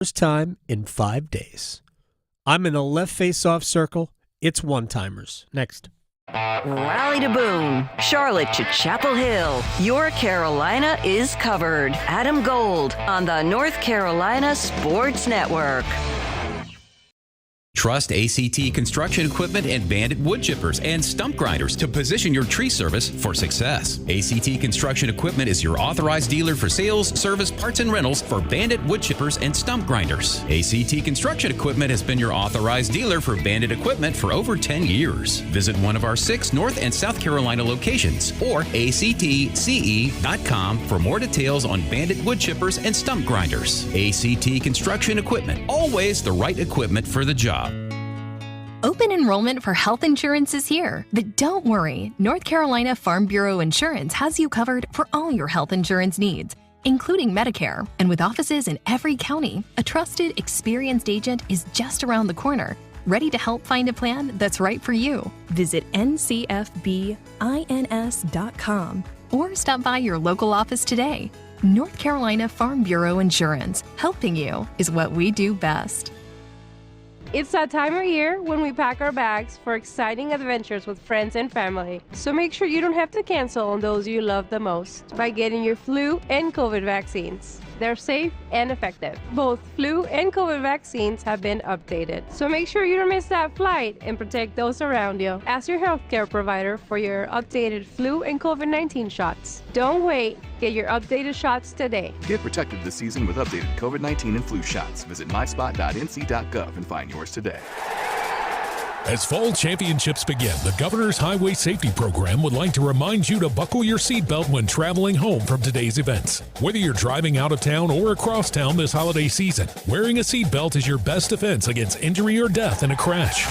First time in 5 days. I'm in the left face-off circle. It's one-timers. Next. Raleigh to Boone, Charlotte to Chapel Hill. Your Carolina is covered. Adam Gold on the North Carolina Sports Network. Trust ACT Construction Equipment and Bandit Wood Chippers and Stump Grinders to position your tree service for success. ACT Construction Equipment is your authorized dealer for sales, service, parts, and rentals for Bandit Wood Chippers and Stump Grinders. ACT Construction Equipment has been your authorized dealer for Bandit equipment for over 10 years. Visit one of our 6 North and South Carolina locations or actce.com for more details on Bandit Wood Chippers and Stump Grinders. ACT Construction Equipment, always the right equipment for the job. Open enrollment for health insurance is here, but don't worry. North Carolina Farm Bureau Insurance has you covered for all your health insurance needs, including Medicare. And with offices in every county, a trusted, experienced agent is just around the corner, ready to help find a plan that's right for you. Visit ncfbins.com or stop by your local office today. North Carolina Farm Bureau Insurance, helping you is what we do best. It's that time of year when we pack our bags for exciting adventures with friends and family. So make sure you don't have to cancel on those you love the most by getting your flu and COVID vaccines. They're safe and effective. Both flu and COVID vaccines have been updated. So make sure you don't miss that flight and protect those around you. Ask your healthcare provider for your updated flu and COVID-19 shots. Don't wait. Get your updated shots today. Get protected this season with updated COVID-19 and flu shots. Visit myspot.nc.gov and find yours today. As fall championships begin, the Governor's Highway Safety Program would like to remind you to buckle your seatbelt when traveling home from today's events. Whether you're driving out of town or across town this holiday season, wearing a seatbelt is your best defense against injury or death in a crash.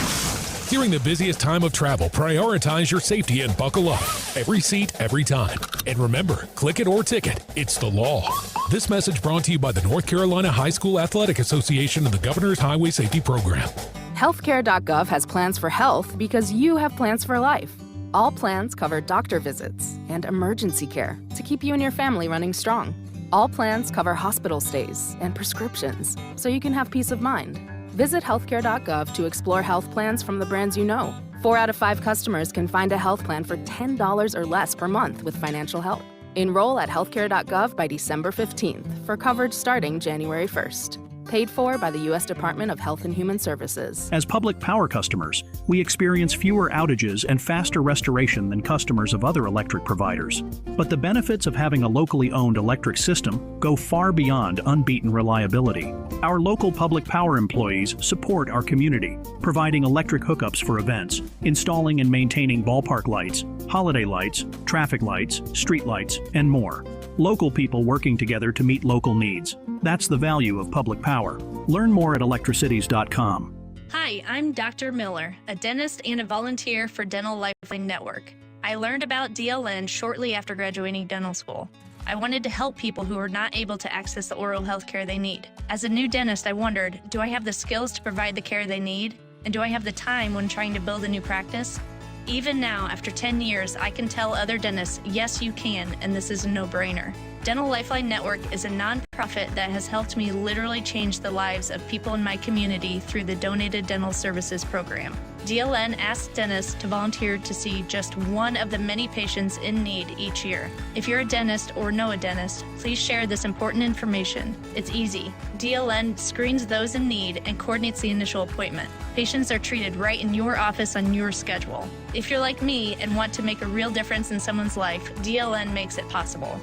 During the busiest time of travel, prioritize your safety and buckle up. Every seat, every time. And remember, click it or ticket. It's the law. This message brought to you by the North Carolina High School Athletic Association and the Governor's Highway Safety Program. Healthcare.gov has plans for health because you have plans for life. All plans cover doctor visits and emergency care to keep you and your family running strong. All plans cover hospital stays and prescriptions so you can have peace of mind. Visit healthcare.gov to explore health plans from the brands you know. 4 out of 5 customers can find a health plan for $10 or less per month with financial help. Enroll at healthcare.gov by December 15th for coverage starting January 1st. Paid for by the U.S. Department of Health and Human Services. As public power customers, we experience fewer outages and faster restoration than customers of other electric providers. But the benefits of having a locally owned electric system go far beyond unbeaten reliability. Our local public power employees support our community, providing electric hookups for events, installing and maintaining ballpark lights, holiday lights, traffic lights, street lights, and more. Local people working together to meet local needs. That's the value of public power. Learn more at electricities.com. Hi, I'm Dr. Miller, a dentist and a volunteer for Dental Lifeline Network. I learned about DLN shortly after graduating dental school. I wanted to help people who are not able to access the oral health care they need. As a new dentist, I wondered, do I have the skills to provide the care they need? And do I have the time when trying to build a new practice? Even now, after 10 years, I can tell other dentists, yes, you can, and this is a no-brainer. Dental Lifeline Network is a nonprofit that has helped me literally change the lives of people in my community through the Donated Dental Services program. DLN asks dentists to volunteer to see just one of the many patients in need each year. If you're a dentist or know a dentist, please share this important information. It's easy. DLN screens those in need and coordinates the initial appointment. Patients are treated right in your office on your schedule. If you're like me and want to make a real difference in someone's life, DLN makes it possible.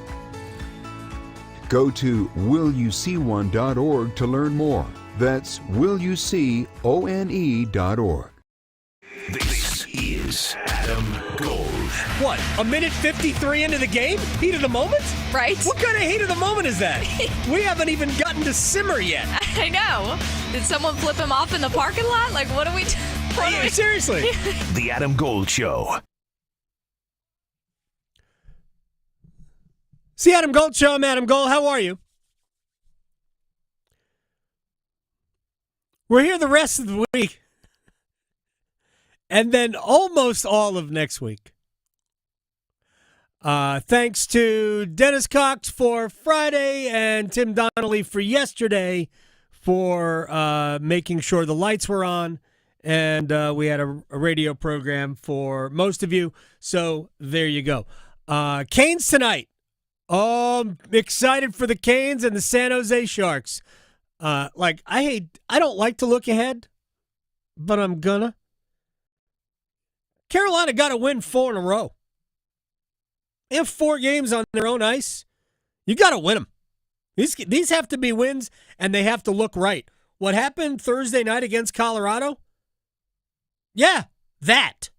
Go to willyouseeone.org to learn more. That's willyouseeone.org. This is Adam Gold. What, a minute 53 into the game? Heat of the moment? Right. What kind of heat of the moment is that? We haven't even gotten to simmer yet. I know. Did someone flip him off in the parking lot? Like, what are we... Seriously. The Adam Gold Show. It's the Adam Gold Show. I'm Adam Gold. How are you? We're here the rest of the week. And then almost all of next week. Thanks to Dennis Cox for Friday and Tim Donnelly for yesterday for making sure the lights were on, and we had a radio program for most of you. So there you go. Canes tonight. Oh, I'm excited for the Canes and the San Jose Sharks. I don't like to look ahead, but I'm gonna. Carolina got to win 4 in a row. They have 4 games on their own ice. You got to win them. These have to be wins, and they have to look right. What happened Thursday night against Colorado? Yeah, that.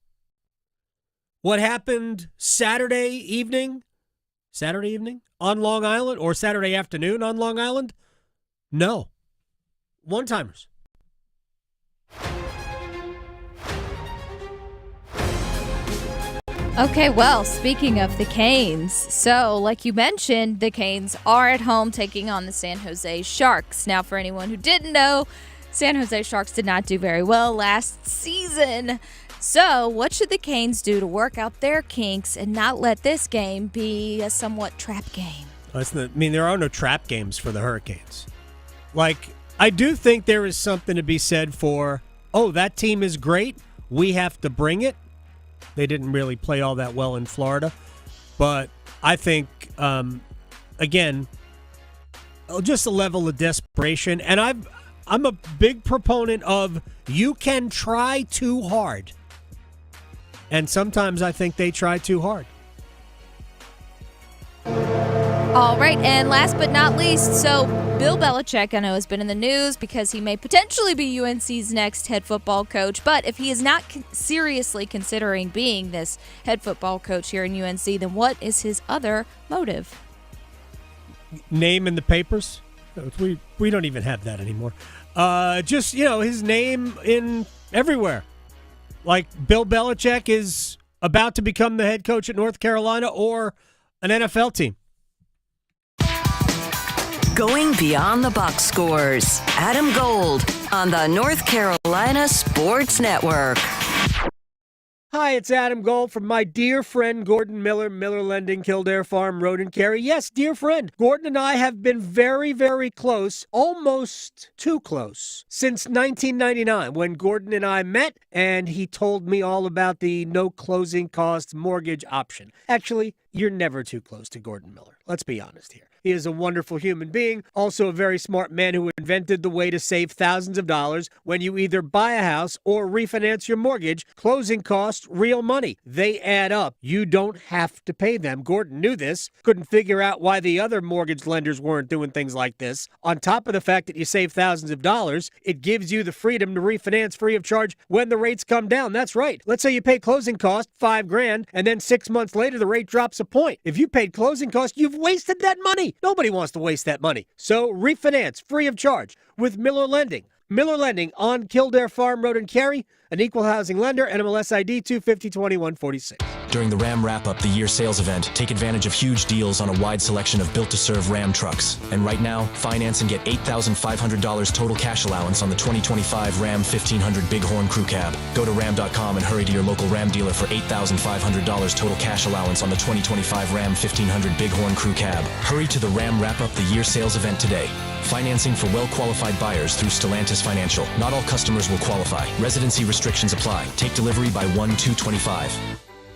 What happened Saturday evening on Long Island, or Saturday afternoon on Long Island? No. One-timers. Okay, well, speaking of the Canes, so like you mentioned, the Canes are at home taking on the San Jose Sharks. Now, for anyone who didn't know, San Jose Sharks did not do very well last season. So, what should the Canes do to work out their kinks and not let this game be a somewhat trap game? There are no trap games for the Hurricanes. I do think there is something to be said for, that team is great, we have to bring it. They didn't really play all that well in Florida. But I think, again, just a level of desperation. And I'm a big proponent of you can try too hard. And sometimes I think they try too hard. All right, and last but not least, so Bill Belichick, I know, has been in the news because he may potentially be UNC's next head football coach, but if he is not seriously considering being this head football coach here in UNC, then what is his other motive? Name in the papers? We don't even have that anymore. His name in everywhere. Like Bill Belichick is about to become the head coach at North Carolina or an NFL team. Going beyond the box scores. Adam Gold on the North Carolina Sports Network. Hi, it's Adam Gold from my dear friend Gordon Miller, Miller Lending, Kildare Farm, Road and Cary. Yes, dear friend, Gordon and I have been very, very close, almost too close, since 1999 when Gordon and I met and he told me all about the no closing costs mortgage option. Actually, you're never too close to Gordon Miller. Let's be honest here. He is a wonderful human being, also a very smart man who invented the way to save thousands of dollars when you either buy a house or refinance your mortgage. Closing costs, real money. They add up. You don't have to pay them. Gordon knew this, couldn't figure out why the other mortgage lenders weren't doing things like this. On top of the fact that you save thousands of dollars, it gives you the freedom to refinance free of charge when the rates come down. That's right. Let's say you pay closing costs $5,000 and then 6 months later the rate drops a point. If you paid closing costs, you've wasted that money. Nobody wants to waste that money. So refinance free of charge with Miller Lending. Miller Lending on Kildare Farm Road and Cary, an equal housing lender, NMLS ID 2502146. During the Ram Wrap-Up the Year sales event, take advantage of huge deals on a wide selection of built-to-serve Ram trucks. And right now, finance and get $8,500 total cash allowance on the 2025 Ram 1500 Bighorn Crew Cab. Go to ram.com and hurry to your local Ram dealer for $8,500 total cash allowance on the 2025 Ram 1500 Bighorn Crew Cab. Hurry to the Ram Wrap-Up the Year sales event today. Financing for well-qualified buyers through Stellantis Financial. Not all customers will qualify. Residency restrictions apply. Take delivery by 1/2/25.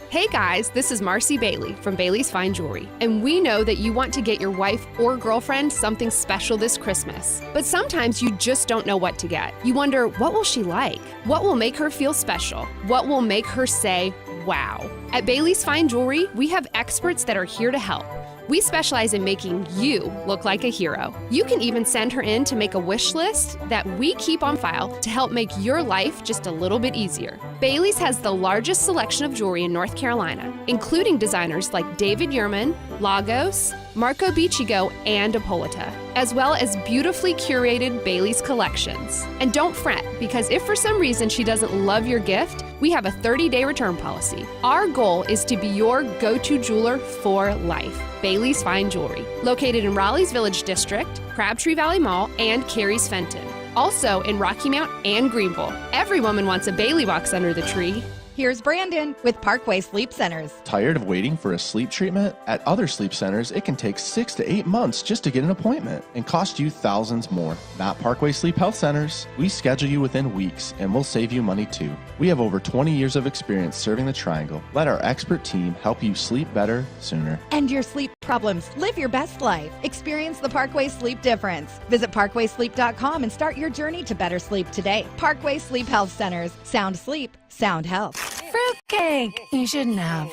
Hey guys, this is Marcy Bailey from Bailey's Fine Jewelry, and we know that you want to get your wife or girlfriend something special this Christmas. But sometimes you just don't know what to get. You wonder, what will she like? What will make her feel special? What will make her say, wow? At Bailey's Fine Jewelry, we have experts that are here to help. We specialize in making you look like a hero. You can even send her in to make a wish list that we keep on file to help make your life just a little bit easier. Bailey's has the largest selection of jewelry in North Carolina, including designers like David Yurman, Lagos, Marco Biccigo, and Apolita, as well as beautifully curated Bailey's collections. And don't fret, because if for some reason she doesn't love your gift, we have a 30-day return policy. Our goal is to be your go-to jeweler for life. Bailey's Fine Jewelry, located in Raleigh's Village District, Crabtree Valley Mall, and Cary's Fenton. Also in Rocky Mount and Greenville. Every woman wants a Bailey box under the tree. Here's Brandon with Parkway Sleep Centers. Tired of waiting for a sleep treatment? At other sleep centers, it can take 6 to 8 months just to get an appointment and cost you thousands more. Not Parkway Sleep Health Centers. We schedule you within weeks and we'll save you money too. We have over 20 years of experience serving the Triangle. Let our expert team help you sleep better sooner. End your sleep problems. Live your best life. Experience the Parkway Sleep difference. Visit parkwaysleep.com and start your journey to better sleep today. Parkway Sleep Health Centers. Sound sleep, sound health. Fruitcake. You shouldn't have.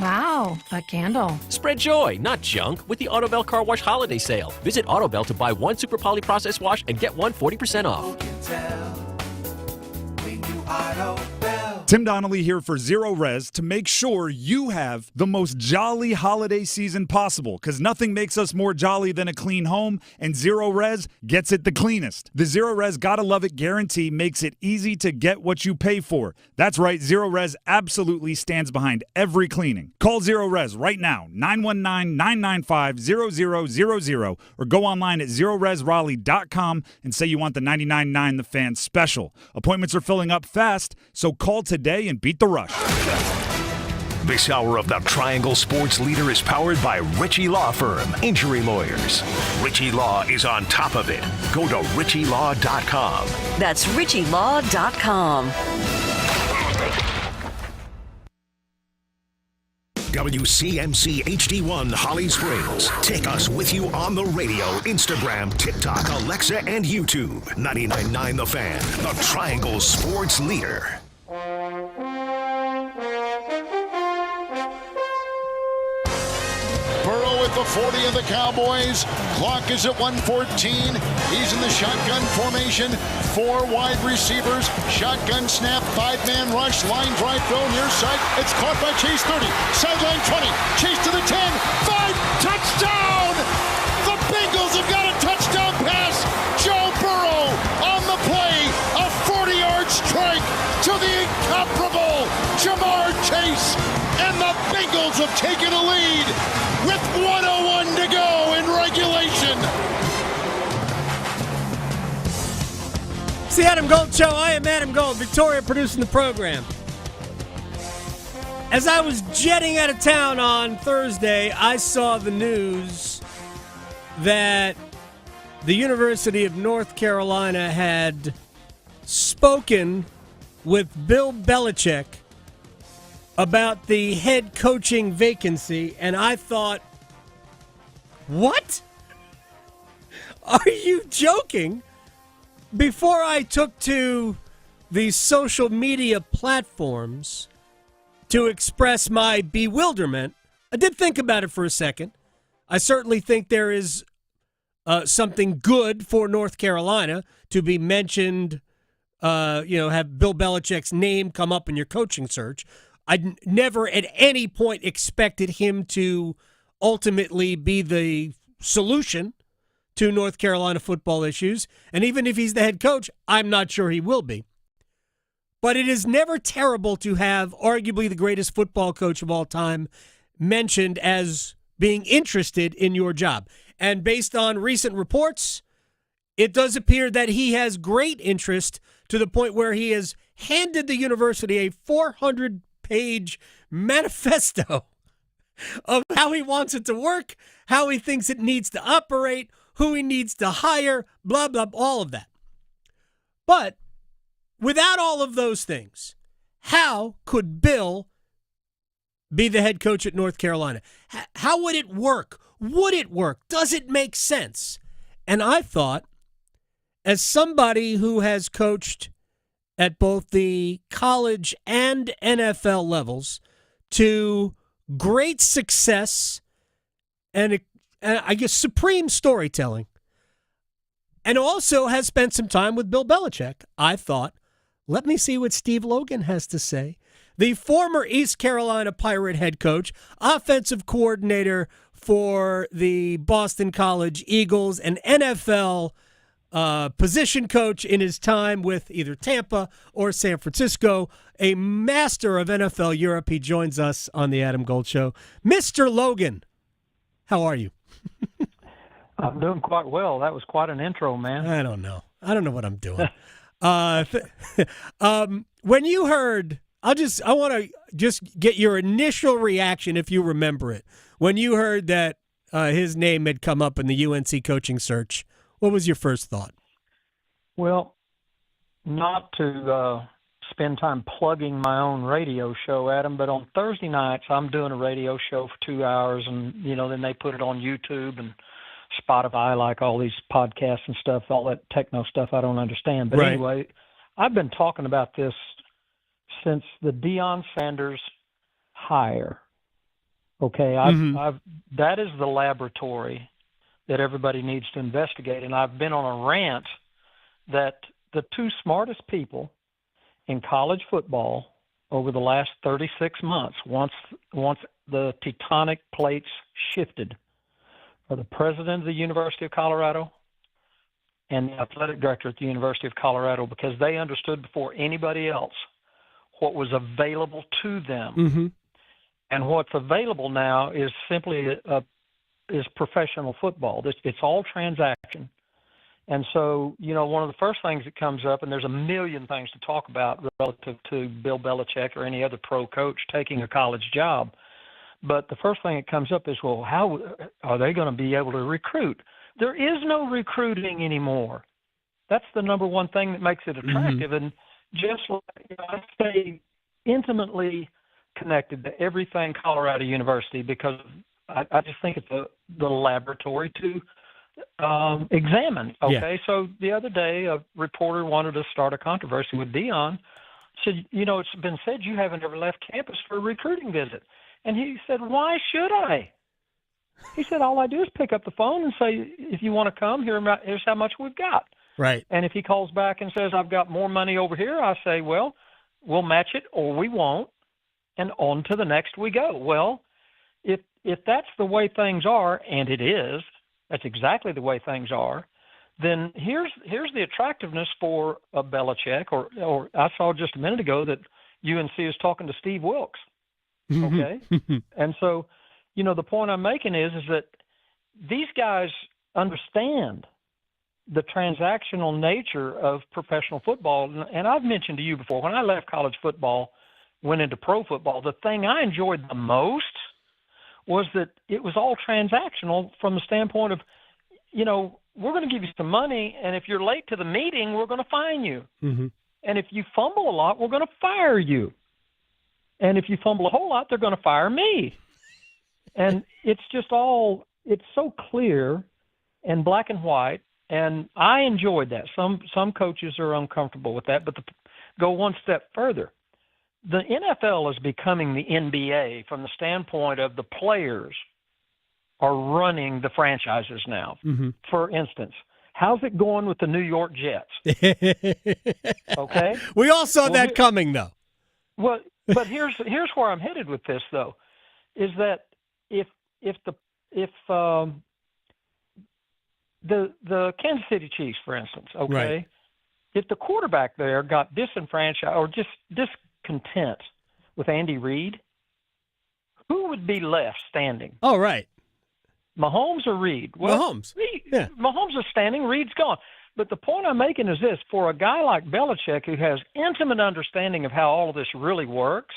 Wow, a candle. Spread joy, not junk, with the Autobell Car Wash Holiday Sale. Visit Autobell to buy one Super Poly Process Wash and get one 40% off. Tim Donnelly here for Zero Res to make sure you have the most jolly holiday season possible, because nothing makes us more jolly than a clean home, and Zero Res gets it the cleanest. The Zero Res Gotta Love It guarantee makes it easy to get what you pay for. That's right, Zero Res absolutely stands behind every cleaning. Call Zero Res right now, 919-995-0000, or go online at ZeroResRaleigh.com and say you want the 99.9 The Fan special. Appointments are filling up fast, so call today and beat the rush. This hour of the Triangle Sports Leader is powered by Ritchie Law Firm, injury lawyers. Ritchie Law is on top of it. Go to RitchieLaw.com. That's RitchieLaw.com. WCMC HD1 Holly Springs. Take us with you on the radio, Instagram, TikTok, Alexa, and YouTube. 99.9 The Fan, the Triangle Sports Leader. Burrow at the 40 of the Cowboys. Clock is at 1:14. He's in the shotgun formation. 4 wide receivers. Shotgun snap. 5-man rush. Line drive throw near side. It's caught by Chase 30. Sideline 20. Chase to the 10. 5. Touchdown! The Bengals have got a touchdown pass. Joe Burrow on the play. A 40-yard strike to the incomparable Jamar Chase. And the Bengals have taken a lead with 1:01 to go in regulation. It's the Adam Gold Show. I am Adam Gold. Victoria producing the program. As I was jetting out of town on Thursday, I saw the news that the University of North Carolina had spoken with Bill Belichick about the head coaching vacancy, and I thought, what? Are you joking? Before I took to the social media platforms to express my bewilderment, I did think about it for a second. I certainly think there is something good for North Carolina to be mentioned, have Bill Belichick's name come up in your coaching search. I never at any point expected him to ultimately be the solution to North Carolina football issues. And even if he's the head coach, I'm not sure he will be. But it is never terrible to have arguably the greatest football coach of all time mentioned as being interested in your job. And based on recent reports, it does appear that he has great interest to the point where he has handed the university a 400-page manifesto of how he wants it to work, how he thinks it needs to operate, who he needs to hire, blah, blah, all of that. But without all of those things, how could Bill be the head coach at North Carolina? How would it work? Would it work? Does it make sense? And I thought, as somebody who has coached at both the college and NFL levels to great success and I guess supreme storytelling, and also has spent some time with Bill Belichick, I thought, let me see what Steve Logan has to say. The former East Carolina Pirate head coach, offensive coordinator for the Boston College Eagles, and NFL position coach in his time with either Tampa or San Francisco, a master of NFL Europe. He joins us on the Adam Gold Show. Mr. Logan, how are you? I'm doing quite well. That was quite an intro, man. I don't know what I'm doing. When you heard, I want to just get your initial reaction, if you remember it, when you heard that his name had come up in the UNC coaching search. What was your first thought? Well, not to spend time plugging my own radio show, Adam, but on Thursday nights I'm doing a radio show for 2 hours, and then they put it on YouTube and Spotify, like all these podcasts and stuff, all that techno stuff I don't understand. But anyway, I've been talking about this since the Deion Sanders hire. Okay, that is the laboratory that everybody needs to investigate. And I've been on a rant that the two smartest people in college football over the last 36 months, once the tectonic plates shifted, are the president of the University of Colorado and the athletic director at the University of Colorado, because they understood before anybody else what was available to them. Mm-hmm. And what's available now is simply is professional football. It's all transaction. And so, one of the first things that comes up, and there's a million things to talk about relative to Bill Belichick or any other pro coach taking a college job. But the first thing that comes up is, well, how are they going to be able to recruit? There is no recruiting anymore. That's the number one thing that makes it attractive. Mm-hmm. And just like I stay intimately connected to everything Colorado University, because I just think it's the laboratory to examine. Okay, yeah. So the other day a reporter wanted to start a controversy with Deion. Said, it's been said you haven't ever left campus for a recruiting visit. And he said, why should I? He said, all I do is pick up the phone and say, if you want to come, here's how much we've got. Right. And if he calls back and says, I've got more money over here, I say, well, we'll match it or we won't. And on to the next we go. Well, if that's the way things are, and it is, that's exactly the way things are, then here's the attractiveness for a Belichick, or I saw just a minute ago that UNC is talking to Steve Wilkes. Okay? And so, the point I'm making is that these guys understand the transactional nature of professional football. And I've mentioned to you before, when I left college football, went into pro football, the thing I enjoyed the most was that it was all transactional from the standpoint of, we're going to give you some money, and if you're late to the meeting, we're going to fine you. Mm-hmm. And if you fumble a lot, we're going to fire you. And if you fumble a whole lot, they're going to fire me. And it's just it's so clear and black and white, and I enjoyed that. Some coaches are uncomfortable with that, but go one step further. The NFL is becoming the NBA from the standpoint of the players are running the franchises now. Mm-hmm. For instance, how's it going with the New York Jets? Okay? We all saw that coming, though. Well, but here's where I'm headed with this, though, is that if the Kansas City Chiefs, for instance, okay, right. If the quarterback there got disenfranchised or just discontent with Andy Reid, who would be left standing? Oh, right. Mahomes or Reid? Well, Mahomes. Yeah. Mahomes is standing, Reid's gone. But the point I'm making is this: for a guy like Belichick, who has intimate understanding of how all of this really works,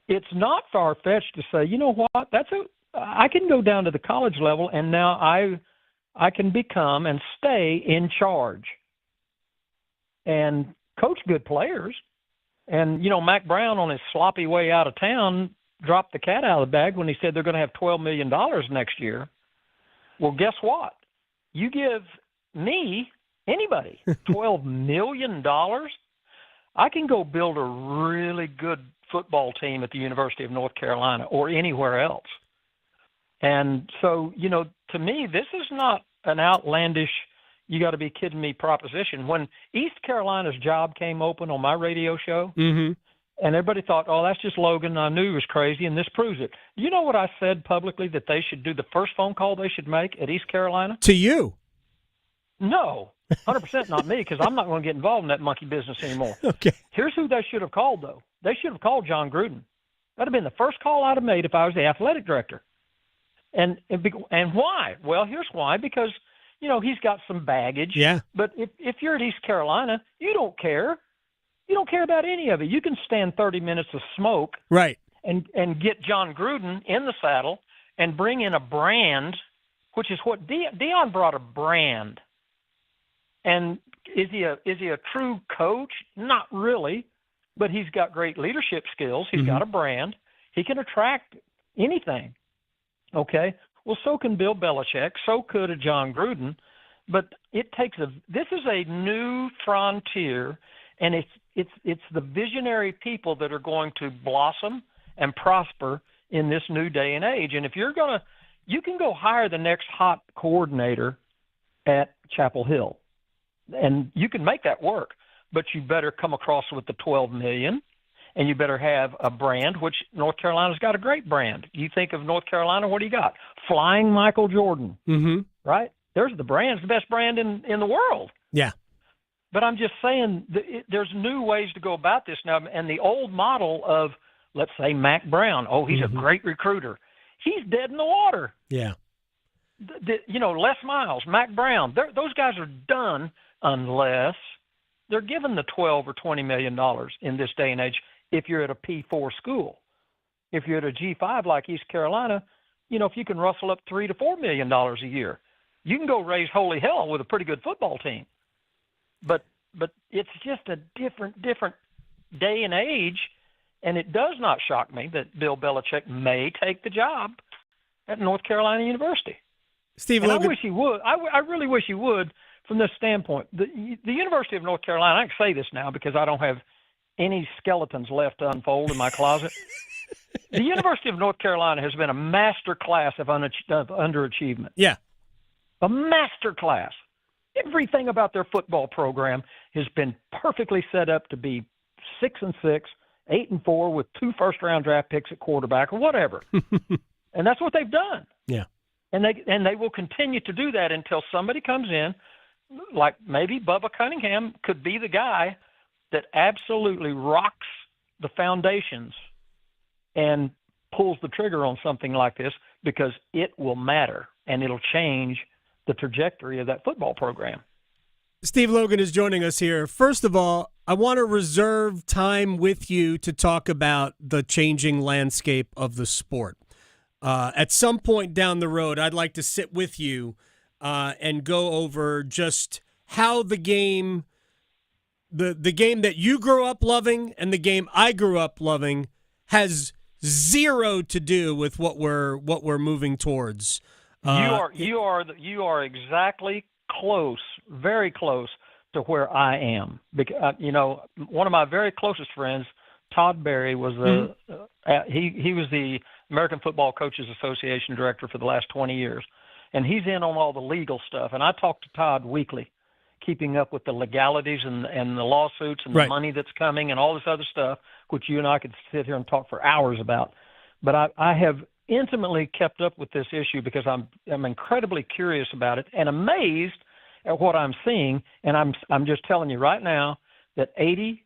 it's not far-fetched to say, you know what, I can go down to the college level, and now I can become and stay in charge and coach good players. And, Mac Brown, on his sloppy way out of town, dropped the cat out of the bag when he said they're going to have $12 million next year. Well, guess what? You give me, anybody, $12 million, I can go build a really good football team at the University of North Carolina or anywhere else. And so, to me, this is not an outlandish, you got to be kidding me proposition. When East Carolina's job came open on my radio show, mm-hmm. and everybody thought, oh, that's just Logan, I knew he was crazy, and this proves it. You know what I said publicly that they should do, the first phone call they should make at East Carolina? To you? No, 100% not me, because I'm not going to get involved in that monkey business anymore. Okay. Here's who they should have called, though. They should have called John Gruden. That would have been the first call I'd have made if I was the athletic director. And why? Well, here's why. Because, he's got some baggage. Yeah. But if you're at East Carolina, you don't care. You don't care about any of it. You can stand 30 minutes of smoke Right. and get John Gruden in the saddle and bring in a brand, which is what Deion brought, a brand. And is he a true coach? Not really, but he's got great leadership skills. He's got a brand. He can attract anything. Okay. Well, so can Bill Belichick. So could a John Gruden. But this is a new frontier, and it's the visionary people that are going to blossom and prosper in this new day and age. And if you can go hire the next hot coordinator at Chapel Hill, and you can make that work, but you better come across with the $12 million, and you better have a brand, which North Carolina's got a great brand. You think of North Carolina, what do you got? Flying Michael Jordan, right? There's the brand. It's the best brand in the world. Yeah. But I'm just saying there's new ways to go about this now. And the old model of, let's say, Mac Brown, he's a great recruiter. He's dead in the water. Yeah. Les Miles, Mac Brown, those guys are done unless they're given the $12 or $20 million in this day and age if you're at a P4 school. If you're at a G5 like East Carolina, if you can rustle up $3 to $4 million a year, you can go raise holy hell with a pretty good football team. But it's just a different day and age, and it does not shock me that Bill Belichick may take the job at North Carolina University. Steve and Logan. I wish he would. I really wish he would from this standpoint. The University of North Carolina, I can say this now because I don't have any skeletons left to unfold in my closet. The University of North Carolina has been a master class of underachievement. Yeah. A master class. Everything about their football program has been perfectly set up to be 6-6, 8-4 with 2 first-round draft picks at quarterback or whatever. And that's what they've done. Yeah. And they will continue to do that until somebody comes in, like maybe Bubba Cunningham could be the guy that absolutely rocks the foundations and pulls the trigger on something like this, because it will matter and it'll change the trajectory of that football program. Steve Logan is joining us here. First of all, I want to reserve time with you to talk about the changing landscape of the sport. At some point down the road, I'd like to sit with you and go over just how the game that you grew up loving and the game I grew up loving has zero to do with what we're moving towards. You are exactly close, very close to where I am. Because one of my very closest friends, Todd Berry, was he was the American Football Coaches Association director for the last 20 years, and he's in on all the legal stuff. And I talk to Todd weekly, keeping up with the legalities and the lawsuits and the money that's coming and all this other stuff, which you and I could sit here and talk for hours about. But I have intimately kept up with this issue because I'm incredibly curious about it and amazed at what I'm seeing. And I'm just telling you right now that 80%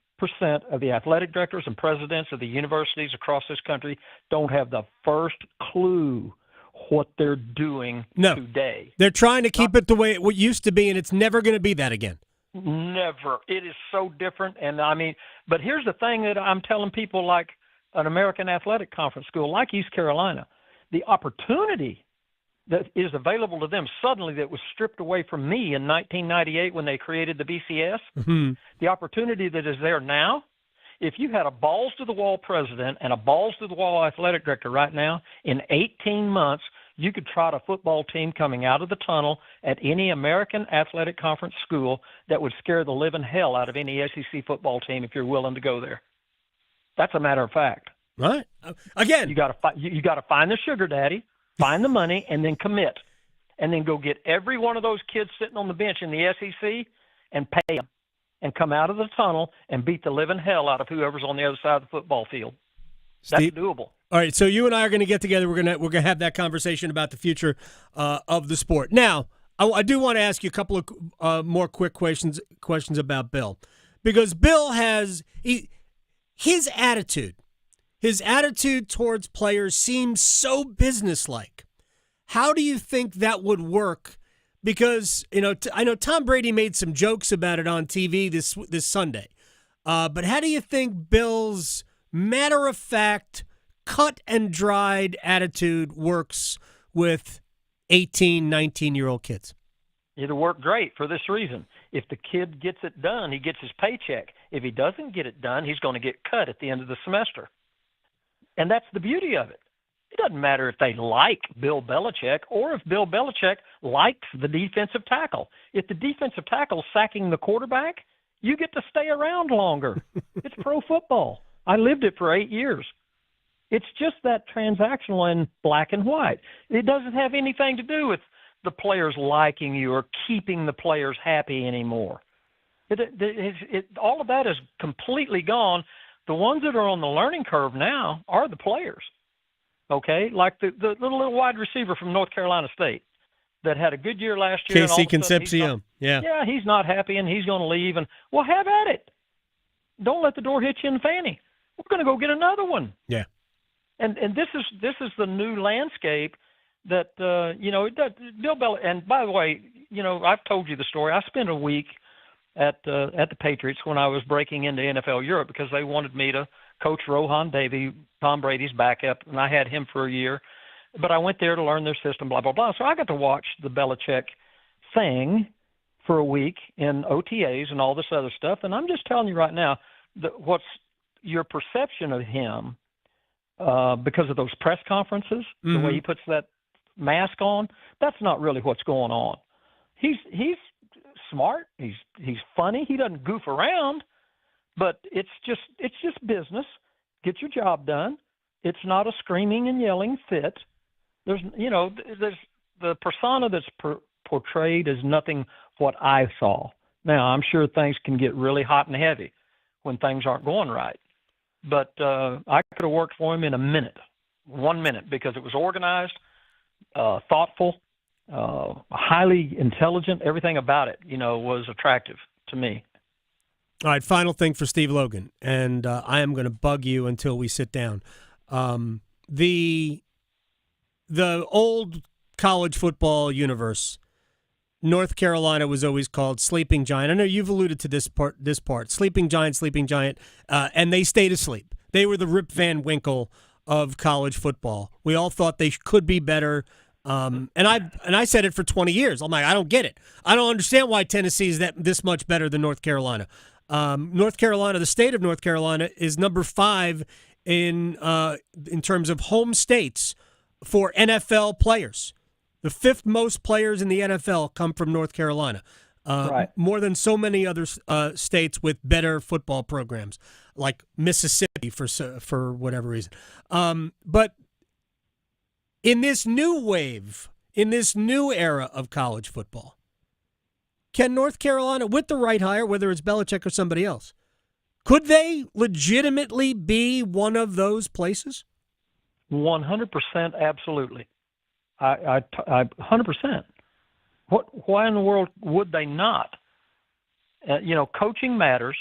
of the athletic directors and presidents of the universities across this country don't have the first clue what they're doing today. They're trying to keep it the way it used to be, and it's never going to be that again. Never. It is so different. And but here's the thing that I'm telling people like an American Athletic Conference school like East Carolina, the opportunity that is available to them suddenly that was stripped away from me in 1998 when they created the BCS, the opportunity that is there now, if you had a balls-to-the-wall president and a balls-to-the-wall athletic director right now, in 18 months, you could trot a football team coming out of the tunnel at any American Athletic Conference school that would scare the living hell out of any SEC football team if you're willing to go there. That's a matter of fact. Right. Again, you got to find the sugar daddy, find the money, and then commit, and then go get every one of those kids sitting on the bench in the SEC and pay them, and come out of the tunnel and beat the living hell out of whoever's on the other side of the football field. That's doable. All right, so you and I are going to get together. We're going to have that conversation about the future of the sport. Now, I do want to ask you a couple of more quick questions about Bill, because Bill has his attitude towards players seems so businesslike. How do you think that would work? Because I know Tom Brady made some jokes about it on TV this Sunday. But how do you think Bill's matter-of-fact, cut-and-dried attitude works with 18, 19-year-old kids? It'll work great for this reason. If the kid gets it done, he gets his paycheck. If he doesn't get it done, he's going to get cut at the end of the semester. And that's the beauty of it. It doesn't matter if they like Bill Belichick or if Bill Belichick likes the defensive tackle. If the defensive tackle's sacking the quarterback, you get to stay around longer. It's pro football. I lived it for 8 years. It's just that transactional and black and white. It doesn't have anything to do with the players liking you or keeping the players happy anymore. All of that is completely gone. The ones that are on the learning curve now are the players, okay? Like the little wide receiver from North Carolina State that had a good year last year. Casey Concepcion, yeah. Yeah, he's not happy and he's going to leave. And, well, have at it. Don't let the door hit you in the fanny. We're going to go get another one. Yeah. And this is the new landscape that, Bill Belichick. And by the way, I've told you the story. I spent a week at the Patriots when I was breaking into NFL Europe because they wanted me to coach Rohan Davey, Tom Brady's backup, and I had him for a year. But I went there to learn their system, blah, blah, blah. So I got to watch the Belichick thing for a week in OTAs and all this other stuff. And I'm just telling you right now, what's your perception of him because of those press conferences, the way he puts that mask on, that's not really what's going on. He's smart. He's funny. He doesn't goof around, but it's just business. Get your job done. It's not a screaming and yelling fit. There's the persona that's portrayed is nothing what I saw. Now, I'm sure things can get really hot and heavy when things aren't going right. But I could have worked for him in 1 minute, because it was organized, thoughtful, highly intelligent. Everything about it, was attractive to me. All right, final thing for Steve Logan, and I am going to bug you until we sit down. The old college football universe, North Carolina was always called Sleeping Giant. I know you've alluded to this part. Sleeping Giant, and they stayed asleep. They were the Rip Van Winkle of college football. We all thought they could be better. And I said it for 20 years. I'm like, I don't get it. I don't understand why Tennessee is this much better than North Carolina. North Carolina, the state of North Carolina, is number 5 in terms of home states for NFL players. The 5th most players in the NFL come from North Carolina, right. More than so many other states with better football programs, like Mississippi for whatever reason. But in this new wave, in this new era of college football, can North Carolina, with the right hire, whether it's Belichick or somebody else, could they legitimately be one of those places? 100%, absolutely. I 100%. Why in the world would they not? Coaching matters,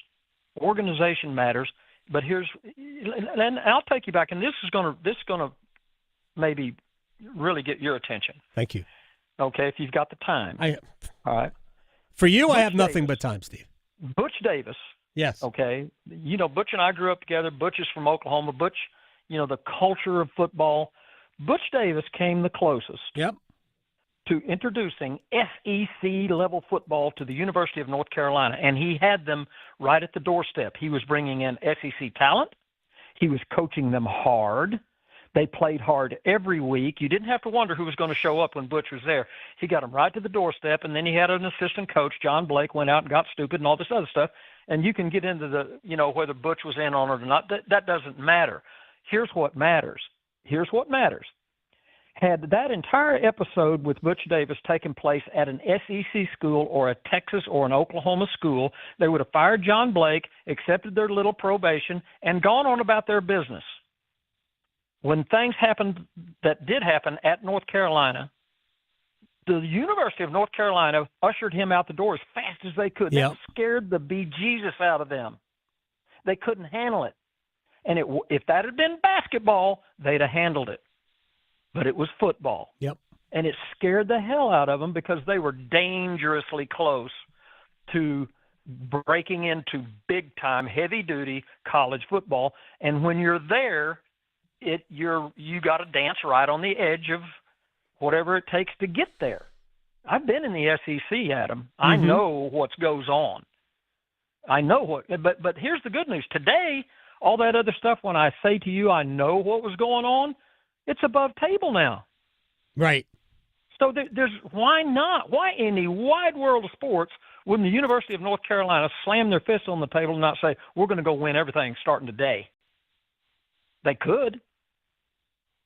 organization matters, but and I'll take you back, and this is gonna maybe really get your attention. Thank you. Okay, if you've got the time. All right. For you, I have nothing but time, Steve. Butch Davis. Yes. Okay. Butch and I grew up together. Butch is from Oklahoma. Butch, the culture of football. Butch Davis came the closest to introducing SEC-level football to the University of North Carolina, and he had them right at the doorstep. He was bringing in SEC talent. He was coaching them hard. They played hard every week. You didn't have to wonder who was going to show up when Butch was there. He got them right to the doorstep, and then he had an assistant coach, John Blake, went out and got stupid and all this other stuff. And you can get into whether Butch was in on it or not. That doesn't matter. Here's what matters. Had that entire episode with Butch Davis taken place at an SEC school or a Texas or an Oklahoma school, they would have fired John Blake, accepted their little probation, and gone on about their business. When things happened that did happen at North Carolina, the University of North Carolina ushered him out the door as fast as they could. That scared the bejesus out of them. They couldn't handle it. And if that had been basketball, they'd have handled it. But it was football. Yep. And it scared the hell out of them because they were dangerously close to breaking into big-time, heavy-duty college football. And when you're there, you got to dance right on the edge of whatever it takes to get there. I've been in the SEC, Adam. I know what goes on. I know what, but here's the good news. Today, all that other stuff, when I say to you I know what was going on, it's above table now. Right. So there's why not? Why in the wide world of sports wouldn't the University of North Carolina slam their fist on the table and not say, we're going to go win everything starting today? They could,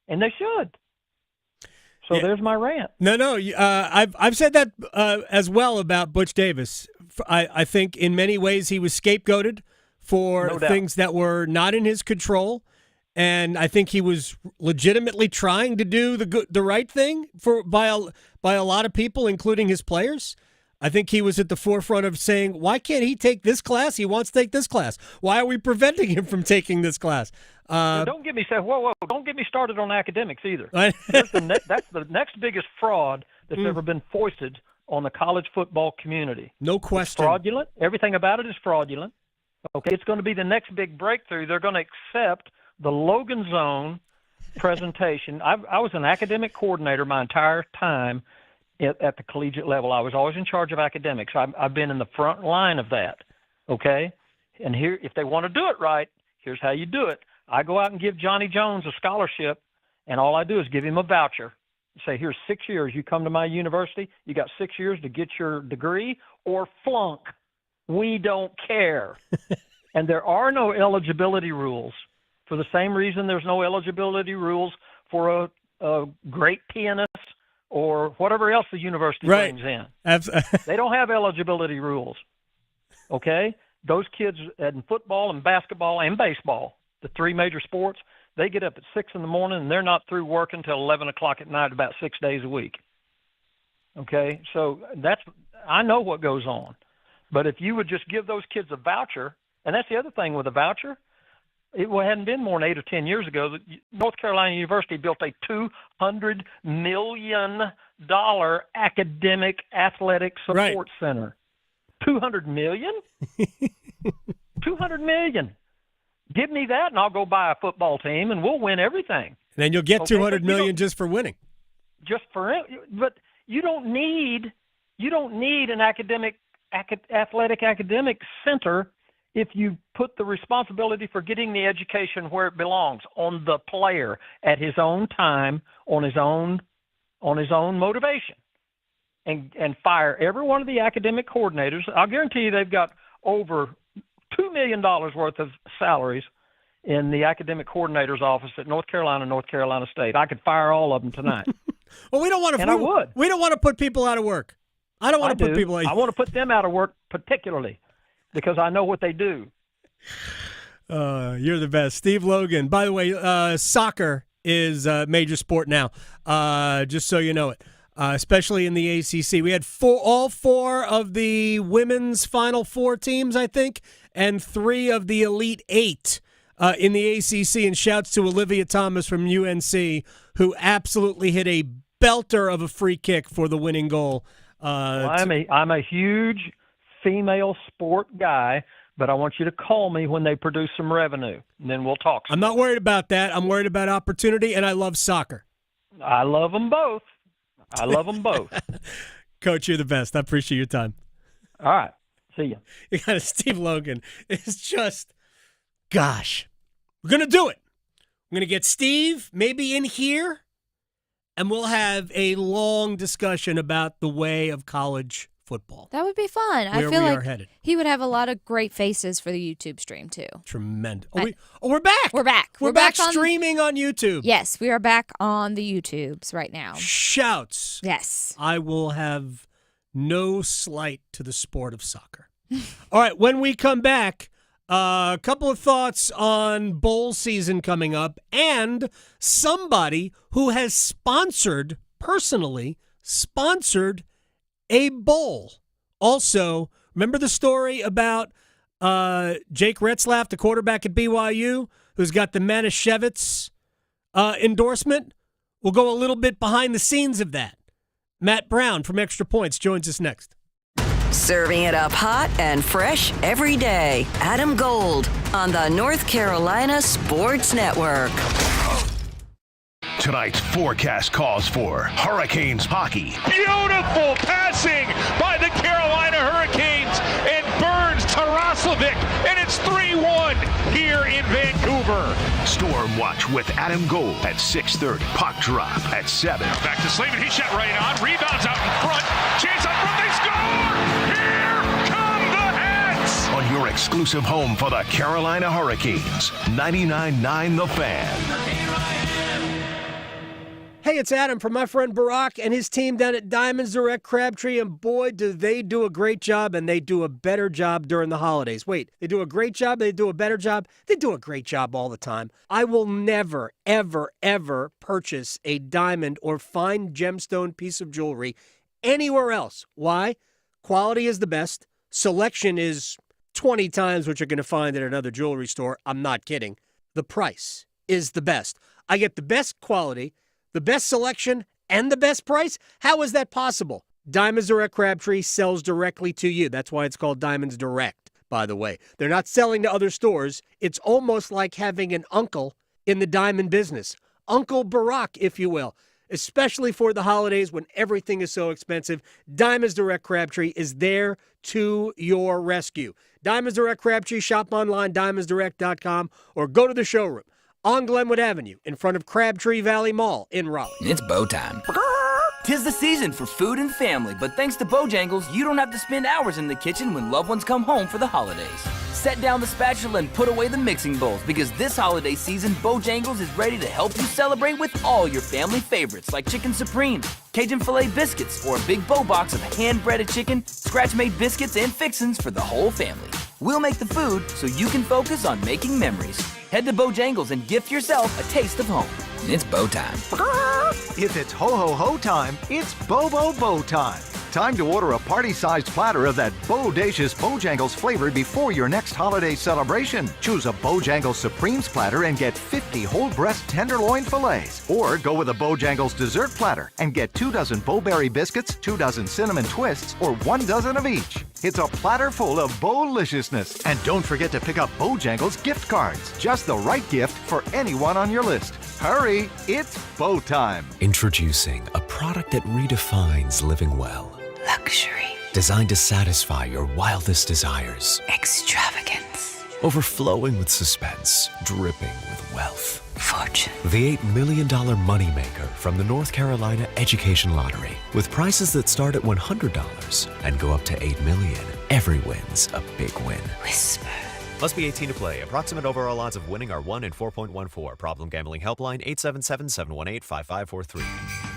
and they should. So there's my rant. No, I've said that as well about Butch Davis. I think in many ways he was scapegoated for things that were not in his control, and I think he was legitimately trying to do the right thing by a lot of people, including his players. I think he was at the forefront of saying, why can't he take this class? He wants to take this class. Why are we preventing him from taking this class? Don't get me don't get me started on academics either. That's the next biggest fraud that's ever been foisted on the college football community. No question. It's fraudulent. Everything about it is fraudulent. Okay, it's going to be the next big breakthrough. They're going to accept the LoganZone presentation. I was an academic coordinator my entire time at the collegiate level. I was always in charge of academics. I've been in the front line of that. Okay, and here, if they want to do it right, here's how you do it. I go out and give Johnny Jones a scholarship, and all I do is give him a voucher. Say, here's 6 years. You come to my university, you got 6 years to get your degree or flunk. We don't care. And there are no eligibility rules. For the same reason there's no eligibility rules for a great pianist or whatever else the university brings in. They don't have eligibility rules. Okay? Those kids in football and basketball and baseball, the three major sports, they get up at 6 in the morning and they're not through work until 11 o'clock at night about 6 days a week. Okay? So I know what goes on. But if you would just give those kids a voucher, and that's the other thing with a voucher, it hadn't been more than 8 or 10 years ago that North Carolina University built a $200 million academic athletic support center. $200 million? $200 million. Give me that, and I'll go buy a football team, and we'll win everything. And then you'll get $200 million just for winning. Just for it, but you don't need an athletic academic center if you put the responsibility for getting the education where it belongs, on the player at his own time, on his own motivation, and fire every one of the academic coordinators. I'll guarantee you they've got over $2 million worth of salaries in the academic coordinator's office at North Carolina State. I could fire all of them tonight. Well, we don't want to. And I would. We don't want to put people out of work. I don't want to put people. I want to put them out of work particularly because I know what they do. You're the best, Steve Logan. By the way, soccer is a major sport now. Just so you know it. Especially in the ACC. We had all four of the women's Final Four teams, I think, and 3 of the Elite 8 in the ACC. And shouts to Olivia Thomas from UNC, who absolutely hit a belter of a free kick for the winning goal. I'm a huge female sport guy, but I want you to call me when they produce some revenue, and then we'll talk. I'm not worried about that. I'm worried about opportunity, and I love soccer. I love them both. I love them both. Coach, you're the best. I appreciate your time. All right. See you. You got Steve Logan. It's just, gosh, we're going to do it. We're going to get Steve maybe in here, and we'll have a long discussion about the way of college football. That would be fun. I feel like he would have a lot of great faces for the YouTube stream, too. Tremendous. We're back. We're back. We're back streaming on YouTube. Yes, we are back on the YouTubes right now. Shouts. Yes. I will have no slight to the sport of soccer. All right, when we come back, a couple of thoughts on bowl season coming up and somebody who has personally sponsored a bowl. Also, remember the story about Jake Retzlaff, the quarterback at BYU, who's got the Manischewitz endorsement? We'll go a little bit behind the scenes of that. Matt Brown from Extra Points joins us next. Serving it up hot and fresh every day. Adam Gold on the North Carolina Sports Network. Tonight's forecast calls for Hurricanes hockey. Beautiful passing by the Carolina Hurricanes and Burns Tarasovic, and it's 3-1 here in Vancouver. Storm Watch with Adam Gold at 6:30. Puck drop at 7. Back to Slavin. He shot right on. Rebounds out in front. Chance up front. They score! Here come the Hats! On your exclusive home for the Carolina Hurricanes. 99.9 The Fan. Hey, it's Adam from my friend Barack and his team down at Diamonds Direct Crabtree, and boy, do they do a great job, and they do a better job during the holidays. Wait, they do a great job, they do a better job? They do a great job all the time. I will never, ever, ever purchase a diamond or fine gemstone piece of jewelry anywhere else. Why? Quality is the best. Selection is 20 times what you're going to find at another jewelry store. I'm not kidding. The price is the best. I get the best quality, the best selection, and the best price? How is that possible? Diamonds Direct Crabtree sells directly to you. That's why it's called Diamonds Direct, by the way. They're not selling to other stores. It's almost like having an uncle in the diamond business. Uncle Barack, if you will. Especially for the holidays when everything is so expensive. Diamonds Direct Crabtree is there to your rescue. Diamonds Direct Crabtree, shop online, diamondsdirect.com, or go to the showroom on Glenwood Avenue in front of Crabtree Valley Mall in Raleigh. It's bow time. 'Tis the season for food and family, but thanks to Bojangles, you don't have to spend hours in the kitchen when loved ones come home for the holidays. Set down the spatula and put away the mixing bowls, because this holiday season, Bojangles is ready to help you celebrate with all your family favorites like Chicken Supreme, Cajun Filet Biscuits, or a big bow box of hand-breaded chicken, scratch-made biscuits, and fixins for the whole family. We'll make the food so you can focus on making memories. Head to Bojangles and gift yourself a taste of home. It's bow time. If it's ho-ho-ho time, it's Bo-Bo-Bo time. Time to order a party-sized platter of that bodacious Bojangles flavor before your next holiday celebration. Choose a Bojangles Supremes platter and get 50 whole breast tenderloin fillets. Or go with a Bojangles dessert platter and get 2 dozen Bowberry biscuits, 2 dozen cinnamon twists, or 1 dozen of each. It's a platter full of Bo-liciousness. And don't forget to pick up Bojangles gift cards. Just the right gift for anyone on your list. Hurry, it's Bo time. Introducing a product that redefines living well. Luxury. Designed to satisfy your wildest desires. Extravagance. Overflowing with suspense, dripping with wealth. Fortune. The $8 million moneymaker from the North Carolina Education Lottery. With prizes that start at $100 and go up to $8 million. Every win's a big win. Whisper. Must be 18 to play. Approximate overall odds of winning are 1 in 4.14. Problem gambling helpline 877-718-5543.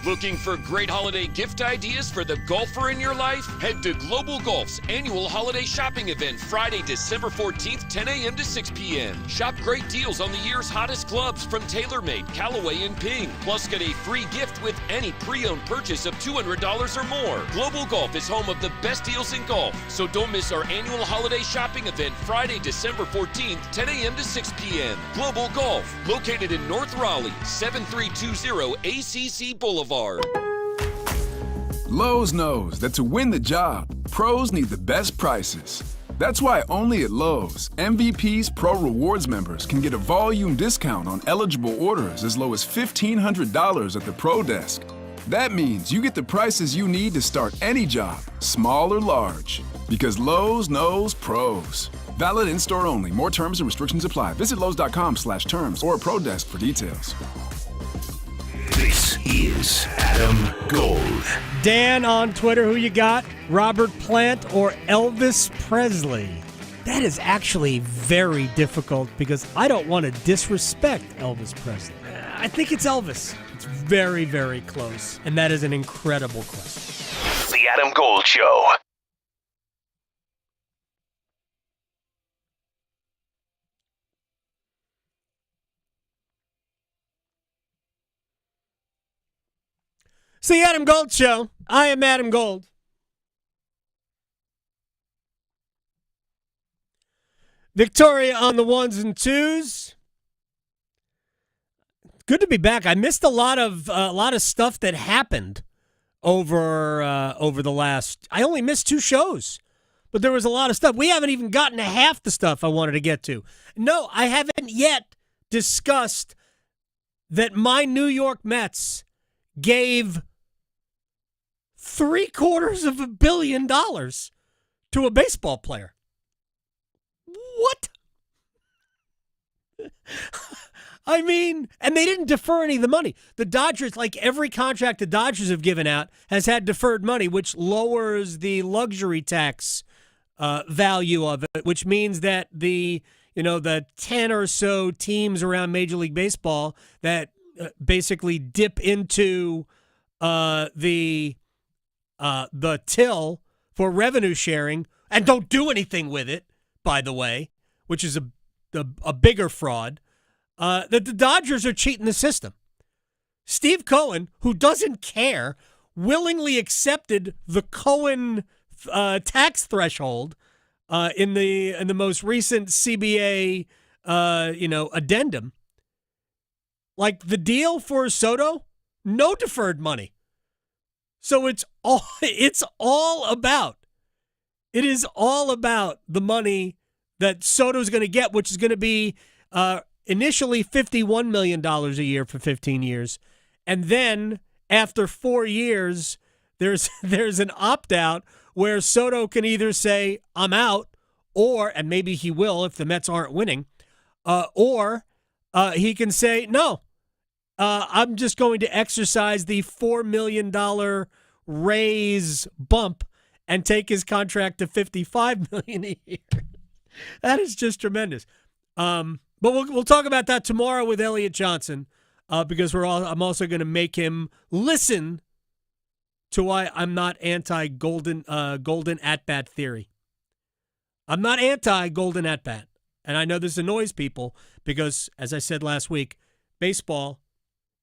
Looking for great holiday gift ideas for the golfer in your life? Head to Global Golf's annual holiday shopping event Friday, December 14th, 10 a.m. to 6 p.m. Shop great deals on the year's hottest clubs from TaylorMade, Callaway, and Ping. Plus, get a free gift with any pre-owned purchase of $200 or more. Global Golf is home of the best deals in golf, so don't miss our annual holiday shopping event Friday, December 14th, 10 a.m. to 6 p.m. Global Golf, located in North Raleigh, 7320 ACC Boulevard. Lowe's knows that to win the job, pros need the best prices. That's why only at Lowe's, MVP's Pro Rewards members can get a volume discount on eligible orders as low as $1,500 at the Pro Desk. That means you get the prices you need to start any job, small or large. Because Lowe's knows pros. Valid in-store only. More terms and restrictions apply. Visit Lowe's.com/terms or a Pro Desk for details. This is Adam Gold. Dan on Twitter, who you got? Robert Plant or Elvis Presley? That is actually very difficult because I don't want to disrespect Elvis Presley. I think it's Elvis. It's very, very close. And that is an incredible question. The Adam Gold Show. It's the Adam Gold Show. I am Adam Gold. Victoria on the ones and twos. Good to be back. I missed a lot of stuff that happened over the last. I only missed 2 shows but there was a lot of stuff. We haven't even gotten to half the stuff I wanted to get to. No, I haven't yet discussed that my New York Mets gave $750 million to a baseball player. What? I mean, and they didn't defer any of the money. The Dodgers, like every contract the Dodgers have given out, has had deferred money, which lowers the luxury tax value of it, which means that the 10 or so teams around Major League Baseball that basically dip into the till for revenue sharing and don't do anything with it, by the way, which is a bigger fraud, that the Dodgers are cheating the system. Steve Cohen, who doesn't care, willingly accepted the Cohen tax threshold in the most recent CBA addendum. Like the deal for Soto, no deferred money. So it is all about the money that Soto's going to get, which is going to be initially $51 million a year for 15 years. And then after 4 years, there's an opt-out where Soto can either say, I'm out, and maybe he will if the Mets aren't winning, or he can say, no, I'm just going to exercise the $4 million raise bump and take his contract to $55 million a year. That is just tremendous. But we'll talk about that tomorrow with Elliot Johnson, because I'm also going to make him listen to why I'm not anti-golden at-bat theory. I'm not anti-golden at-bat. And I know this annoys people because, as I said last week, baseball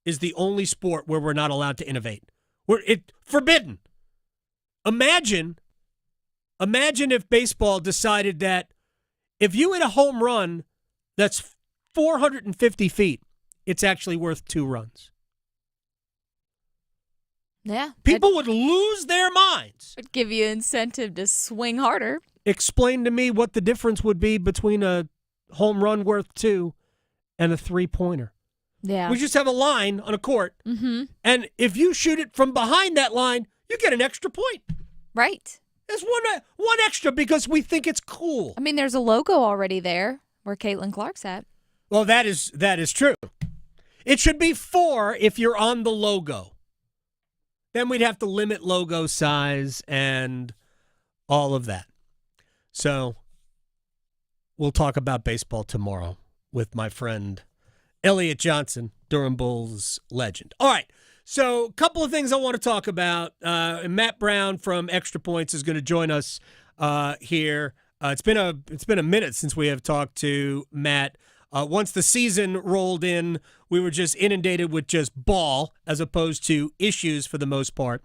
is the only sport where we're not allowed to innovate. It's forbidden. Imagine if baseball decided that if you hit a home run that's 450 feet, it's actually worth 2 runs. Yeah. People would lose their minds. It'd give you incentive to swing harder. Explain to me what the difference would be between a home run worth 2 and a 3-pointer. Yeah. We just have a line on a court, and if you shoot it from behind that line, you get an extra point. Right. There's one extra because we think it's cool. I mean, there's a logo already there where Caitlin Clark's at. Well, that is true. It should be 4 if you're on the logo. Then we'd have to limit logo size and all of that. So we'll talk about baseball tomorrow with my friend Elliot Johnson, Durham Bulls legend. All right, so a couple of things I want to talk about. Matt Brown from Extra Points is going to join us here. It's been a minute since we have talked to Matt. Once the season rolled in, we were just inundated with just ball as opposed to issues for the most part.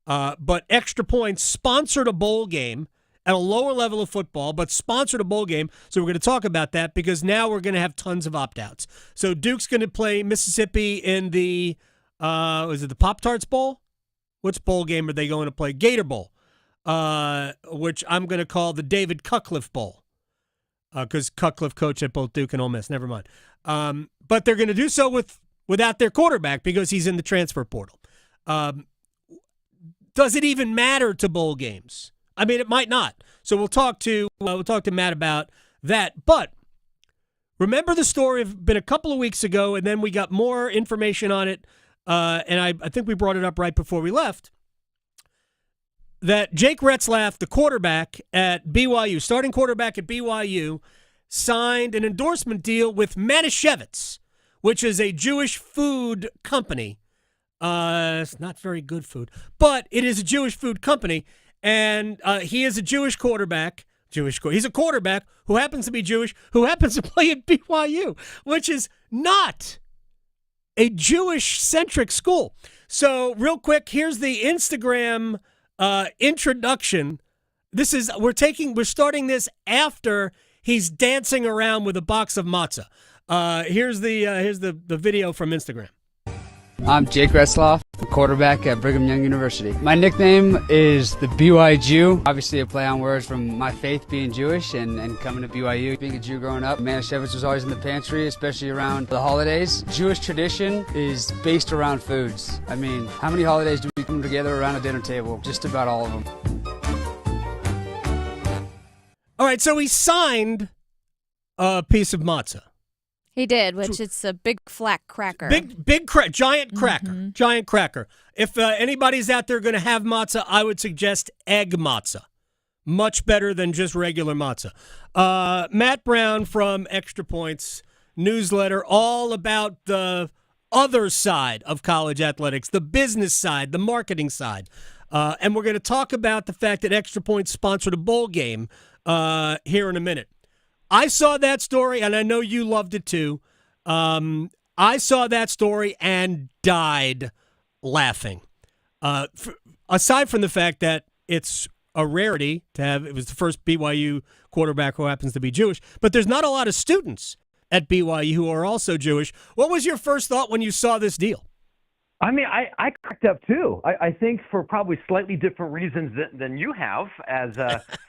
But Extra Points sponsored a bowl game at a lower level of football, but sponsored a bowl game. So we're going to talk about that because now we're going to have tons of opt-outs. So Duke's going to play Mississippi in the, is it the Pop-Tarts Bowl? Which bowl game are they going to play? Gator Bowl, which I'm going to call the David Cutcliffe Bowl. Because Cutcliffe coached at both Duke and Ole Miss. Never mind. But they're going to do so without their quarterback because he's in the transfer portal. Does it even matter to bowl games? I mean, it might not. So we'll talk to Matt about that. But remember the story been a couple of weeks ago, and then we got more information on it. And I think we brought it up right before we left. That Jake Retzlaff, the quarterback at BYU, starting quarterback at BYU, signed an endorsement deal with Manischewitz, which is a Jewish food company. It's not very good food, but it is a Jewish food company, and he is a Jewish quarterback. He's a quarterback who happens to be Jewish, who happens to play at BYU, which is not a Jewish-centric school. So real quick, here's the Instagram introduction. We're starting this after he's dancing around with a box of matzah. Here's the video from Instagram. I'm Jake Retzlaff, quarterback at Brigham Young University. My nickname is the BY Jew. Obviously a play on words from my faith being Jewish and coming to BYU. Being a Jew growing up, Manischewitz was always in the pantry, especially around the holidays. Jewish tradition is based around foods. I mean, how many holidays do we come together around a dinner table? Just about all of them. All right, so he signed a piece of matzah. He did, which it's a big flat cracker. Giant cracker. Giant cracker. If anybody's out there going to have matzah, I would suggest egg matzah. Much better than just regular matzah. Matt Brown from Extra Points newsletter, all about the other side of college athletics, the business side, the marketing side. And we're going to talk about the fact that Extra Points sponsored a bowl game here in a minute. I saw that story, and I know you loved it too. I saw that story and died laughing. Aside from the fact that it's a rarity to have, it was the first BYU quarterback who happens to be Jewish, but there's not a lot of students at BYU who are also Jewish. What was your first thought when you saw this deal? I mean, I cracked up too. I think for probably slightly different reasons than you have. As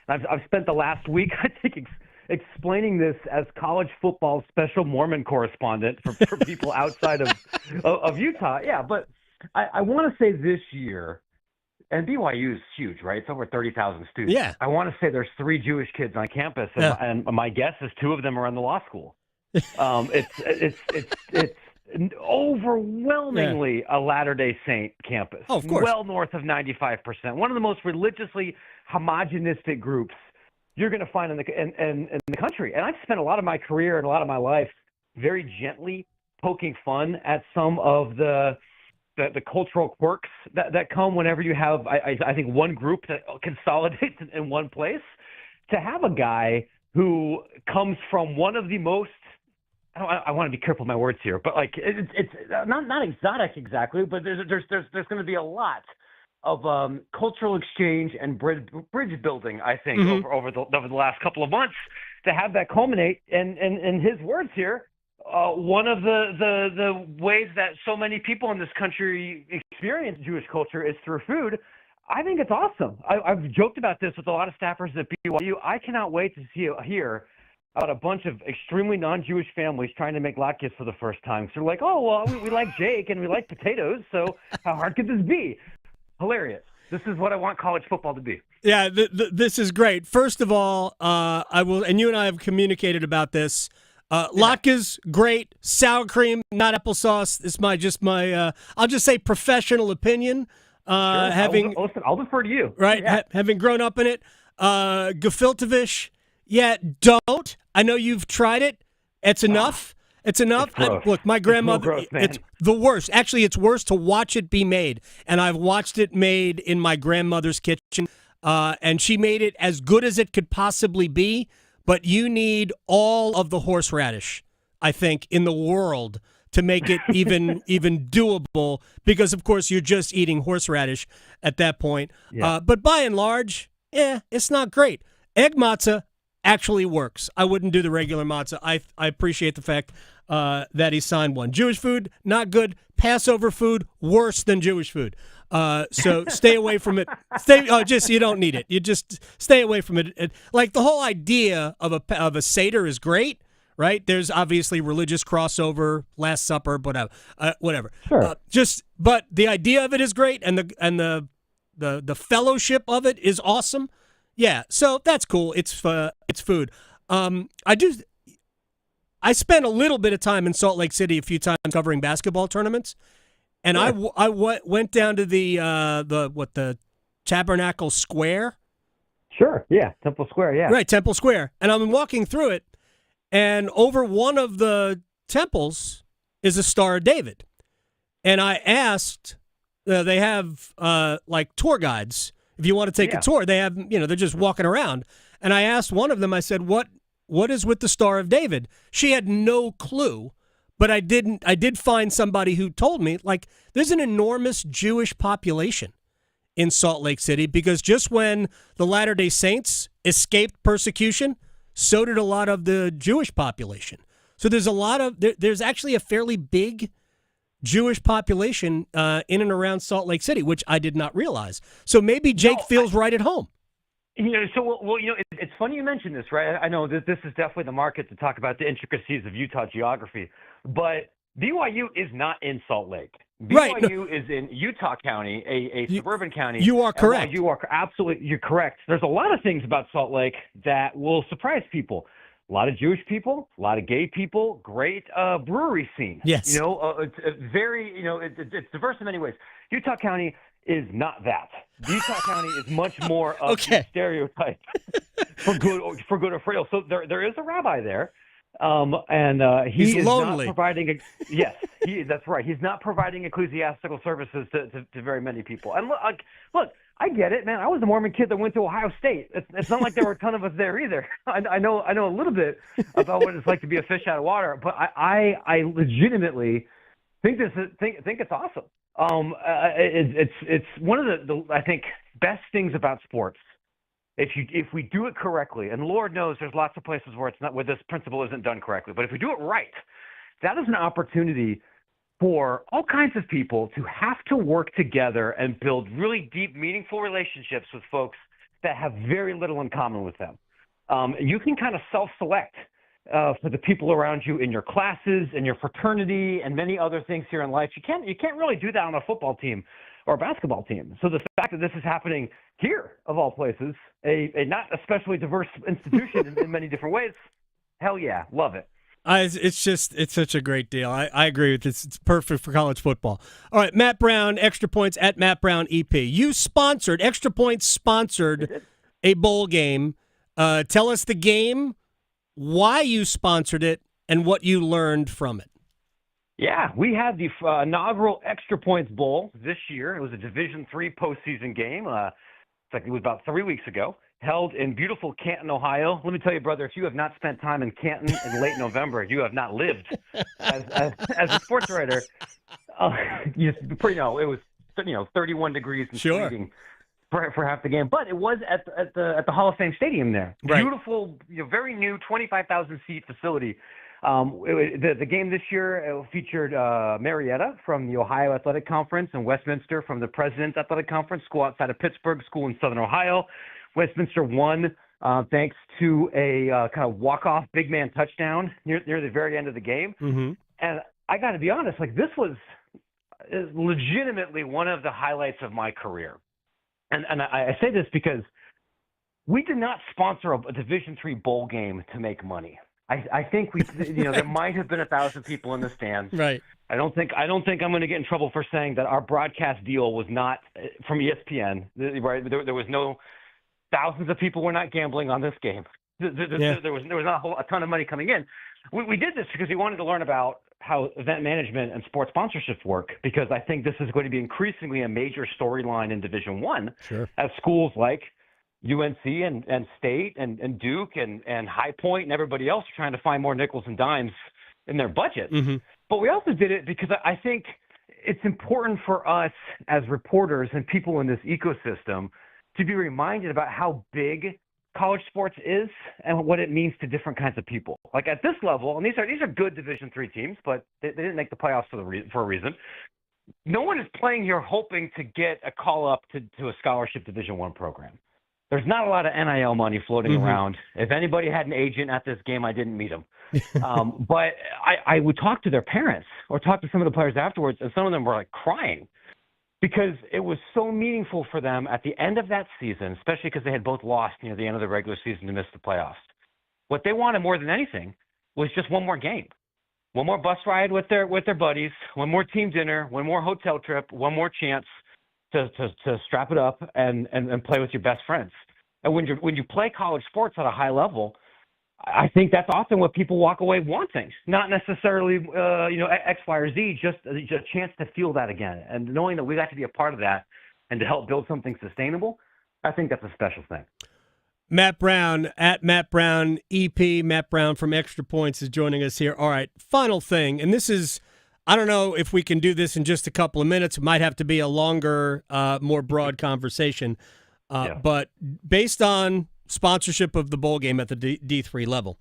I've spent the last week, I think, explaining this as college football special Mormon correspondent for people outside of Utah. Yeah, but I want to say this year, and BYU is huge, right? It's over 30,000 students. Yeah. I want to say there's 3 Jewish kids on campus, and my guess is 2 of them are in the law school. It's overwhelmingly a Latter-day Saint campus. Oh, of course. Well north of 95%. One of the most religiously homogenistic groups you're going to find in the country. And I've spent a lot of my career and a lot of my life very gently poking fun at some of the cultural quirks that come whenever you have, I think, one group that consolidates in one place. To have a guy who comes from one of the most, I want to be careful with my words here, but like it's not exotic exactly, but there's going to be a lot of cultural exchange and bridge building, I think, over the last couple of months, to have that culminate. And in his words here, one of the ways that so many people in this country experience Jewish culture is through food. I think it's awesome. I've joked about this with a lot of staffers at BYU. I cannot wait to hear about a bunch of extremely non-Jewish families trying to make latkes for the first time. So they're like, oh, well, we like Jake and we like potatoes, so how hard could this be? Hilarious. This is what I want college football to be. Yeah, this is great. First of all, I will, and you and I have communicated about this. Latkes, great. Sour cream, not applesauce. It's my I'll just say professional opinion. Sure. I'll defer to you. Right, Yeah. having grown up in it. Gefilte fish, yeah, don't. I know you've tried it. It's enough. It's enough. Look, my grandmother, it's the worst. Actually, it's worse to watch it be made. And I've watched it made in my grandmother's kitchen, and she made it as good as it could possibly be. But you need all of the horseradish, I think, in the world to make it even doable, because, of course, you're just eating horseradish at that point. Yeah. But by and large, it's not great. Egg matzah actually works. I wouldn't do the regular matzah. I appreciate the fact that he signed one. Jewish food, not good. Passover food, worse than Jewish food. So stay away from it. You don't need it. You just stay away from it. Like, the whole idea of a Seder is great, right? There's obviously religious crossover, Last Supper, whatever. Sure. But the idea of it is great, and the fellowship of it is awesome. Yeah, so that's cool. It's food. I spent a little bit of time in Salt Lake City a few times covering basketball tournaments, and sure. I went down to the Tabernacle Square. Sure, yeah, Temple Square, yeah. Right, Temple Square. And I'm walking through it, and over one of the temples is a Star of David. And I asked, they have like tour guides. If you want to take a tour, they have, they're just walking around. And I asked one of them, I said, what is with the Star of David? She had no clue, but I did find somebody who told me, like, there's an enormous Jewish population in Salt Lake City, because just when the Latter-day Saints escaped persecution, so did a lot of the Jewish population. So there's actually a fairly big Jewish population in and around Salt Lake City, which I did not realize. So maybe Jake feels right at home. It's funny you mentioned this, right? I know that this is definitely the market to talk about the intricacies of Utah geography, but BYU is not in Salt Lake. BYU is in Utah County, a suburban county. You are correct. You're correct. There's a lot of things about Salt Lake that will surprise people. A lot of Jewish people, a lot of gay people, great brewery scene. Yes. It's very, it's diverse in many ways. Utah County is not that. Utah County is much more of the stereotype for good or for ill. So there is a rabbi there. He's lonely. Not providing. That's right. He's not providing ecclesiastical services to very many people. And look, I get it, man. I was a Mormon kid that went to Ohio State. It's not like there were a ton of us there either. I know a little bit about what it's like to be a fish out of water, but I legitimately think it's awesome. It's one of the I think best things about sports. If we do it correctly, and Lord knows there's lots of places where this principle isn't done correctly, but if we do it right, that is an opportunity for all kinds of people to have to work together and build really deep, meaningful relationships with folks that have very little in common with them. You can kind of self-select for the people around you in your classes, in your fraternity, and many other things here in life. You can't really do that on a football team or a basketball team. So the fact that this is happening here, of all places, a not especially diverse institution in many different ways, hell yeah, love it. It's such a great deal. I agree with this. It's perfect for college football. All right, Matt Brown, Extra Points at Matt Brown EP. Extra Points sponsored a bowl game. Tell us the game, why you sponsored it, and what you learned from it. Yeah, we had the inaugural Extra Points Bowl this year. It was a Division III postseason game. It was about 3 weeks ago, held in beautiful Canton, Ohio. Let me tell you, brother, if you have not spent time in Canton in late November, you have not lived. As a sports writer, it was 31 degrees and freezing for half the game. But it was at the Hall of Fame Stadium there. Right. Beautiful, very new 25,000 seat facility. The game this year featured Marietta from the Ohio Athletic Conference and Westminster from the President's Athletic Conference, school outside of Pittsburgh, school in Southern Ohio. Westminster won thanks to a kind of walk-off big man touchdown near the very end of the game. Mm-hmm. And I got to be honest, this was legitimately one of the highlights of my career. And I say this because we did not sponsor a Division III bowl game to make money. I think there might have been 1,000 people in the stands. Right. I don't think I'm going to get in trouble for saying that our broadcast deal was not from ESPN. Right. There was no thousands of people were not gambling on this game. There was not a ton of money coming in. We did this because we wanted to learn about how event management and sports sponsorships work, because I think this is going to be increasingly a major storyline in Division I. Sure. As schools like UNC and State and Duke and High Point and everybody else are trying to find more nickels and dimes in their budget. Mm-hmm. But we also did it because I think it's important for us as reporters and people in this ecosystem to be reminded about how big college sports is and what it means to different kinds of people. Like at this level, and these are good Division III teams, but they didn't make the playoffs for a reason. No one is playing here hoping to get a call up to a scholarship Division I program. There's not a lot of NIL money floating around. If anybody had an agent at this game, I didn't meet him. But I would talk to their parents or talk to some of the players afterwards, and some of them were like crying because it was so meaningful for them at the end of that season, especially because they had both lost near the end of the regular season to miss the playoffs. What they wanted more than anything was just one more game, one more bus ride with their buddies, one more team dinner, one more hotel trip, one more chance to strap it up and play with your best friends. And when you play college sports at a high level, I think that's often what people walk away wanting, not necessarily X, Y, or Z, just a chance to feel that again. And knowing that we got to be a part of that and to help build something sustainable, I think that's a special thing. Matt Brown at Matt Brown EP. Matt Brown from Extra Points is joining us here. All right, final thing, and this is, I don't know if we can do this in just a couple of minutes. It might have to be a longer, more broad conversation. But based on sponsorship of the bowl game at the D3 level,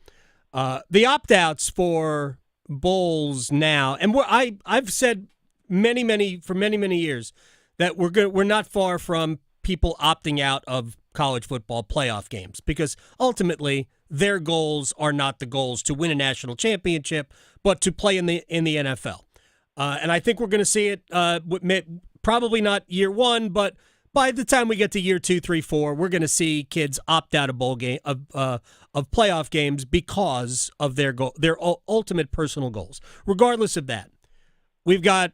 the opt-outs for bowls now, and I've said for many years that we're not far from people opting out of college football playoff games because ultimately their goals are not the goals to win a national championship, but to play in the NFL. And I think we're going to see it probably not year one, but by the time we get to year 2, 3, 4, we're going to see kids opt out of bowl game of playoff games because of their ultimate personal goals. Regardless of that, we've got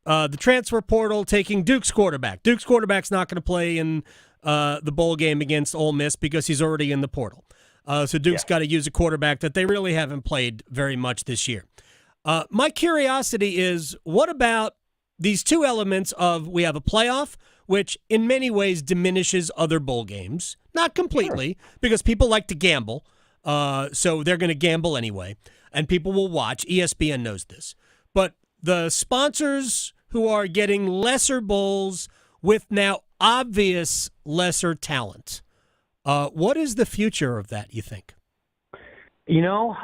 the transfer portal taking Duke's quarterback. Duke's quarterback's not going to play in the bowl game against Ole Miss because he's already in the portal. So Duke's got to use a quarterback that they really haven't played very much this year. My curiosity is, what about these two elements of we have a playoff, which in many ways diminishes other bowl games. Not completely, because people like to gamble, so they're going to gamble anyway, and people will watch. ESPN knows this. But the sponsors who are getting lesser bowls with now obvious lesser talent, what is the future of that, you think? You know,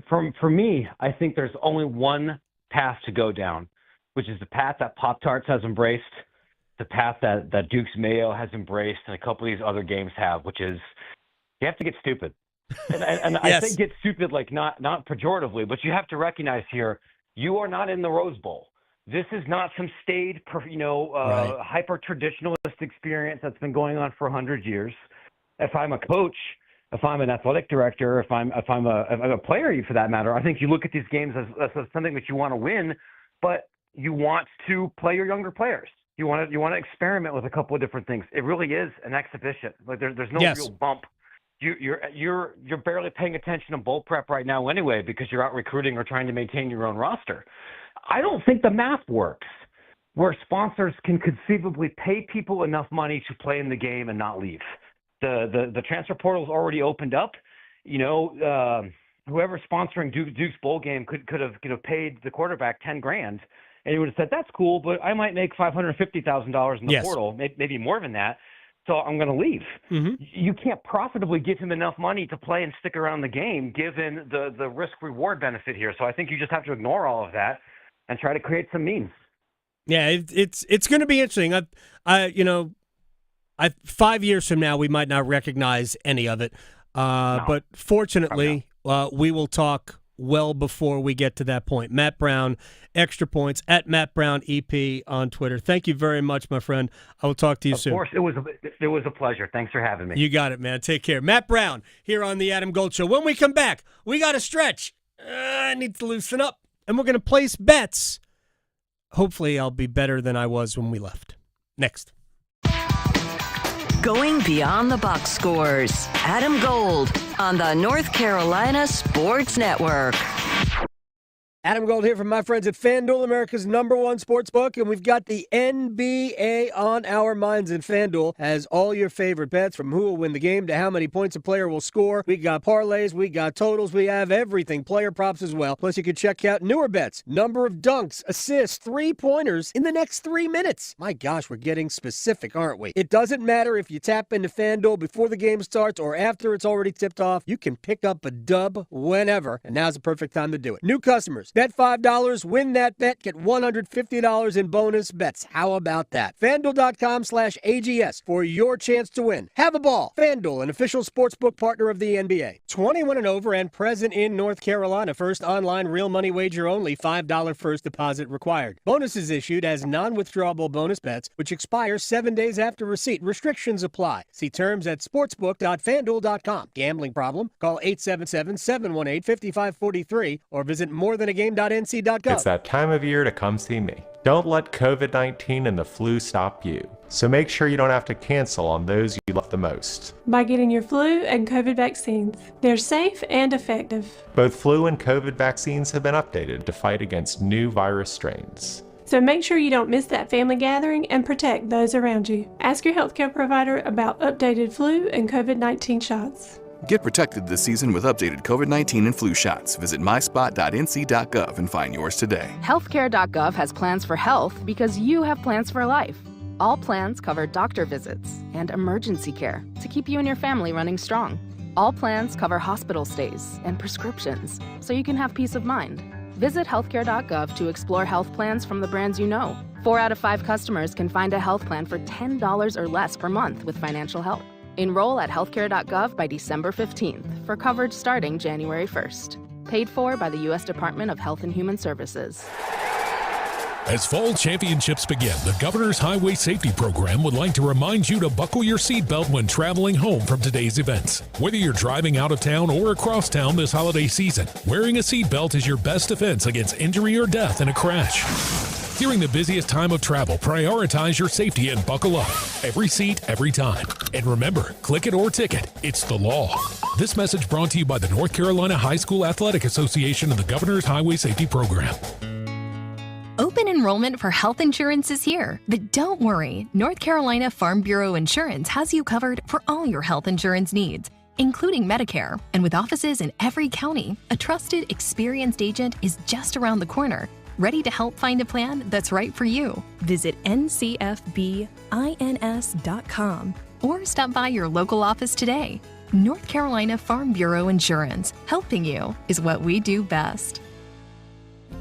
for me, I think there's only one path to go down, which is the path that Pop-Tarts has embraced, the path that Duke's Mayo has embraced, and a couple of these other games have, which is you have to get stupid. And Yes. I think get stupid, like not pejoratively, but you have to recognize here, you are not in the Rose Bowl. This is not some staid, hyper-traditionalist experience that's been going on for 100 years. If I'm a coach, if I'm an athletic director, if I'm a player for that matter, I think you look at these games as something that you want to win, but you want to play your younger players. You want to experiment with a couple of different things. It really is an exhibition. Like there's no real bump. You're barely paying attention to bowl prep right now anyway because you're out recruiting or trying to maintain your own roster. I don't think the math works where sponsors can conceivably pay people enough money to play in the game and not leave. The transfer portal's already opened up. Whoever's sponsoring Duke's bowl game could have paid the quarterback $10,000, and he would have said, "That's cool, but I might make $550,000 in the portal, maybe more than that. So I'm going to leave." Mm-hmm. You can't profitably give him enough money to play and stick around the game, given the risk-reward benefit here. So I think you just have to ignore all of that and try to create some means. Yeah, it's going to be interesting. 5 years from now, we might not recognize any of it. But fortunately, we will talk well before we get to that point. Matt Brown, Extra Points, at Matt Brown EP on Twitter. Thank you very much, my friend. I will talk to you soon. Of course, it was a pleasure. Thanks for having me. You got it, man. Take care. Matt Brown here on the Adam Gold Show. When we come back, we got to stretch. I need to loosen up. And we're going to place bets. Hopefully, I'll be better than I was when we left. Next. Going beyond the box scores. Adam Gold on the North Carolina Sports Network. Adam Gold here from my friends at FanDuel, America's #1 sports book, and we've got the NBA on our minds. And FanDuel has all your favorite bets, from who will win the game to how many points a player will score. We got parlays, we got totals, we have everything, player props as well. Plus, you can check out newer bets, number of dunks, assists, three-pointers in the next 3 minutes. My gosh, we're getting specific, aren't we? It doesn't matter if you tap into FanDuel before the game starts or after it's already tipped off. You can pick up a dub whenever, and now's the perfect time to do it. New customers, bet $5, win that bet, get $150 in bonus bets. How about that? FanDuel.com/AGS for your chance to win. Have a ball. FanDuel, an official sportsbook partner of the NBA. 21 and over and present in North Carolina. First online real money wager only. $5 first deposit required. Bonuses issued as non-withdrawable bonus bets, which expire 7 days after receipt. Restrictions apply. See terms at sportsbook.fanduel.com. Gambling problem? Call 877-718-5543 or visit morethanagame.nc.gov. It's that time of year to come see me. Don't let COVID-19 and the flu stop you. So make sure you don't have to cancel on those you love the most. By getting your flu and COVID vaccines. They're safe and effective. Both flu and COVID vaccines have been updated to fight against new virus strains. So make sure you don't miss that family gathering and protect those around you. Ask your healthcare provider about updated flu and COVID-19 shots. Get protected this season with updated COVID-19 and flu shots. Visit myspot.nc.gov and find yours today. Healthcare.gov has plans for health because you have plans for life. All plans cover doctor visits and emergency care to keep you and your family running strong. All plans cover hospital stays and prescriptions so you can have peace of mind. Visit healthcare.gov to explore health plans from the brands you know. 4 out of 5 customers can find a health plan for $10 or less per month with financial help. Enroll at healthcare.gov by December 15th for coverage starting January 1st. Paid for by the U.S. Department of Health and Human Services. As fall championships begin, the Governor's Highway Safety Program would like to remind you to buckle your seatbelt when traveling home from today's events. Whether you're driving out of town or across town this holiday season, wearing a seatbelt is your best defense against injury or death in a crash. During the busiest time of travel, prioritize your safety and buckle up. Every seat, every time. And remember, click it or ticket. It's the law. This message brought to you by the North Carolina High School Athletic Association and the Governor's Highway Safety Program. Open enrollment for health insurance is here, but don't worry. North Carolina Farm Bureau Insurance has you covered for all your health insurance needs, including Medicare. And with offices in every county, a trusted, experienced agent is just around the corner, ready to help find a plan that's right for you. Visit ncfbins.com or stop by your local office today. North Carolina Farm Bureau Insurance, helping you is what we do best.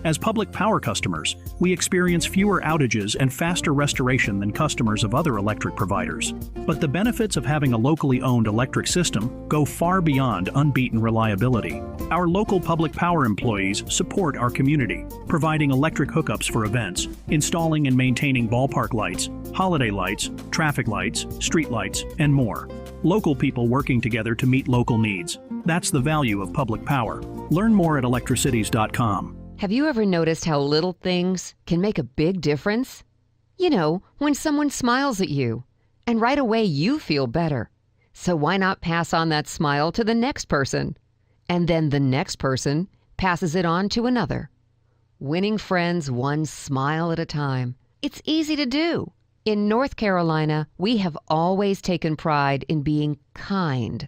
As public power customers, we experience fewer outages and faster restoration than customers of other electric providers. But the benefits of having a locally owned electric system go far beyond unbeaten reliability. Our local public power employees support our community, providing electric hookups for events, installing and maintaining ballpark lights, holiday lights, traffic lights, street lights, and more. Local people working together to meet local needs. That's the value of public power. Learn more at electricities.com. Have you ever noticed how little things can make a big difference? You know, when someone smiles at you, and right away you feel better. So why not pass on that smile to the next person? And then the next person passes it on to another. Winning friends one smile at a time. It's easy to do. In North Carolina, we have always taken pride in being kind.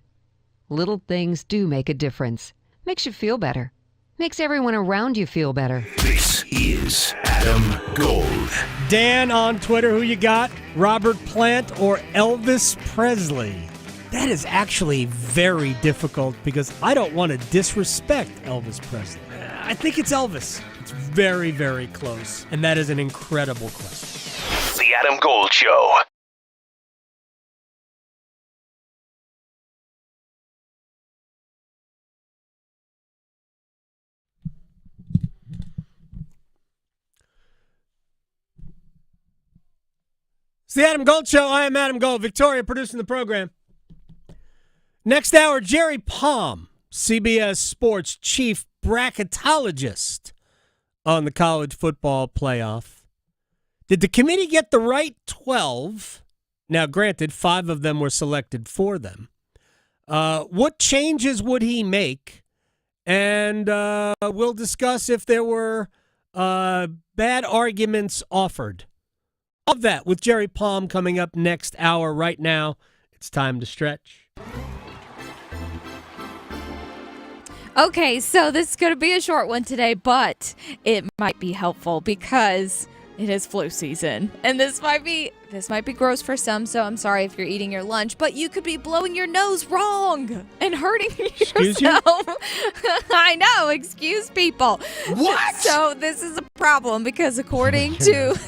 Little things do make a difference. Makes you feel better. Makes everyone around you feel better. This is Adam Gold. Dan on Twitter, who you got? Robert Plant or Elvis Presley? That is actually very difficult because I don't want to disrespect Elvis Presley. I think it's Elvis. It's very, very close. And that is an incredible question. The Adam Gold Show. It's the Adam Gold Show. I am Adam Gold. Victoria producing the program. Next hour, Jerry Palm, CBS Sports chief bracketologist on the college football playoff. Did the committee get the right 12? Now, granted, 5 of them were selected for them. What changes would he make? And we'll discuss if there were bad arguments offered. Of that with Jerry Palm coming up next hour. Right now, it's time to stretch. Okay, so this is going to be a short one today, but it might be helpful because it is flu season. And this might be gross for some, so I'm sorry if you're eating your lunch, but you could be blowing your nose wrong and hurting yourself. Excuse you? I know, excuse people. What? So this is a problem because according to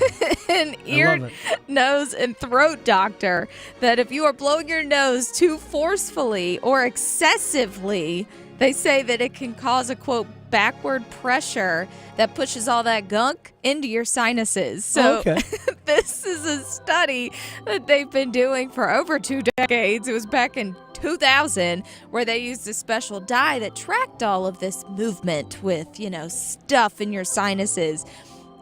an ear, nose, and throat doctor, that if you are blowing your nose too forcefully or excessively, they say that it can cause a, quote, backward pressure that pushes all that gunk into your sinuses. So this is a study that they've been doing for over 2 decades. It was back in 2000 where they used a special dye that tracked all of this movement with, stuff in your sinuses.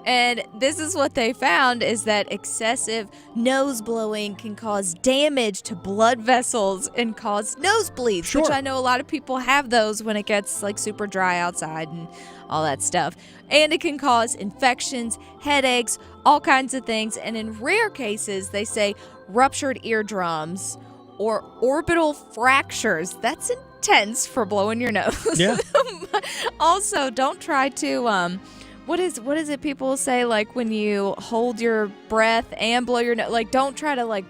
And this is what they found is that excessive nose blowing can cause damage to blood vessels and cause nosebleeds, which I know a lot of people have those when it gets like super dry outside and all that stuff. And it can cause infections, headaches, all kinds of things. And in rare cases, they say ruptured eardrums or orbital fractures. That's intense for blowing your nose. Yeah. Also, don't try to What is it people say, like when you hold your breath and blow your nose? Like, don't try to, like,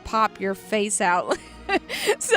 pop your face out. So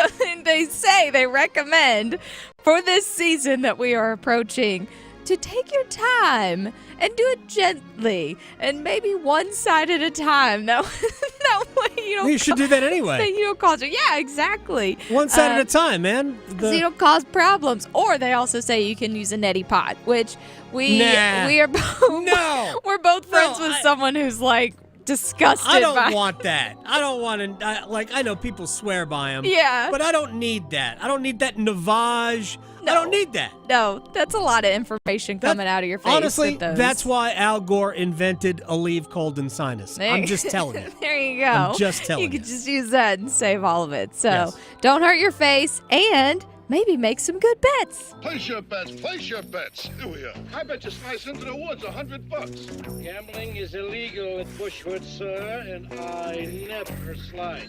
they recommend for this season that we are approaching to take your time and do it gently and maybe one side at a time. That way you don't. You should do that anyway. You don't cause it. Yeah, exactly. One side at a time, man. So you don't cause problems. Or they also say you can use a neti pot, which we are both. No, we're both friends with someone who's like disgusted. I don't want that. I don't want to. I know people swear by them. Yeah, but I don't need that. I don't need that navage. No. I don't need that. No, that's a lot of information coming out of your face. Honestly, that's why Al Gore invented Aleve Cold and Sinus. I'm just telling you. There you go. I'm just telling you. You could just use that and save all of it. So don't hurt your face and maybe make some good bets. Place your bets. Place your bets. Here we are. I bet you slice into the woods $100. Gambling is illegal at Bushwood, sir, and I never slide.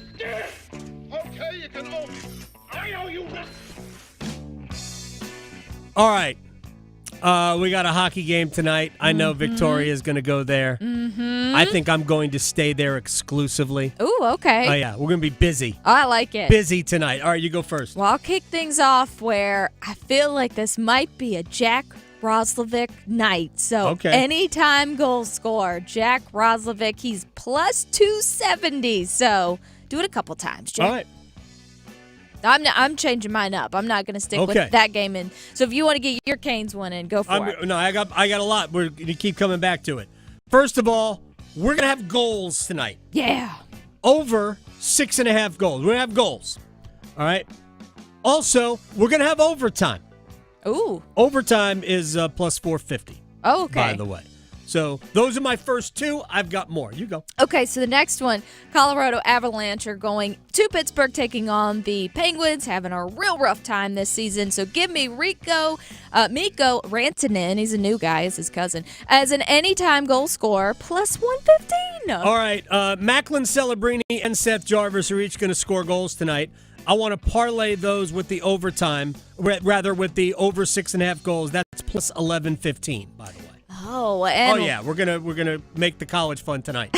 Okay, you can owe me. I owe you this. All right. We got a hockey game tonight. I know Victoria is going to go there. Mm-hmm. I think I'm going to stay there exclusively. Ooh, okay. Oh, yeah. We're going to be busy. I like it. Busy tonight. All right, you go first. Well, I'll kick things off where I feel like this might be a Jack Roslovic night. So anytime goal scorer, Jack Roslovic, he's plus 270. So do it a couple times, Jack. All right. I'm changing mine up. I'm not going to stick with that game in. So if you want to get your Canes one in, go for it. No, I got a lot. We're going to keep coming back to it. First of all, we're going to have goals tonight. Yeah. Over 6.5 goals. We're going to have goals. All right. Also, we're going to have overtime. Ooh. Overtime is plus 450. Oh, okay. By the way. So those are my first two. I've got more. You go. Okay, so the next one, Colorado Avalanche are going to Pittsburgh, taking on the Penguins, having a real rough time this season. So give me Mikko Rantanen, he's a new guy, is his cousin, as an anytime goal scorer, plus 115. All right, Macklin Celebrini and Seth Jarvis are each going to score goals tonight. I want to parlay those with the overtime, rather with the over 6.5 goals. That's plus 1115, by the way. Oh, and yeah, we're gonna make the college fun tonight.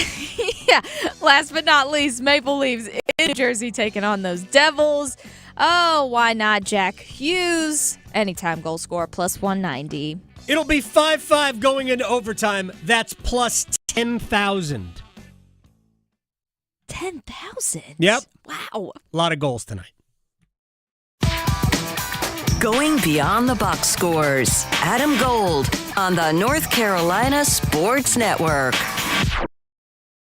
Yeah. Last but not least, Maple Leafs in New Jersey taking on those Devils. Oh, why not Jack Hughes? Anytime goal scorer plus 190. It'll be 5-5 going into overtime. That's plus 10,000. 10,000? Yep. Wow. A lot of goals tonight. Going beyond the box scores. Adam Gold on the North Carolina Sports Network.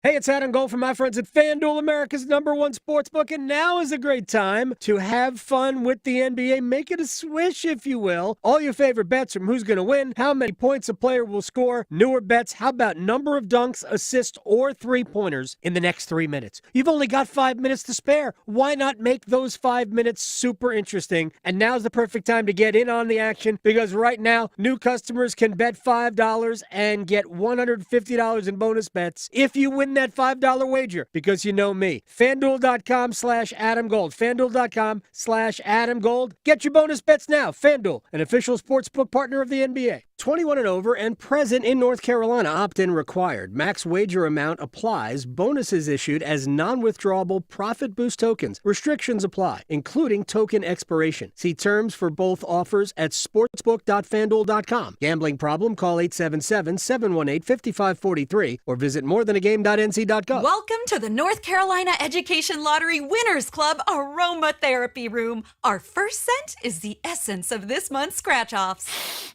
Hey, it's Adam Gold from my friends at FanDuel, America's #1 sportsbook, and now is a great time to have fun with the NBA. Make it a swish, if you will. All your favorite bets from who's going to win, how many points a player will score, newer bets, how about number of dunks, assists, or three-pointers in the next 3 minutes. You've only got 5 minutes to spare. Why not make those 5 minutes super interesting? And now's the perfect time to get in on the action, because right now, new customers can bet $5 and get $150 in bonus bets if you win that $5 wager, because you know me. FanDuel.com/Adam Gold. FanDuel.com/Adam Gold. Get your bonus bets now. FanDuel, an official sportsbook partner of the NBA. 21 and over and present in North Carolina. Opt-in required. Max wager amount applies. Bonuses issued as non-withdrawable profit boost tokens. Restrictions apply, including token expiration. See terms for both offers at sportsbook.fanduel.com. Gambling problem? Call 877-718-5543 or visit morethanagame.nc.gov. Welcome to the North Carolina Education Lottery Winners Club Aromatherapy Room. Our first scent is the essence of this month's scratch-offs.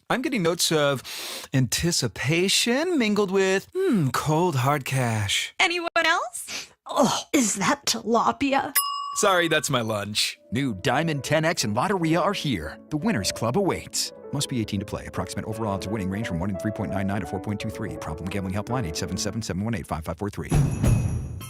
I'm getting notes of anticipation mingled with cold hard cash. Anyone else? Oh, is that tilapia? Sorry, that's my lunch. New Diamond 10X and Lotteria are here. The Winners Club awaits. Must be 18 to play. Approximate overall odds of winning range from 1 in 3.99 to 4.23. Problem gambling helpline 877-718-5543.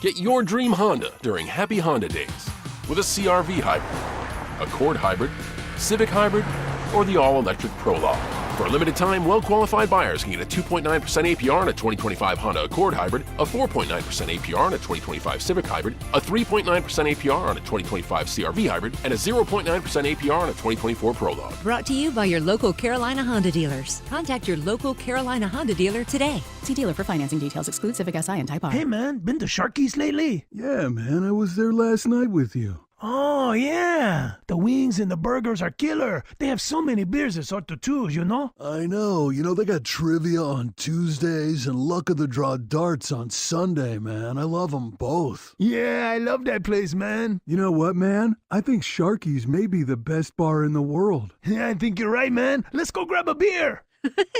Get your dream Honda during Happy Honda Days with a CR-V hybrid, Accord hybrid, Civic hybrid, or the all-electric Prologue. For a limited time, well-qualified buyers can get a 2.9% APR on a 2025 Honda Accord hybrid, a 4.9% APR on a 2025 Civic hybrid, a 3.9% APR on a 2025 CR-V hybrid, and a 0.9% APR on a 2024 Prologue. Brought to you by your local Carolina Honda dealers. Contact your local Carolina Honda dealer today. See dealer for financing details. Exclude Civic Si and Type R. Hey man, been to Sharky's lately? Yeah, man, I was there last night with you. Oh, yeah. The wings and the burgers are killer. They have so many beers it's hard to choose, you know? I know. They got trivia on Tuesdays and luck of the draw darts on Sunday, man. I love them both. Yeah, I love that place, man. You know what, man? I think Sharky's may be the best bar in the world. Yeah, I think you're right, man. Let's go grab a beer.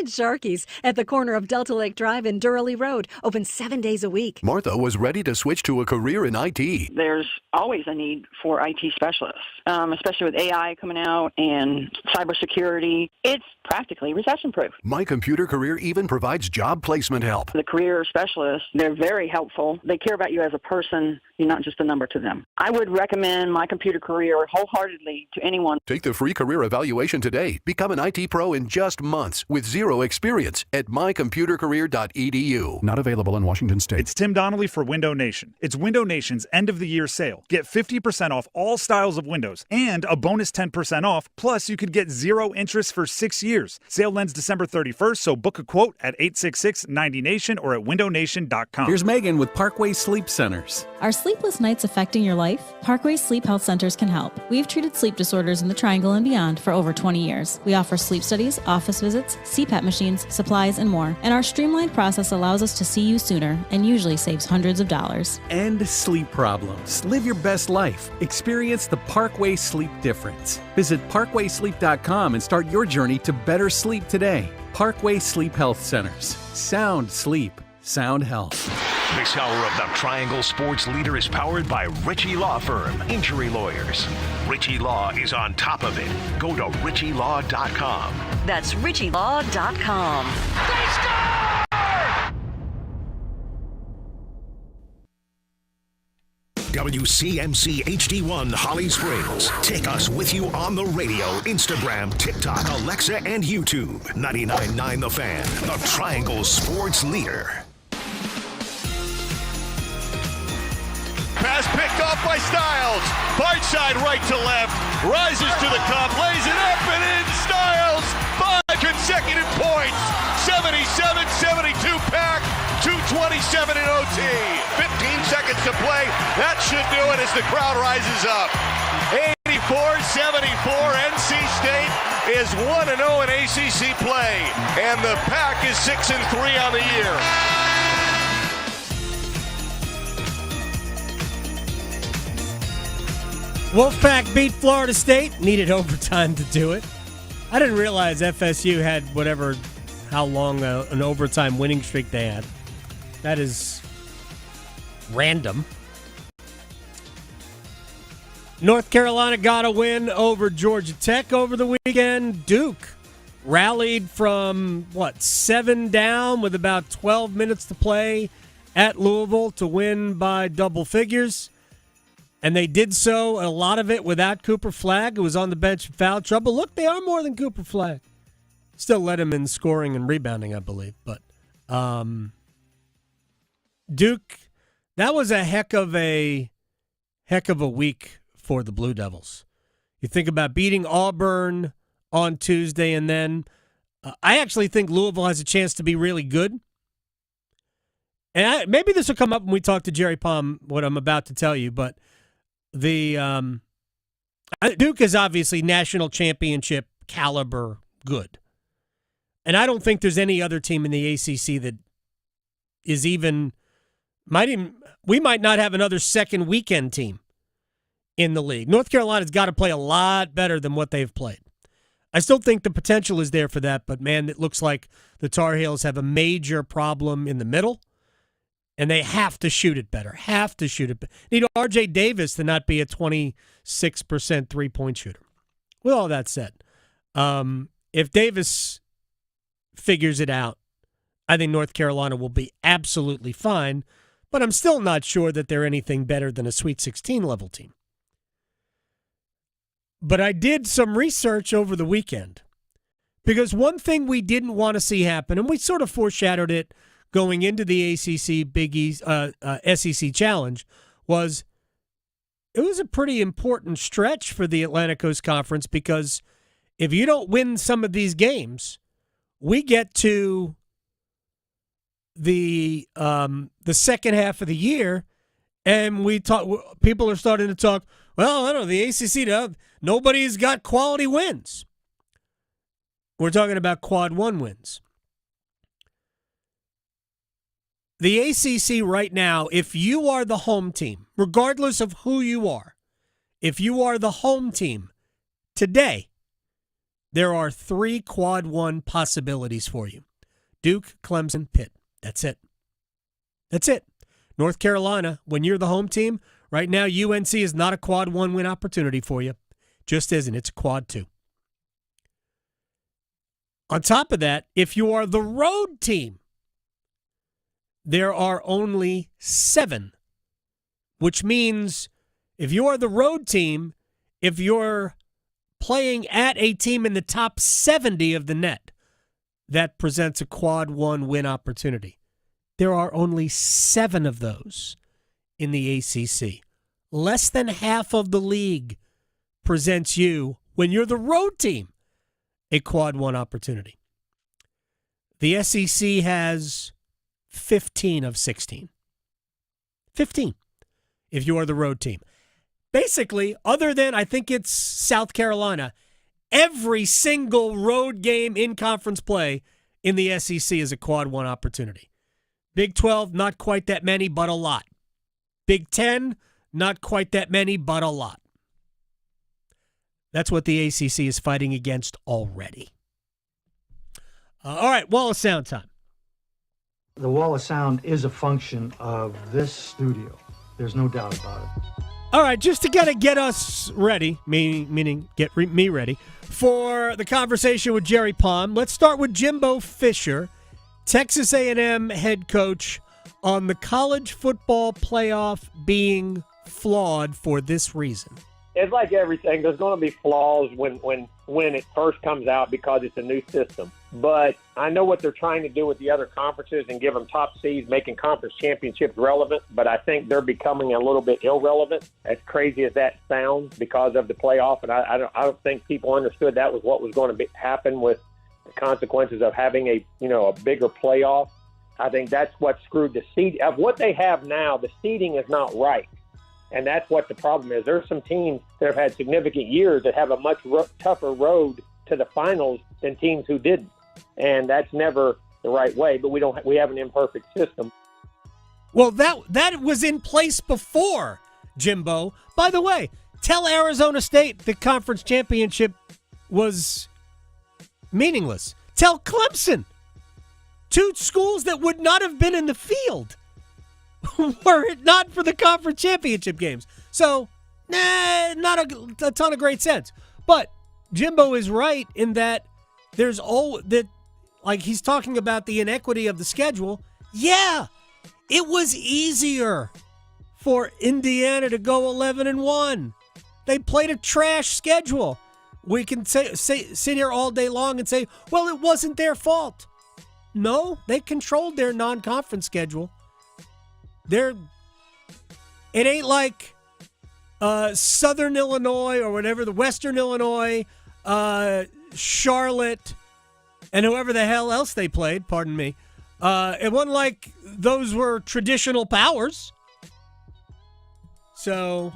Sharky's at the corner of Delta Lake Drive and Durham Road. Open 7 days a week. Martha was ready to switch to a career in IT. There's always a need for IT specialists, especially with AI coming out and cybersecurity. It's practically recession-proof. My Computer Career even provides job placement help. The career specialists, they're very helpful. They care about you as a person. You're not just a number to them. I would recommend My Computer Career wholeheartedly to anyone. Take the free career evaluation today. Become an IT pro in just months with zero experience at mycomputercareer.edu. Not available in Washington State. It's Tim Donnelly for Window Nation. It's Window Nation's end-of-the-year sale. Get 50% off all styles of windows and a bonus 10% off. Plus, you could get zero interest for 6 years. Sale ends December 31st, so book a quote at 866-90Nation or at windownation.com. Here's Megan with Parkway Sleep Centers. Are sleepless nights affecting your life? Parkway Sleep Health Centers can help. We've treated sleep disorders in the Triangle and beyond for over 20 years. We offer sleep studies, office visits, CPAP machines, supplies, and more. And our streamlined process allows us to see you sooner and usually saves hundreds of dollars. End sleep problems. Live your best life. Experience the Parkway Sleep difference. Visit parkwaysleep.com and start your journey to better sleep today. Parkway Sleep Health Centers. Sound sleep. Sound health. This hour of the Triangle Sports Leader is powered by Ritchie Law Firm, injury lawyers. Ritchie Law is on top of it. Go to ritchielaw.com. That's ritchielaw.com. They score! WCMC HD1 Holly Springs. Take us with you on the radio, Instagram, TikTok, Alexa, and YouTube. 99.9 The Fan, the Triangle Sports Leader. Pass picked off by Styles. Far side right to left. Rises to the cup. Lays it up and in. Styles. 5 consecutive points. 77-72 pack. 2:27 in OT. 15 seconds to play. That should do it as the crowd rises up. 84-74. NC State is 1-0 in ACC play. And the pack is 6-3 on the year. Wolfpack beat Florida State. Needed overtime to do it. I didn't realize FSU had how long an overtime winning streak they had. That is random. North Carolina got a win over Georgia Tech over the weekend. Duke rallied from, 7 down with about 12 minutes to play at Louisville to win by double figures. And they did so, a lot of it without Cooper Flagg, who was on the bench in foul trouble. Look, they are more than Cooper Flagg. Still led him in scoring and rebounding, I believe. But Duke, that was a heck of a week for the Blue Devils. You think about beating Auburn on Tuesday, and then I actually think Louisville has a chance to be really good. And maybe this will come up when we talk to Jerry Palm, what I'm about to tell you, but the Duke is obviously national championship caliber good. And I don't think there's any other team in the ACC that is we might not have another second weekend team in the league. North Carolina's got to play a lot better than what they've played. I still think the potential is there for that, but man, it looks like the Tar Heels have a major problem in the middle. And they have to shoot it better. Need R.J. Davis to not be a 26% three-point shooter. With all that said, if Davis figures it out, I think North Carolina will be absolutely fine. But I'm still not sure that they're anything better than a Sweet 16 level team. But I did some research over the weekend. Because one thing we didn't want to see happen, and we sort of foreshadowed it going into the ACC Big East, SEC Challenge, was it was a pretty important stretch for the Atlantic Coast Conference, because if you don't win some of these games, we get to the second half of the year, and people are starting to talk, well, I don't know, the ACC, nobody's got quality wins. We're talking about quad one wins. The ACC right now, if you are the home team, regardless of who you are, if you are the home team today, there are 3 quad one possibilities for you. Duke, Clemson, Pitt. That's it. That's it. North Carolina, when you're the home team, right now UNC is not a quad one win opportunity for you. Just isn't. It's a quad 2. On top of that, if you are the road team, there are only 7, which means if you are the road team, if you're playing at a team in the top 70 of the net, that presents a quad one win opportunity. There are only 7 of those in the ACC. Less than half of the league presents you, when you're the road team, a quad one opportunity. The SEC has 15 of 16. 15, if you are the road team. Basically, other than, I think it's South Carolina, every single road game in conference play in the SEC is a quad one opportunity. Big 12, not quite that many, but a lot. Big 10, not quite that many, but a lot. That's what the ACC is fighting against already. All right, Wall of Sound time. The Wall of Sound is a function of this studio. There's no doubt about it. All right, just to get us ready, meaning get me ready, for the conversation with Jerry Palm, let's start with Jimbo Fisher, Texas A&M head coach, on the college football playoff being flawed for this reason. It's like everything. There's going to be flaws when it first comes out because it's a new system. But I know what they're trying to do with the other conferences and give them top seeds, making conference championships relevant. But I think they're becoming a little bit irrelevant, as crazy as that sounds, because of the playoff. And I don't think people understood that was what was going to happen with the consequences of having a bigger playoff. I think that's what screwed the seed. Of what they have now, the seeding is not right. And that's what the problem is. There's some teams that have had significant years that have a much tougher road to the finals than teams who didn't. And that's never the right way, but we have an imperfect system. Well, that was in place before, Jimbo. By the way, tell Arizona State the conference championship was meaningless. Tell Clemson, 2 schools that would not have been in the field were it not for the conference championship games. So, not a ton of great sense. But Jimbo is right in that there's like he's talking about the inequity of the schedule. Yeah, it was easier for Indiana to go 11-1. They played a trash schedule. We can sit here all day long and say, well, it wasn't their fault. No, they controlled their non-conference schedule. It ain't like Southern Illinois or whatever, the Western Illinois, Charlotte, and whoever the hell else they played, pardon me. It wasn't like those were traditional powers. So,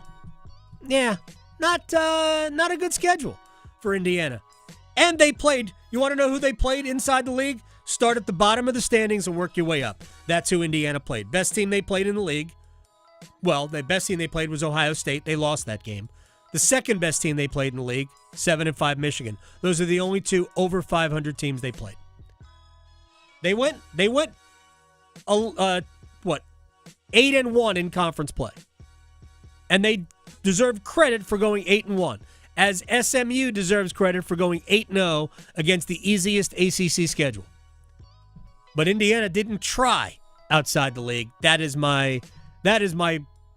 yeah, not a good schedule for Indiana. And they played, you want to know who they played inside the league? Start at the bottom of the standings and work your way up. That's who Indiana played. Best team they played in the league. Well, the best team they played was Ohio State. They lost that game. The second best team they played in the league, 7-5 Michigan. Those are the only 2 over 500 teams they played. They went 8-1 in conference play. And they deserve credit for going 8-1, as SMU deserves credit for going 8-0 against the easiest ACC schedule. But Indiana didn't try outside the league. That is my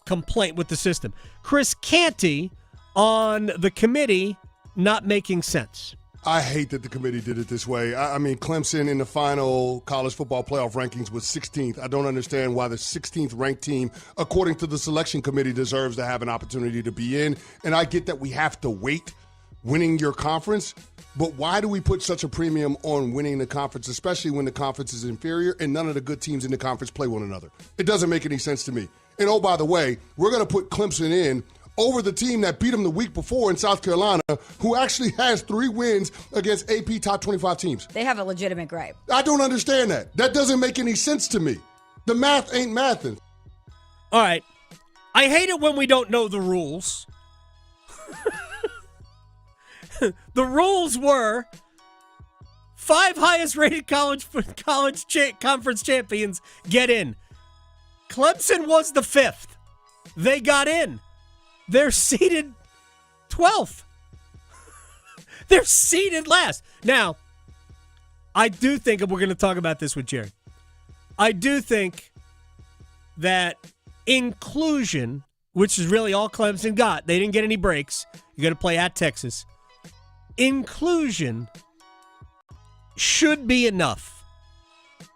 complaint with the system. Chris Canty on the committee not making sense. I hate that the committee did it this way. I mean, Clemson in the final college football playoff rankings was 16th. I don't understand why the 16th ranked team, according to the selection committee, deserves to have an opportunity to be in. And I get that we have to wait winning your conference, but why do we put such a premium on winning the conference, especially when the conference is inferior and none of the good teams in the conference play one another? It doesn't make any sense to me. And oh, by the way, we're going to put Clemson in over the team that beat them the week before in South Carolina, who actually has 3 wins against AP top 25 teams. They have a legitimate gripe. I don't understand that. That doesn't make any sense to me. The math ain't mathing. All right. I hate it when we don't know the rules. The rules were 5 highest-rated college conference champions get in. Clemson was the 5th. They got in. They're seeded 12th. They're seeded last. Now, I do think, and we're going to talk about this with Jerry, I do think that inclusion, which is really all Clemson got, they didn't get any breaks. You got to play at Texas. Inclusion should be enough.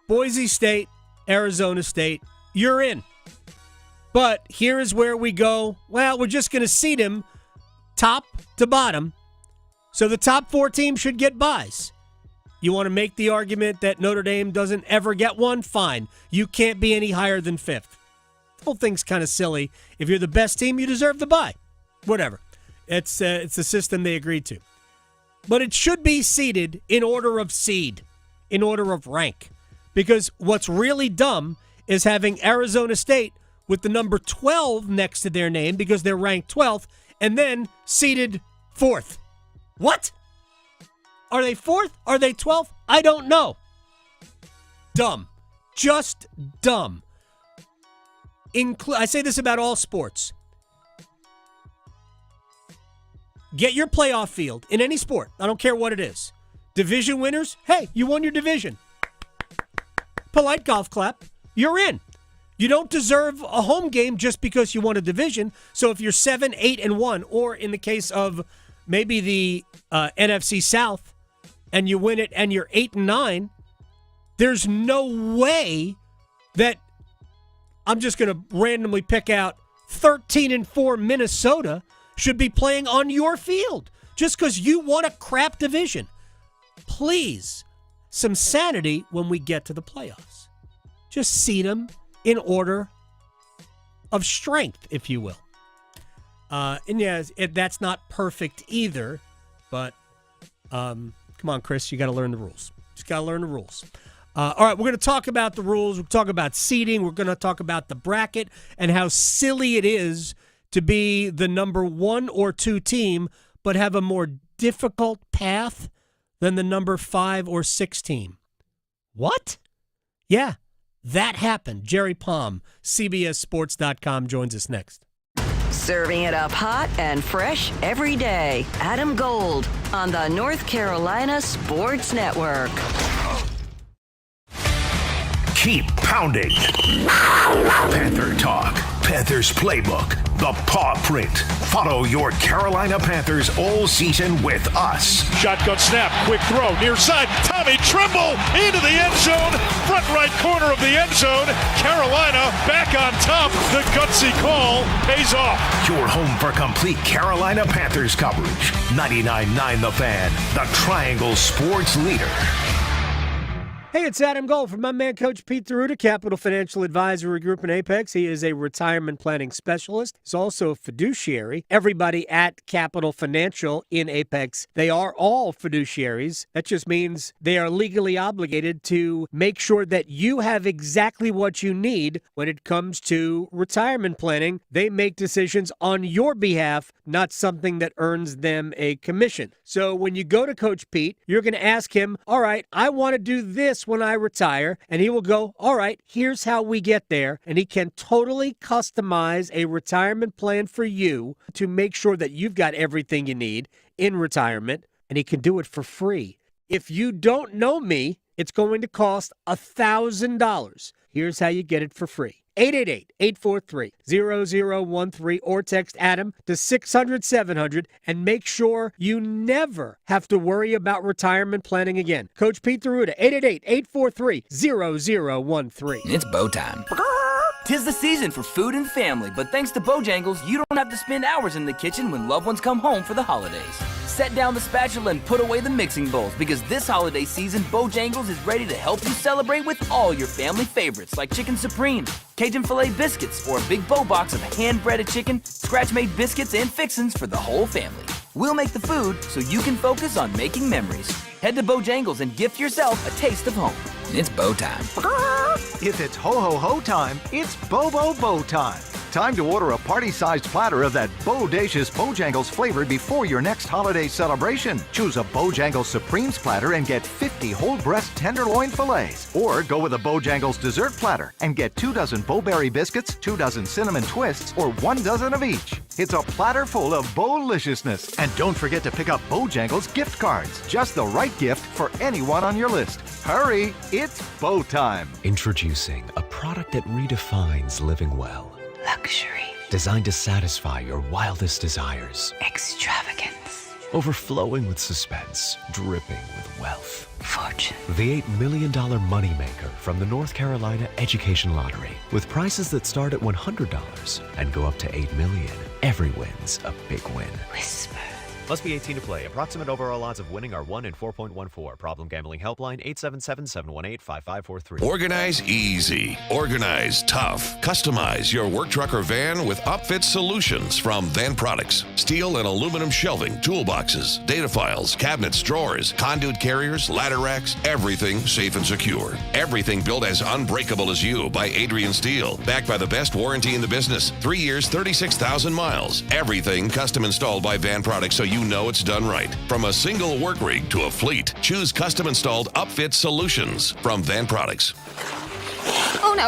Boise State, Arizona State, you're in. But here is where we go, well, we're just going to seed them top to bottom. So the top 4 teams should get buys. You want to make the argument that Notre Dame doesn't ever get one? Fine. You can't be any higher than 5th. The whole thing's kind of silly. If you're the best team, you deserve the bye. Whatever. It's the system they agreed to. But it should be seeded in order of seed, in order of rank. Because what's really dumb is having Arizona State with the number 12 next to their name because they're ranked 12th and then seeded 4th. What? Are they 4th? Are they 12th? I don't know. Dumb. Just dumb. I say this about all sports. Get your playoff field in any sport. I don't care what it is. Division winners, hey, you won your division. Polite golf clap. You're in. You don't deserve a home game just because you won a division. So if you're 7, 8, and 1, or in the case of maybe the NFC South, and you win it and you're 8 and 9, there's no way that I'm just going to randomly pick out 13 and 4 Minnesota should be playing on your field just because you won a crap division. Please, some sanity when we get to the playoffs. Just seed them in order of strength, if you will. And yeah, that's not perfect either, but come on, Chris, you got to learn the rules. Just got to learn the rules. All right, we're going to talk about the rules. We'll talk about seeding. We're going to talk about the bracket and how silly it is to be the number 1 or 2 team, but have a more difficult path than the number 5 or 6 team. What? Yeah, that happened. Jerry Palm, CBSSports.com, joins us next. Serving it up hot and fresh every day. Adam Gold on the North Carolina Sports Network. Keep pounding. Panther Talk. Panthers Playbook. The Paw Print. Follow your Carolina Panthers all season with us. Shotgun snap, quick throw, near side. Tommy Tremble into the end zone. Front right corner of the end zone. Carolina back on top. The gutsy call pays off. Your home for complete Carolina Panthers coverage. 99.9 The Fan, the Triangle Sports leader. Hey, it's Adam Gold from my man, Coach Pete Deruta, Capital Financial Advisory Group in Apex. He is a retirement planning specialist. He's also a fiduciary. Everybody at Capital Financial in Apex, they are all fiduciaries. That just means they are legally obligated to make sure that you have exactly what you need when it comes to retirement planning. They make decisions on your behalf, not something that earns them a commission. So when you go to Coach Pete, you're going to ask him, all right, I want to do this when I retire, and he will go, all right, here's how we get there, and he can totally customize a retirement plan for you to make sure that you've got everything you need in retirement, and he can do it for free. If you don't know me, it's going to cost $1,000. Here's how you get it for free. 888-843-0013 or text Adam to 600-700 and make sure you never have to worry about retirement planning again. Coach Pete Deruta, 888-843-0013. It's bow time. 'Tis the season for food and family, but thanks to Bojangles, you don't have to spend hours in the kitchen when loved ones come home for the holidays. Set down the spatula and put away the mixing bowls because this holiday season, Bojangles is ready to help you celebrate with all your family favorites like Chicken Supreme, Cajun Filet Biscuits, or a big bow box of hand-breaded chicken, scratch-made biscuits, and fixins for the whole family. We'll make the food so you can focus on making memories. Head to Bojangles and gift yourself a taste of home. It's bow time. If it's ho-ho-ho time, it's Bo-Bo-Bo time. Time to order a party-sized platter of that bodacious Bojangles flavor before your next holiday celebration. Choose a Bojangles Supremes platter and get 50 whole breast tenderloin fillets. Or go with a Bojangles dessert platter and get 2 dozen Bowberry biscuits, 2 dozen cinnamon twists, or 1 dozen of each. It's a platter full of Bo-liciousness. And don't forget to pick up Bojangles gift cards. Just the right gift for anyone on your list. Hurry, it's Bo time. Introducing a product that redefines living well. Luxury. Designed to satisfy your wildest desires. Extravagance. Overflowing with suspense, dripping with wealth. Fortune. The $8 million moneymaker from the North Carolina Education Lottery. With prizes that start at $100 and go up to $8 million. Every win's a big win. Whisper. Must be 18 to play. Approximate overall odds of winning are 1 in 4.14. Problem gambling helpline 877-718-5543. Organize easy. Organize tough. Customize your work truck or van with upfit solutions from Van Products. Steel and aluminum shelving, toolboxes, data files, cabinets, drawers, conduit carriers, ladder racks, everything safe and secure. Everything built as unbreakable as you by Adrian Steel. Backed by the best warranty in the business. 3 years, 36,000 miles. Everything custom installed by Van Products so you know it's done right. From a single work rig to a fleet, choose custom installed upfit solutions from Van Products. Oh no,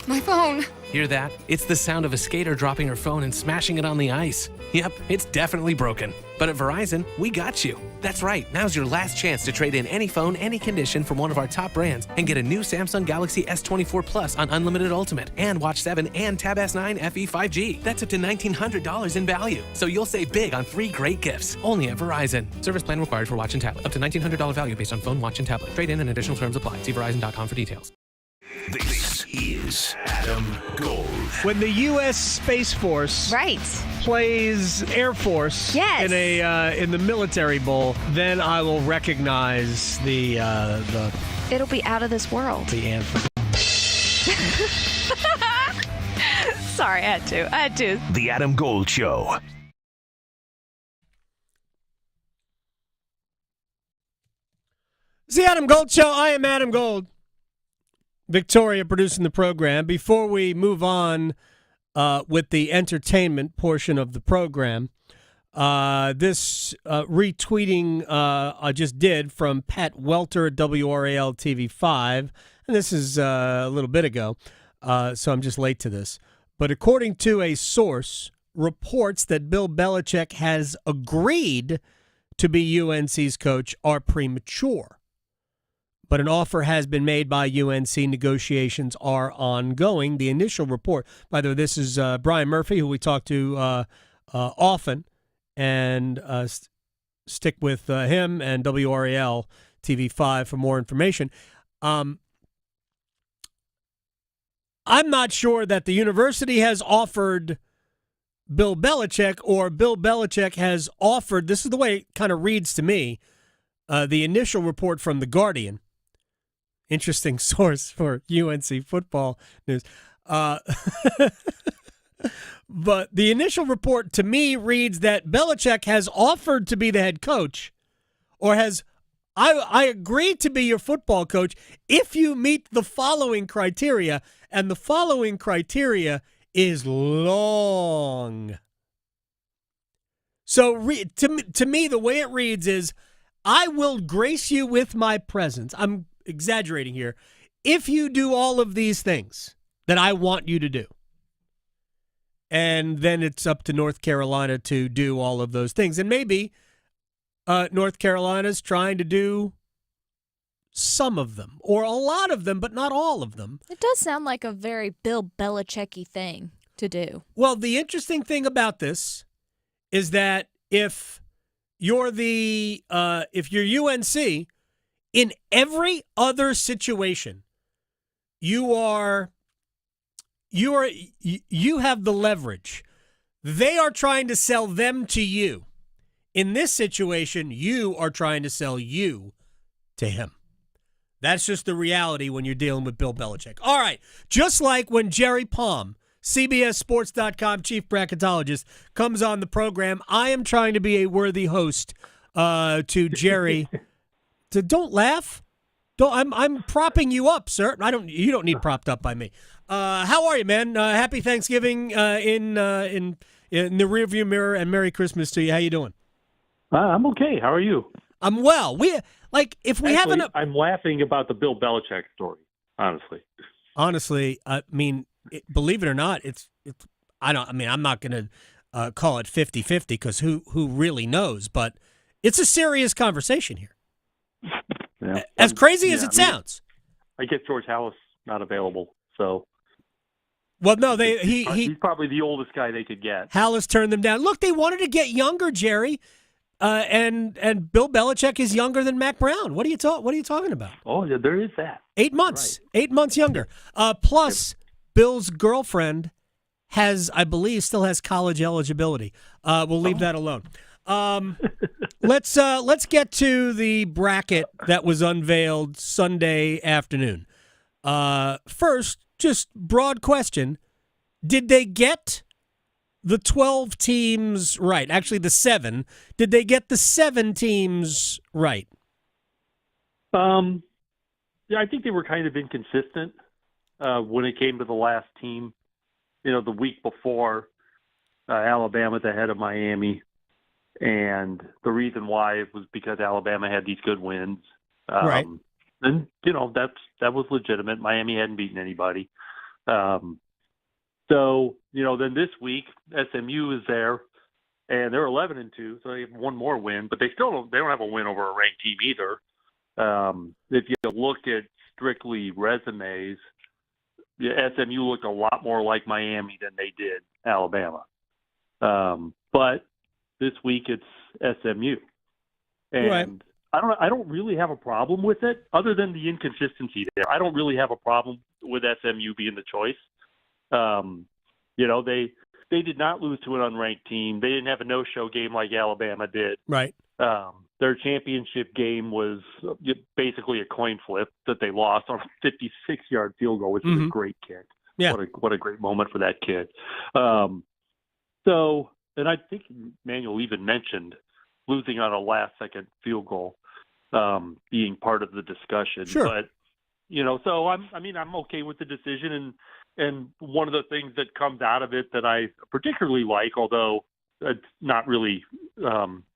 my phone. Hear that? It's the sound of a skater dropping her phone and smashing it on the ice. Yep, it's definitely broken. But at Verizon, we got you. That's right, now's your last chance to trade in any phone, any condition from one of our top brands and get a new Samsung Galaxy S24 Plus on Unlimited Ultimate and Watch 7 and Tab S9 FE 5G. That's up to $1,900 in value. So you'll save big on 3 great gifts, only at Verizon. Service plan required for watch and tablet. Up to $1,900 value based on phone, watch, and tablet. Trade in and additional terms apply. See Verizon.com for details. This is Adam Gold. When the U.S. Space Force plays Air Force in the Military Bowl, then I will recognize the It'll be out of this world. The anthem. Sorry, I had to. The Adam Gold Show. It's the Adam Gold Show. I am Adam Gold. Victoria producing the program. Before we move on with the entertainment portion of the program, this retweeting I just did from Pat Welter at WRAL TV 5, and this is a little bit ago, so I'm just late to this. But according to a source, reports that Bill Belichick has agreed to be UNC's coach are premature. But an offer has been made by UNC. Negotiations are ongoing. The initial report, by the way, this is Brian Murphy, who we talk to often, and stick with him and WRAL TV 5 for more information. I'm not sure that the university has offered Bill Belichick or Bill Belichick has offered, this is the way it kind of reads to me, the initial report from The Guardian. Interesting source for UNC football news. But the initial report to me reads that Belichick has offered to be the head coach or has, I agree to be your football coach if you meet the following criteria. And the following criteria is long. So to me, the way it reads is, I will grace you with my presence. I'm exaggerating here. If you do all of these things that I want you to do, and then it's up to North Carolina to do all of those things. And maybe North Carolina's trying to do some of them or a lot of them, but not all of them. It does sound like a very Bill Belichick-y thing to do. Well, the interesting thing about this is that if you're UNC, in every other situation, you have the leverage. They are trying to sell them to you. In this situation, you are trying to sell you to him. That's just the reality when you're dealing with Bill Belichick. All right, just like when Jerry Palm, CBSSports.com chief bracketologist, comes on the program, I am trying to be a worthy host to Jerry. Don't laugh. I'm propping you up, sir. You don't need propped up by me. How are you, man? Happy Thanksgiving in the rearview mirror, and Merry Christmas to you. How you doing? I'm okay. How are you? I'm well. I'm laughing about the Bill Belichick story. Honestly, I mean, believe it or not, I'm not going to call it 50-50 because who really knows? But it's a serious conversation here. Yeah. As crazy as it sounds. I guess George Halas not available, so. Well, no, he's probably the oldest guy they could get. Halas turned them down. Look, they wanted to get younger, Jerry, and Bill Belichick is younger than Mac Brown. What are you talking about? Oh, yeah, there is that. 8 months, right. 8 months younger. Plus, Bill's girlfriend I believe, still has college eligibility. We'll leave that alone. Let's get to the bracket that was unveiled Sunday afternoon. First, just broad question. Did they get the 12 teams right? Actually, the 7. Did they get the 7 teams right? Yeah, I think they were kind of inconsistent when it came to the last team. The week before, Alabama's ahead of Miami. And the reason why it was because Alabama had these good wins. Right. And, that was legitimate. Miami hadn't beaten anybody. So, then this week, SMU is there, and they're 11-2, so they have one more win, but they don't have a win over a ranked team either. If you look at strictly resumes, SMU looked a lot more like Miami than they did Alabama. But this week it's SMU. And right. I don't really have a problem with it, other than the inconsistency there. I don't really have a problem with SMU being the choice. They did not lose to an unranked team. They didn't have a no-show game like Alabama did. Right. Their championship game was basically a coin flip that they lost on a 56-yard field goal, which was a great kick. Yeah. What a great moment for that kid. And I think Manuel even mentioned losing on a last-second field goal being part of the discussion. Sure. But, so I'm okay with the decision. And one of the things that comes out of it that I particularly like, although it's not really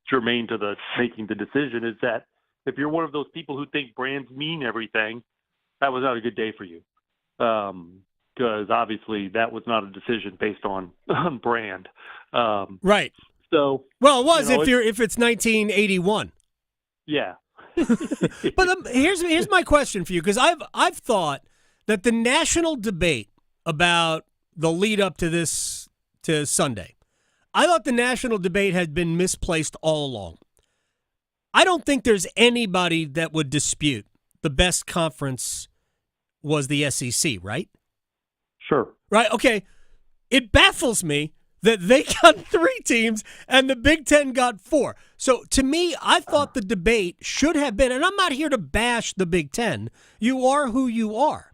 germane to the making the decision, is that if you're one of those people who think brands mean everything, that was not a good day for you. Because obviously that was not a decision based on brand. Right. So well, it was if it's 1981. Yeah. But here's my question for you, because I've thought that the national debate about the lead up to Sunday, I thought the national debate had been misplaced all along. I don't think there's anybody that would dispute the best conference was the SEC, right? Sure. Right. Okay. It baffles me that they got 3 teams and the Big Ten got 4. So to me, I thought the debate should have been, and I'm not here to bash the Big Ten. You are who you are.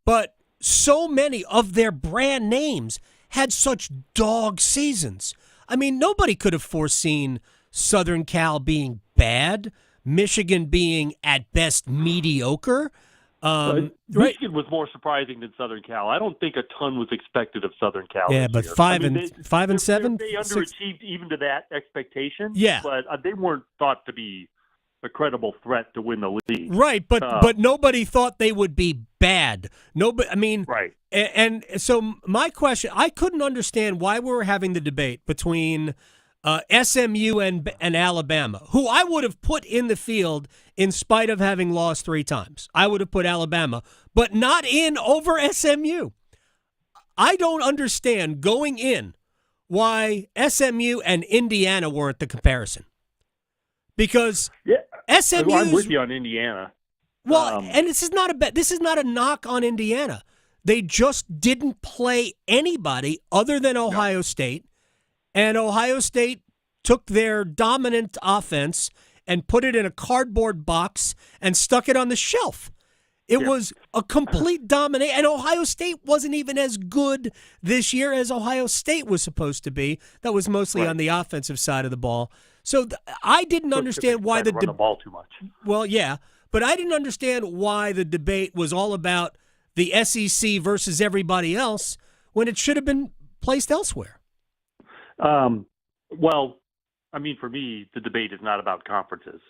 But so many of their brand names had such dog seasons. I mean, nobody could have foreseen Southern Cal being bad, Michigan being at best mediocre. Michigan was more surprising than Southern Cal. I don't think a ton was expected of Southern Cal. Yeah, this but year. 5 and 7. They underachieved even to that expectation. Yeah, but they weren't thought to be a credible threat to win the league. Right, but nobody thought they would be bad. Nobody. I mean, right. And so my question, I couldn't understand why we were having the debate between SMU and Alabama, who I would have put in the field in spite of having lost 3 times. I would have put Alabama, but not in over SMU. I don't understand going in why SMU and Indiana weren't the comparison. Because SMU, well, I'm with you on Indiana. Well, and this is not a knock on Indiana. They just didn't play anybody other than Ohio State. And Ohio State took their dominant offense and put it in a cardboard box and stuck it on the shelf. It was a complete domination, and Ohio State wasn't even as good this year as Ohio State was supposed to be. That was mostly on the offensive side of the ball. So I didn't understand why the ball too much. Well, yeah, but I didn't understand why the debate was all about the SEC versus everybody else when it should have been placed elsewhere. Well, I mean, for me, the debate is not about conferences.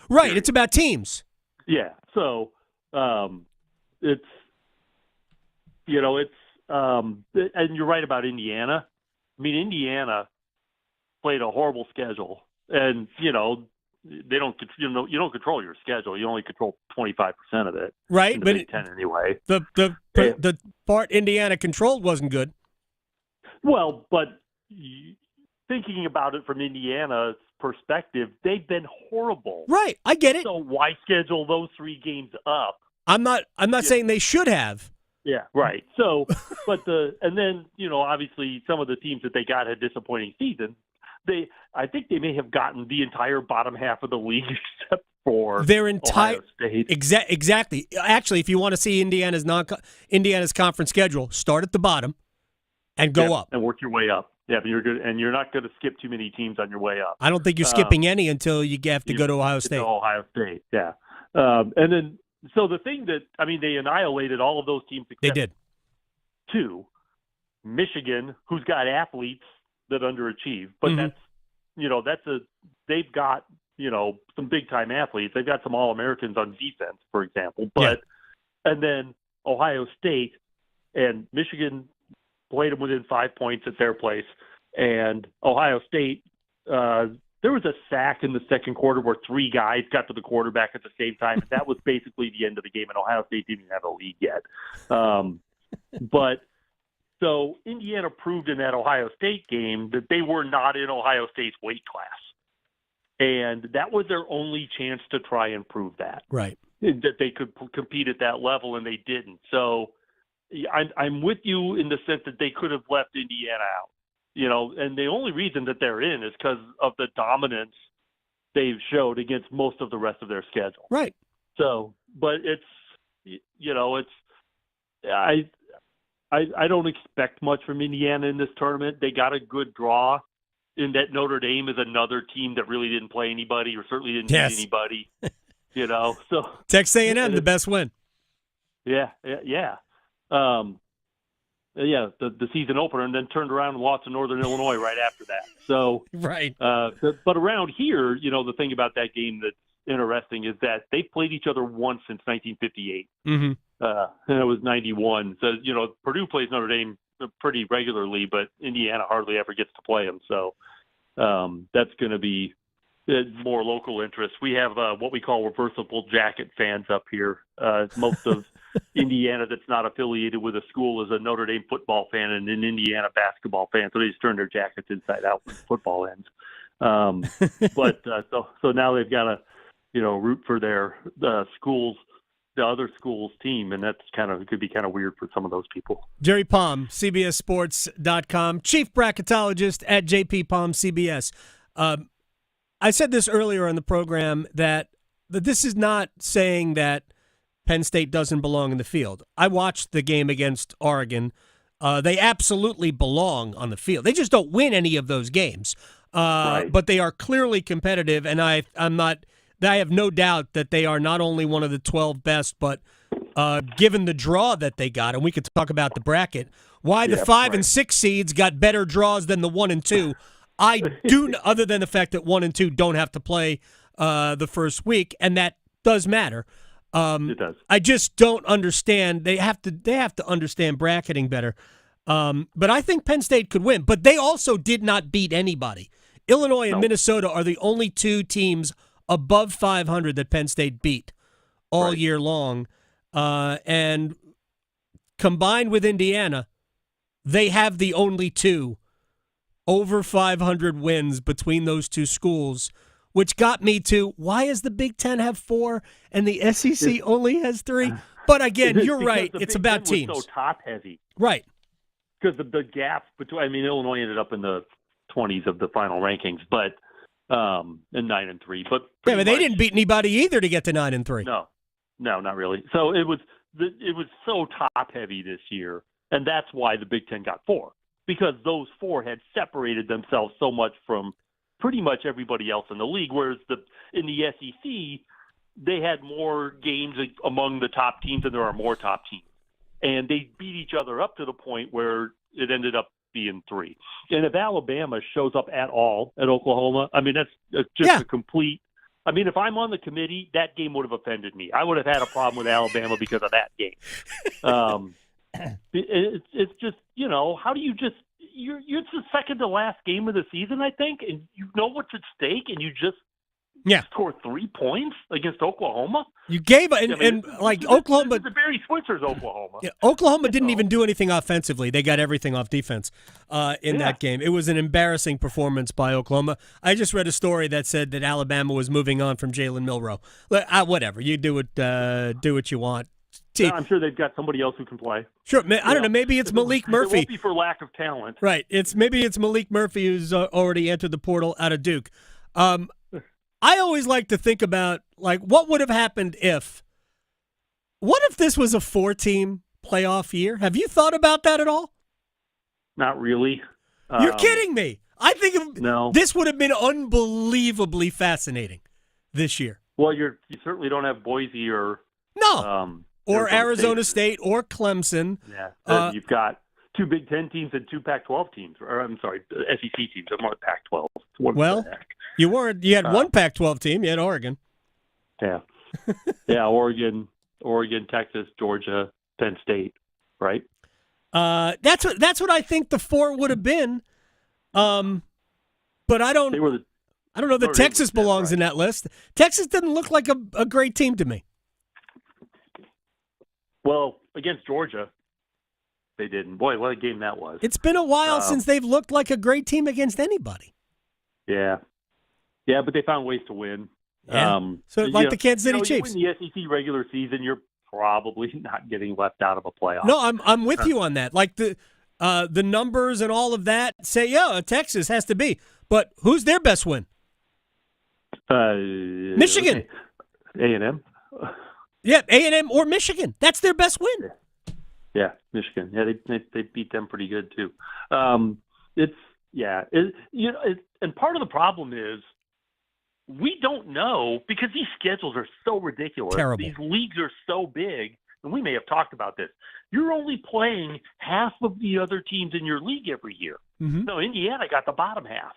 Right, it's about teams. Yeah, so it's, and you're right about Indiana. I mean, Indiana played a horrible schedule, and you don't control your schedule. You only control 25% of it. Right, in the but Big Ten anyway. The part Indiana controlled wasn't good. Well, but thinking about it from Indiana's perspective, they've been horrible. Right, I get it. So why schedule those 3 games up? I'm not saying they should have. Yeah, right. So, and then obviously some of the teams that they got had disappointing seasons. I think they may have gotten the entire bottom half of the league except for their entire Ohio State. Exactly. Actually, if you want to see Indiana's conference schedule, start at the bottom and go up and work your way up. Yeah, but you're good, and you're not going to skip too many teams on your way up. I don't think you're skipping any until you have to go to Ohio State. Ohio State, yeah. And then, so the thing that, they annihilated all of those teams except they did. 2. Michigan, who's got athletes that underachieve, but they've got, some big-time athletes. They've got some All-Americans on defense, for example. And then Ohio State and Michigan played them within 5 points at their place. And Ohio State, there was a sack in the second quarter where 3 guys got to the quarterback at the same time. And that was basically the end of the game, and Ohio State didn't even have a lead yet. But so Indiana proved in that Ohio State game that they were not in Ohio State's weight class. And that was their only chance to try and prove that. Right. That they could compete at that level, and they didn't. So I'm with you in the sense that they could have left Indiana out. And the only reason that they're in is because of the dominance they've showed against most of the rest of their schedule. Right. So, but I don't expect much from Indiana in this tournament. They got a good draw in that Notre Dame is another team that really didn't play anybody or certainly didn't beat anybody. So Texas A&M, the best win. Yeah. The season opener, and then turned around and lost to Northern Illinois right after that. So right. But around here, the thing about that game that's interesting is that they played each other once since 1958. Mm-hmm. And it was 91. So, Purdue plays Notre Dame pretty regularly, but Indiana hardly ever gets to play them. So that's going to be more local interest. We have what we call reversible jacket fans up here. Most of Indiana that's not affiliated with a school is a Notre Dame football fan and an Indiana basketball fan. So they just turn their jackets inside out when football ends. But so now they've got to, root for their schools, the other school's team, and that's it could be kind of weird for some of those people. Jerry Palm, CBSSports.com, chief bracketologist at JP Palm CBS. I said this earlier on the program that this is not saying that Penn State doesn't belong in the field. I watched the game against Oregon. They absolutely belong on the field. They just don't win any of those games. Right. But they are clearly competitive, and I have no doubt that they are not only one of the 12 best, but given the draw that they got, and we could talk about the bracket, why the 5 and 6 seeds got better draws than the 1 and 2. I do, other than the fact that 1 and 2 don't have to play the first week, and that does matter. It does. I just don't understand. They have to understand bracketing better. But I think Penn State could win. But they also did not beat anybody. Illinois and Minnesota are the only 2 teams above 500 that Penn State beat all year long. And combined with Indiana, they have the only 2 over 500 wins between those 2 schools, which got me to, why does the Big Ten have 4 and the SEC only has 3? But again, you're right. It's Big about Ten teams. was so top heavy. Right. Because the gap between, Illinois ended up in the 20s of the final rankings, but and 9-3. But yeah, but they didn't beat anybody either to get to 9-3. No, not really. So it was so top heavy this year, and that's why the Big Ten got 4, because those 4 had separated themselves so much from pretty much everybody else in the league. Whereas in the SEC, they had more games among the top teams than there are more top teams, and they beat each other up to the point where it ended up being 3. And if Alabama shows up at all at Oklahoma, I mean, that's just a complete. I mean, if I'm on the committee, that game would have offended me. I would have had a problem with Alabama because of that game. It's just, how do you just it's the second to last game of the season, I think, and you know what's at stake, and you just score 3 points against Oklahoma. You gave Oklahoma. The Barry Switzer's Oklahoma. Yeah, Oklahoma didn't even do anything offensively. They got everything off defense in that game. It was an embarrassing performance by Oklahoma. I just read a story that said that Alabama was moving on from Jalen Milroe. Whatever, you do what you want. I'm sure they've got somebody else who can play. Sure, I don't know. Maybe it's Malik Murphy. It won't be for lack of talent. Right. Maybe it's Malik Murphy who's already entered the portal out of Duke. I always like to think about, what would have happened if this was a 4-team playoff year? Have you thought about that at all? Not really. You're kidding me. I think this would have been unbelievably fascinating this year. Well, you certainly don't have Boise or or Arizona State or Clemson. Yeah, you've got 2 Big Ten teams and 2 Pac-12 teams. Or I'm sorry, SEC teams. I'm on Pac-12. You weren't. You had one Pac-12 team. You had Oregon. Yeah, Oregon, Texas, Georgia, Penn State. Right. That's what I think the 4 would have been. But I don't. I don't know that Texas belongs in that list. Texas didn't look like a great team to me. Well, against Georgia, they didn't. Boy, what a game that was. It's been a while since they've looked like a great team against anybody. Yeah, but they found ways to win. Yeah. The Kansas City Chiefs. You win the SEC regular season, you're probably not getting left out of a playoff. No, I'm with you on that. The numbers and all of that say, Texas has to be. But who's their best win? Michigan. A&M. Yeah, A&M or Michigan. That's their best win. Yeah, Michigan. Yeah, they beat them pretty good too. And part of the problem is we don't know because these schedules are so ridiculous. Terrible. These leagues are so big, and we may have talked about this. You're only playing half of the other teams in your league every year. Mm-hmm. No, Indiana got the bottom half.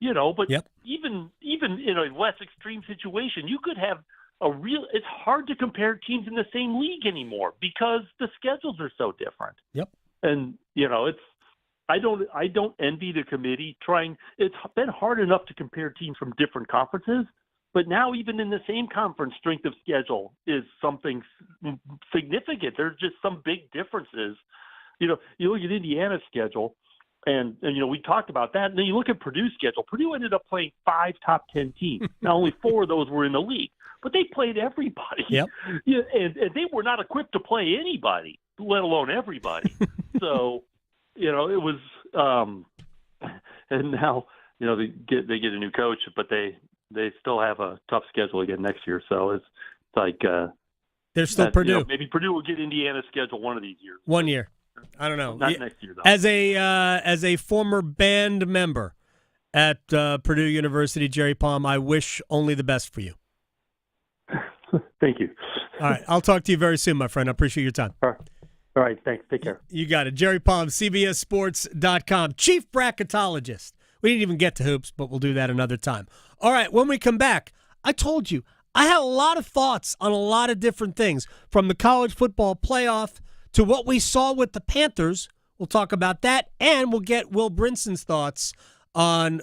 But even in a less extreme situation, you could have it's hard to compare teams in the same league anymore because the schedules are so different. Yep. And I don't envy the committee trying. It's been hard enough to compare teams from different conferences, but now even in the same conference, strength of schedule is something significant. There's just some big differences. You look at Indiana's schedule, and we talked about that. And then you look at Purdue's schedule. Purdue ended up playing 5 top 10 teams. Now only 4 of those were in the league, but they played everybody. Yep. And they were not equipped to play anybody, let alone everybody. So, it was, and now they get a new coach, but they still have a tough schedule again next year. So it's like they're still Purdue. Maybe Purdue will get Indiana's schedule one of these years. 1 year. I don't know. Not next year, though. As a former band member at Purdue University, Jerry Palm, I wish only the best for you. Thank you. All right. I'll talk to you very soon, my friend. I appreciate your time. All right. Thanks. Take care. You got it. Jerry Palm, CBSSports.com, chief bracketologist. We didn't even get to hoops, but we'll do that another time. All right. When we come back, I told you, I had a lot of thoughts on a lot of different things, from the college football playoff to what we saw with the Panthers. We'll talk about that, and we'll get Will Brinson's thoughts on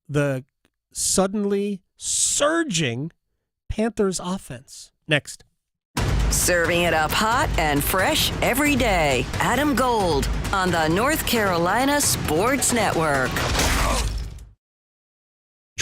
the suddenly surging Panthers offense. Next. Serving it up hot and fresh every day. Adam Gold on the North Carolina Sports Network.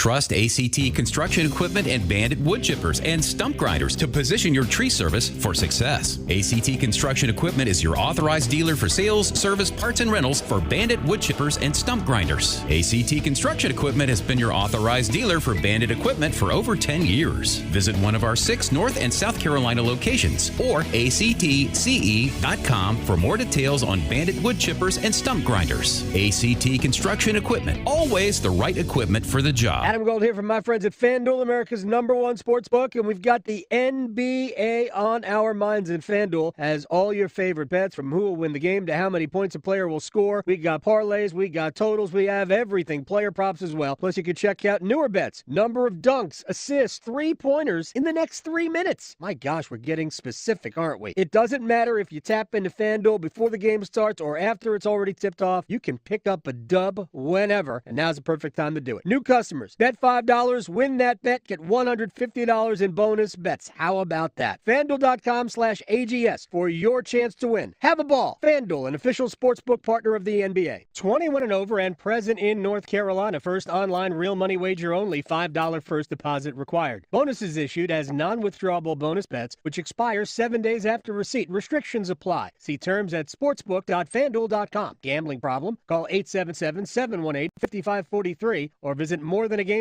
Trust ACT Construction Equipment and Bandit Wood Chippers and Stump Grinders to position your tree service for success. ACT Construction Equipment is your authorized dealer for sales, service, parts, and rentals for Bandit Wood Chippers and Stump Grinders. ACT Construction Equipment has been your authorized dealer for Bandit equipment for over 10 years. Visit one of our 6 North and South Carolina locations or actce.com for more details on Bandit Wood Chippers and Stump Grinders. ACT Construction Equipment, always the right equipment for the job. Adam Gold here from my friends at FanDuel, America's #1 sports book, and we've got the NBA on our minds. And FanDuel has all your favorite bets, from who will win the game to how many points a player will score. We got parlays, we got totals, we have everything, player props as well. Plus, you can check out newer bets, number of dunks, assists, three-pointers in the next 3 minutes. My gosh, we're getting specific, aren't we? It doesn't matter if you tap into FanDuel before the game starts or after it's already tipped off. You can pick up a dub whenever, and now's the perfect time to do it. New customers, bet $5, win that bet, get $150 in bonus bets. How about that? FanDuel.com/AGS for your chance to win. Have a ball. FanDuel, an official sportsbook partner of the NBA. 21 and over and present in North Carolina. First online real money wager only. $5 first deposit required. Bonuses issued as non-withdrawable bonus bets, which expire 7 days after receipt. Restrictions apply. See terms at sportsbook.fanduel.com. Gambling problem? Call 877-718-5543 or visit morethanagame.nc.gov.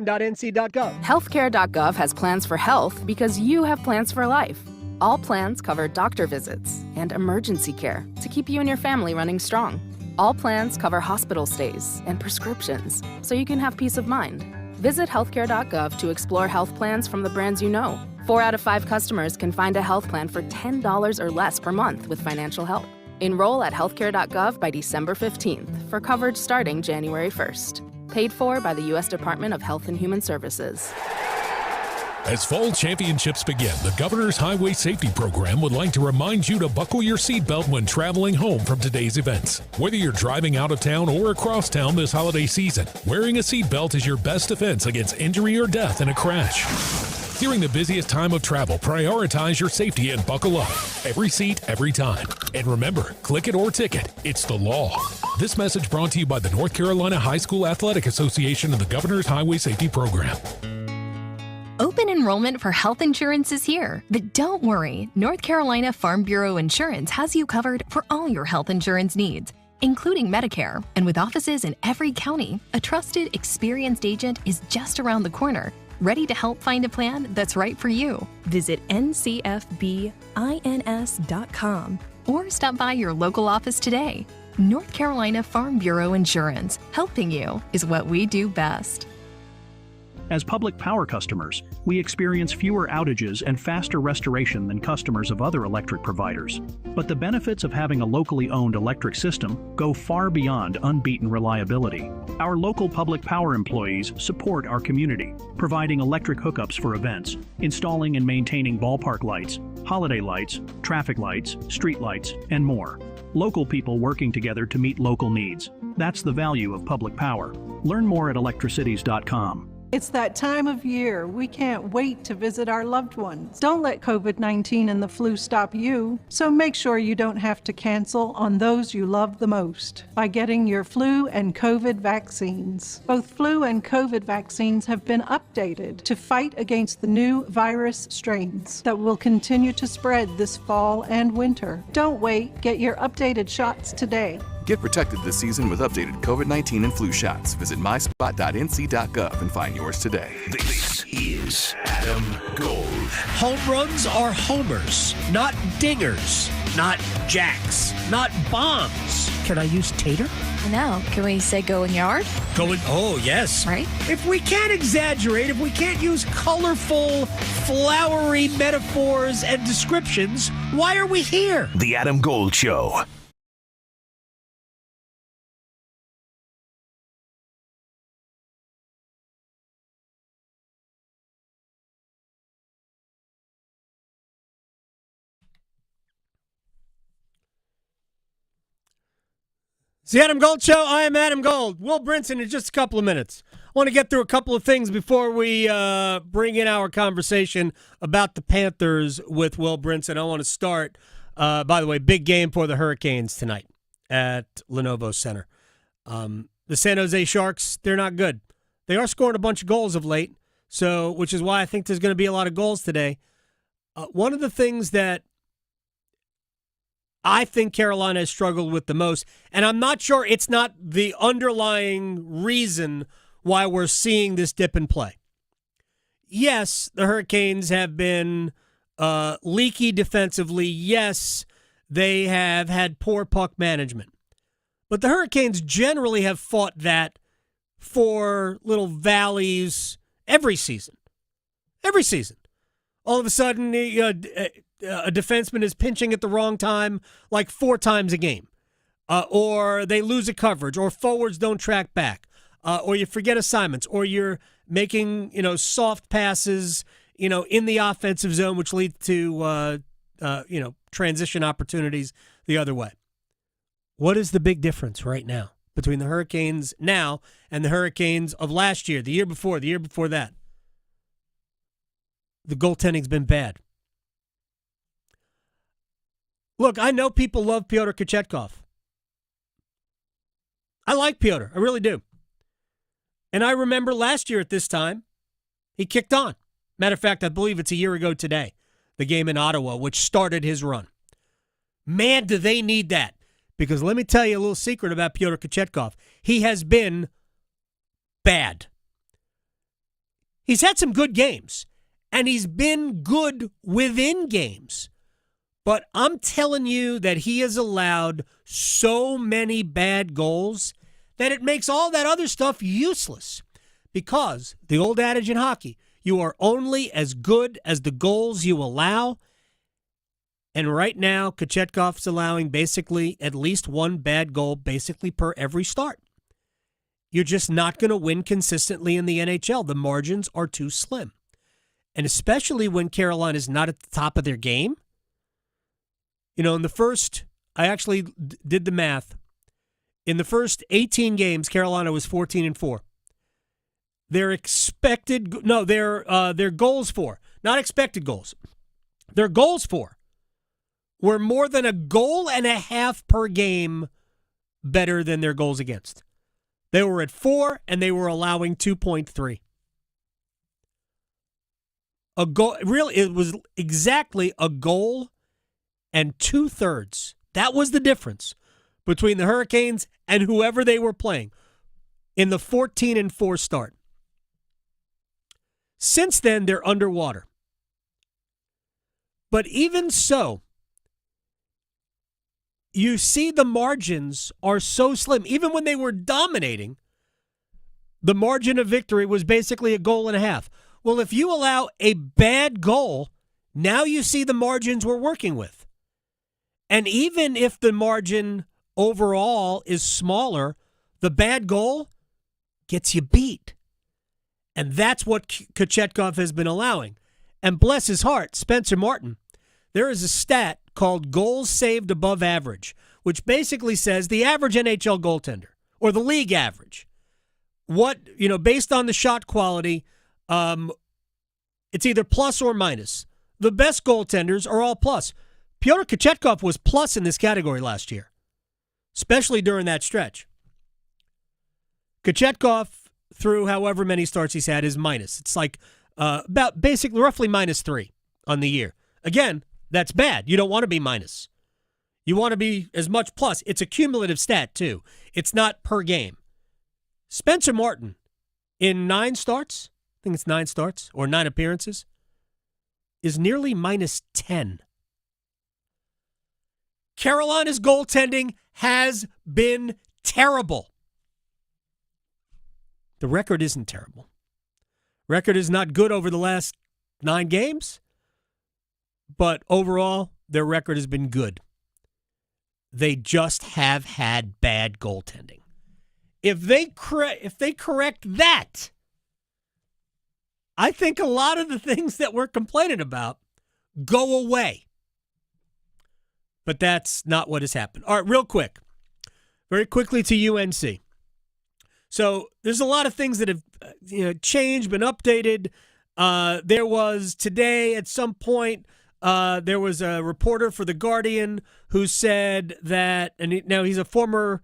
Healthcare.gov has plans for health because you have plans for life. All plans cover doctor visits and emergency care to keep you and your family running strong. All plans cover hospital stays and prescriptions so you can have peace of mind. Visit healthcare.gov to explore health plans from the brands you know. 4 out of 5 customers can find a health plan for $10 or less per month with financial help. Enroll at healthcare.gov by December 15th for coverage starting January 1st. Paid for by the U.S. Department of Health and Human Services. As fall championships begin, the Governor's Highway Safety Program would like to remind you to buckle your seatbelt when traveling home from today's events. Whether you're driving out of town or across town this holiday season, wearing a seatbelt is your best defense against injury or death in a crash. During the busiest time of travel, prioritize your safety and buckle up. Every seat, every time. And remember, click it or ticket. It's the law. This message brought to you by the North Carolina High School Athletic Association and the Governor's Highway Safety Program. Open enrollment for health insurance is here, but don't worry. North Carolina Farm Bureau Insurance has you covered for all your health insurance needs, including Medicare. And with offices in every county, a trusted, experienced agent is just around the corner, ready to help find a plan that's right for you. Visit ncfbins.com or stop by your local office today. North Carolina Farm Bureau Insurance, helping you is what we do best. As public power customers, we experience fewer outages and faster restoration than customers of other electric providers. But the benefits of having a locally owned electric system go far beyond unbeaten reliability. Our local public power employees support our community, providing electric hookups for events, installing and maintaining ballpark lights, holiday lights, traffic lights, street lights, and more. Local people working together to meet local needs. That's the value of public power. Learn more at electricities.com. It's that time of year. We can't wait to visit our loved ones. Don't let COVID-19 and the flu stop you. So make sure you don't have to cancel on those you love the most by getting your flu and COVID vaccines. Both flu and COVID vaccines have been updated to fight against the new virus strains that will continue to spread this fall and winter. Don't wait. Get your updated shots today. Get protected this season with updated COVID-19 and flu shots. Visit myspot.nc.gov and find yours today. This is Adam Gold. Home runs are homers, not dingers, not jacks, not bombs. Can I use tater? No. Can we say going yard? Oh, yes. Right? If we can't exaggerate, if we can't use colorful, flowery metaphors and descriptions, why are we here? The Adam Gold Show. It's the Adam Gold Show. I am Adam Gold. Will Brinson in just a couple of minutes. I want to get through a couple of things before we bring in our conversation about the Panthers with Will Brinson. I want to start, by the way, big game for the Hurricanes tonight at Lenovo Center. The San Jose Sharks, they're not good. They are scoring a bunch of goals of late, which is why I think there's going to be a lot of goals today. One of the things that I think Carolina has struggled with the most, and I'm not sure it's not the underlying reason why we're seeing this dip in play. Yes, the Hurricanes have been leaky defensively. Yes, they have had poor puck management. But the Hurricanes generally have fought that for little valleys every season. Every season. All of a sudden, a defenseman is pinching at the wrong time like 4 times a game. Or they lose a coverage, or forwards don't track back. Or you forget assignments, or you're making, soft passes, in the offensive zone, which lead to, transition opportunities the other way. What is the big difference right now between the Hurricanes now and the Hurricanes of last year, the year before that? The goaltending's been bad. Look, I know people love Pyotr Kochetkov. I like Pyotr. I really do. And I remember last year at this time, he kicked on. Matter of fact, I believe it's a year ago today, the game in Ottawa, which started his run. Man, do they need that. Because let me tell you a little secret about Pyotr Kochetkov. He has been bad. He's had some good games, and he's been good within games. But I'm telling you that he has allowed so many bad goals that it makes all that other stuff useless. Because the old adage in hockey, you are only as good as the goals you allow. And right now, Kochetkov's allowing basically at least one bad goal basically per every start. You're just not going to win consistently in the NHL. The margins are too slim. And especially when Carolina is not at the top of their game. In the first, I actually did the math. In the first 18 games, Carolina was 14-4. Their goals for, not expected goals. Their goals for were more than a goal and a half per game better than their goals against. They were at 4, and they were allowing 2.3. A goal, really, it was exactly a goal and 2/3. That was the difference between the Hurricanes and whoever they were playing in the 14-4 start. Since then, they're underwater. But even so, you see the margins are so slim. Even when they were dominating, the margin of victory was basically a goal and a half. Well, if you allow a bad goal, now you see the margins we're working with. And even if the margin overall is smaller, the bad goal gets you beat. And that's what Kochetkov has been allowing. And bless his heart, Spencer Martin, there is a stat called goals saved above average, which basically says the average NHL goaltender, or the league average, based on the shot quality, it's either plus or minus. The best goaltenders are all plus. Pyotr Kochetkov was plus in this category last year, especially during that stretch. Kochetkov, through however many starts he's had, is minus. It's like about basically roughly -3 on the year. Again, that's bad. You don't want to be minus. You want to be as much plus. It's a cumulative stat, too. It's not per game. Spencer Martin, in 9 starts, I think it's 9 starts, or 9 appearances, is nearly -10. Carolina's goaltending has been terrible. The record isn't terrible. Record is not good over the last 9 games, but overall, their record has been good. They just have had bad goaltending. If they correct that, I think a lot of the things that we're complaining about go away. But that's not what has happened. All right, very quickly to UNC. So there's a lot of things that have changed, been updated. There was today at some point, there was a reporter for The Guardian who said that, and now he's a former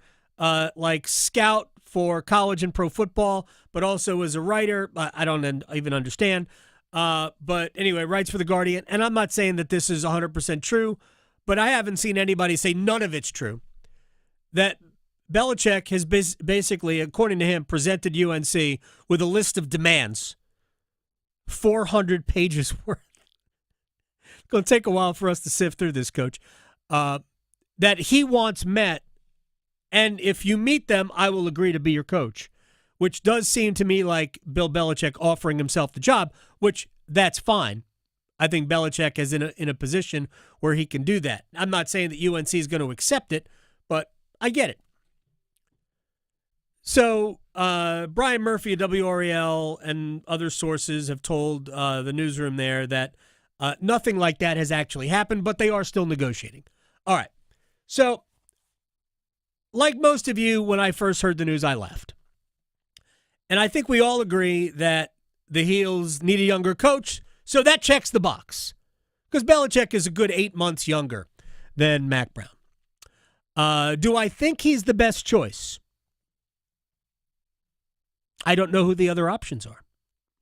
scout for college and pro football, but also as a writer. I don't even understand. But anyway, writes for The Guardian. And I'm not saying that this is 100% true, but I haven't seen anybody say none of it's true. That Belichick has basically, according to him, presented UNC with a list of demands, 400 pages worth. It's going to take a while for us to sift through this, Coach. That he wants met, and if you meet them, I will agree to be your coach, which does seem to me like Bill Belichick offering himself the job, which that's fine. I think Belichick is in a position where he can do that. I'm not saying that UNC is going to accept it, but I get it. So Brian Murphy of WREL and other sources have told the newsroom there that nothing like that has actually happened, but they are still negotiating. All right. So, like most of you, when I first heard the news, I laughed. And I think we all agree that the Heels need a younger coach, so that checks the box. Because Belichick is a good 8 months younger than Mac Brown. Do I think he's the best choice? I don't know who the other options are.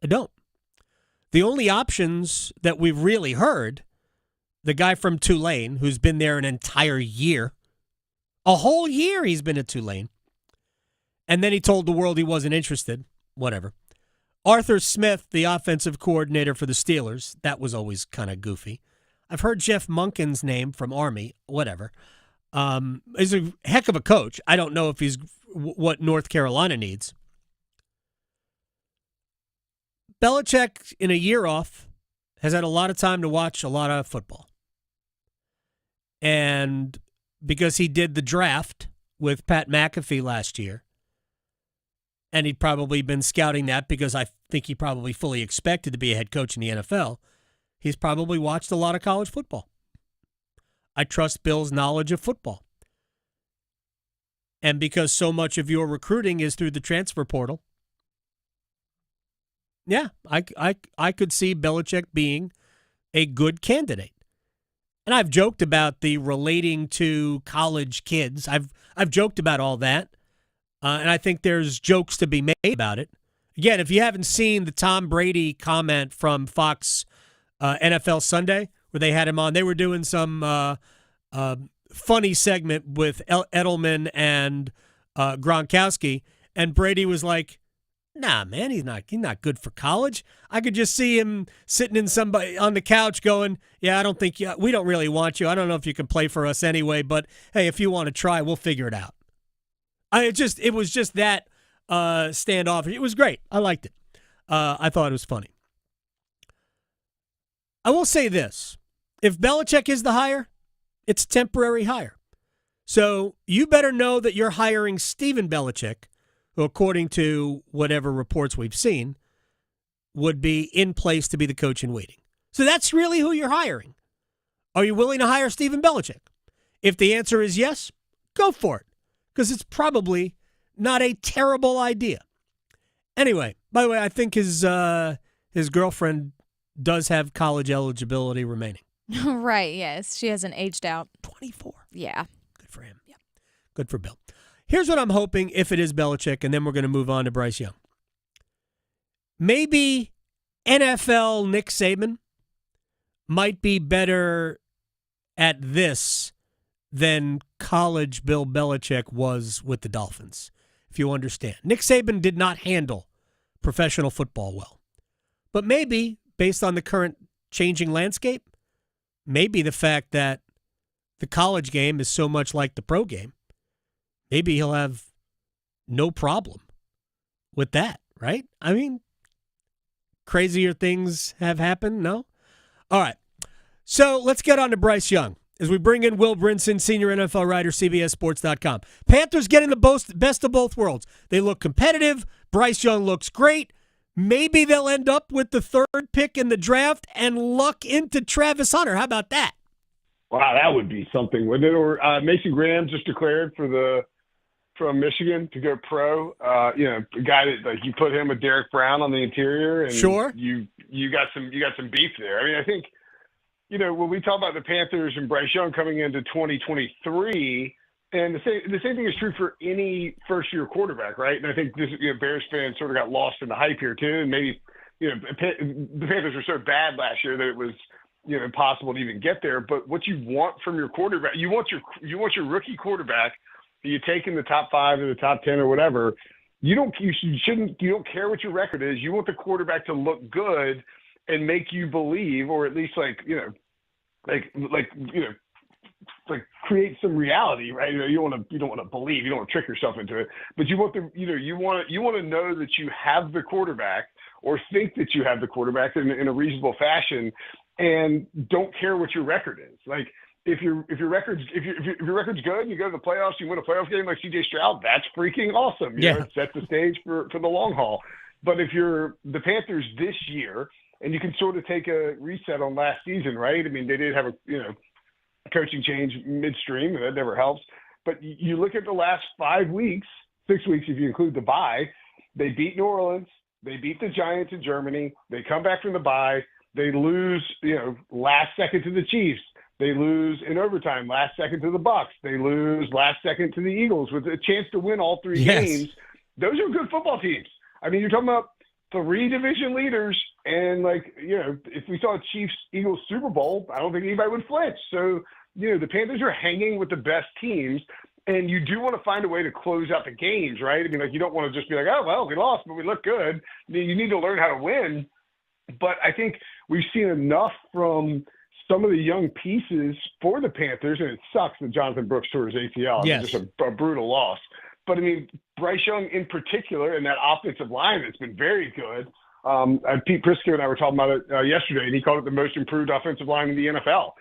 I don't. The only options that we've really heard, the guy from Tulane, who's been there an entire year, a whole year he's been at Tulane, and then he told the world he wasn't interested, whatever. Arthur Smith, the offensive coordinator for the Steelers, that was always kind of goofy. I've heard Jeff Monken's name from Army, whatever. He's a heck of a coach. I don't know if he's what North Carolina needs. Belichick, in a year off, has had a lot of time to watch a lot of football. And because he did the draft with Pat McAfee last year, and he'd probably been scouting that because I think he probably fully expected to be a head coach in the NFL, he's probably watched a lot of college football. I trust Bill's knowledge of football. And because so much of your recruiting is through the transfer portal, yeah, I could see Belichick being a good candidate. And I've joked about the relating to college kids. I've joked about all that. And I think there's jokes to be made about it. Again, if you haven't seen the Tom Brady comment from Fox NFL Sunday, where they had him on, they were doing some funny segment with Edelman and Gronkowski, and Brady was like, "Nah, man, he's not good for college." I could just see him sitting in somebody on the couch going, "Yeah, I don't think we don't really want you. I don't know if you can play for us anyway, but hey, if you want to try, we'll figure it out." It was just that standoff. It was great. I liked it. I thought it was funny. I will say this. If Belichick is the hire, it's a temporary hire. So you better know that you're hiring Stephen Belichick, who, according to whatever reports we've seen, would be in place to be the coach in waiting. So that's really who you're hiring. Are you willing to hire Stephen Belichick? If the answer is yes, go for it, because it's probably not a terrible idea. Anyway, by the way, I think his girlfriend does have college eligibility remaining. Right, yes. She hasn't aged out. 24. Yeah. Good for him. Yeah. Good for Bill. Here's what I'm hoping if it is Belichick, and then we're going to move on to Bryce Young. Maybe NFL Nick Saban might be better at this than college Bill Belichick was with the Dolphins, if you understand. Nick Saban did not handle professional football well. But maybe, based on the current changing landscape, maybe the fact that the college game is so much like the pro game, maybe he'll have no problem with that, right? I mean, crazier things have happened, no? All right. So let's get on to Bryce Young as we bring in Will Brinson, senior NFL writer, CBSSports.com. Panthers getting the best of both worlds. They look competitive. Bryce Young looks great. Maybe they'll end up with the third pick in the draft and luck into Travis Hunter. How about that? Wow, that would be something, wouldn't it? Or Mason Graham just declared from Michigan to go pro. A guy that, like, you put him with Derek Brown on the interior, and sure, you got some beef there. I mean, I think, when we talk about the Panthers and Bryce Young coming into 2023, And the same thing is true for any first-year quarterback, right? And I think this, Bears fans sort of got lost in the hype here too. And maybe, the Panthers were so bad last year that it was, impossible to even get there. But what you want from your quarterback, you want your rookie quarterback that you take in the top 5 or the top 10 or whatever. You don't care what your record is. You want the quarterback to look good and make you believe, or at least create some reality, right? You don't want to believe, you don't want to trick yourself into it, but you want to know that you have the quarterback, or think that you have the quarterback in a reasonable fashion, and don't care what your record is. Like if your record's good, and you go to the playoffs, you win a playoff game like C.J. Stroud, that's freaking awesome. It sets the stage for the long haul. But if you're the Panthers this year, and you can sort of take a reset on last season, right? I mean, they did have a coaching change midstream, and that never helps. But you look at the last 5 weeks, 6 weeks if you include the bye, they beat New Orleans, they beat the Giants in Germany, they come back from the bye, they lose, last second to the Chiefs, they lose in overtime last second to the Bucs, they lose last second to the Eagles with a chance to win all 3 games. Those are good football teams. I mean, you're talking about 3 division leaders, and if we saw a Chiefs-Eagles Super Bowl, I don't think anybody would flinch. So, the Panthers are hanging with the best teams, and you do want to find a way to close out the games, right? I mean, you don't want to just be like, oh, well, we lost, but we look good. I mean, you need to learn how to win. But I think we've seen enough from some of the young pieces for the Panthers, and it sucks that Jonathan Brooks tore his ACL. Yes. It's just a brutal loss. But, I mean, Bryce Young in particular, and that offensive line that's been very good. Pete Prisco and I were talking about it yesterday, and he called it the most improved offensive line in the NFL.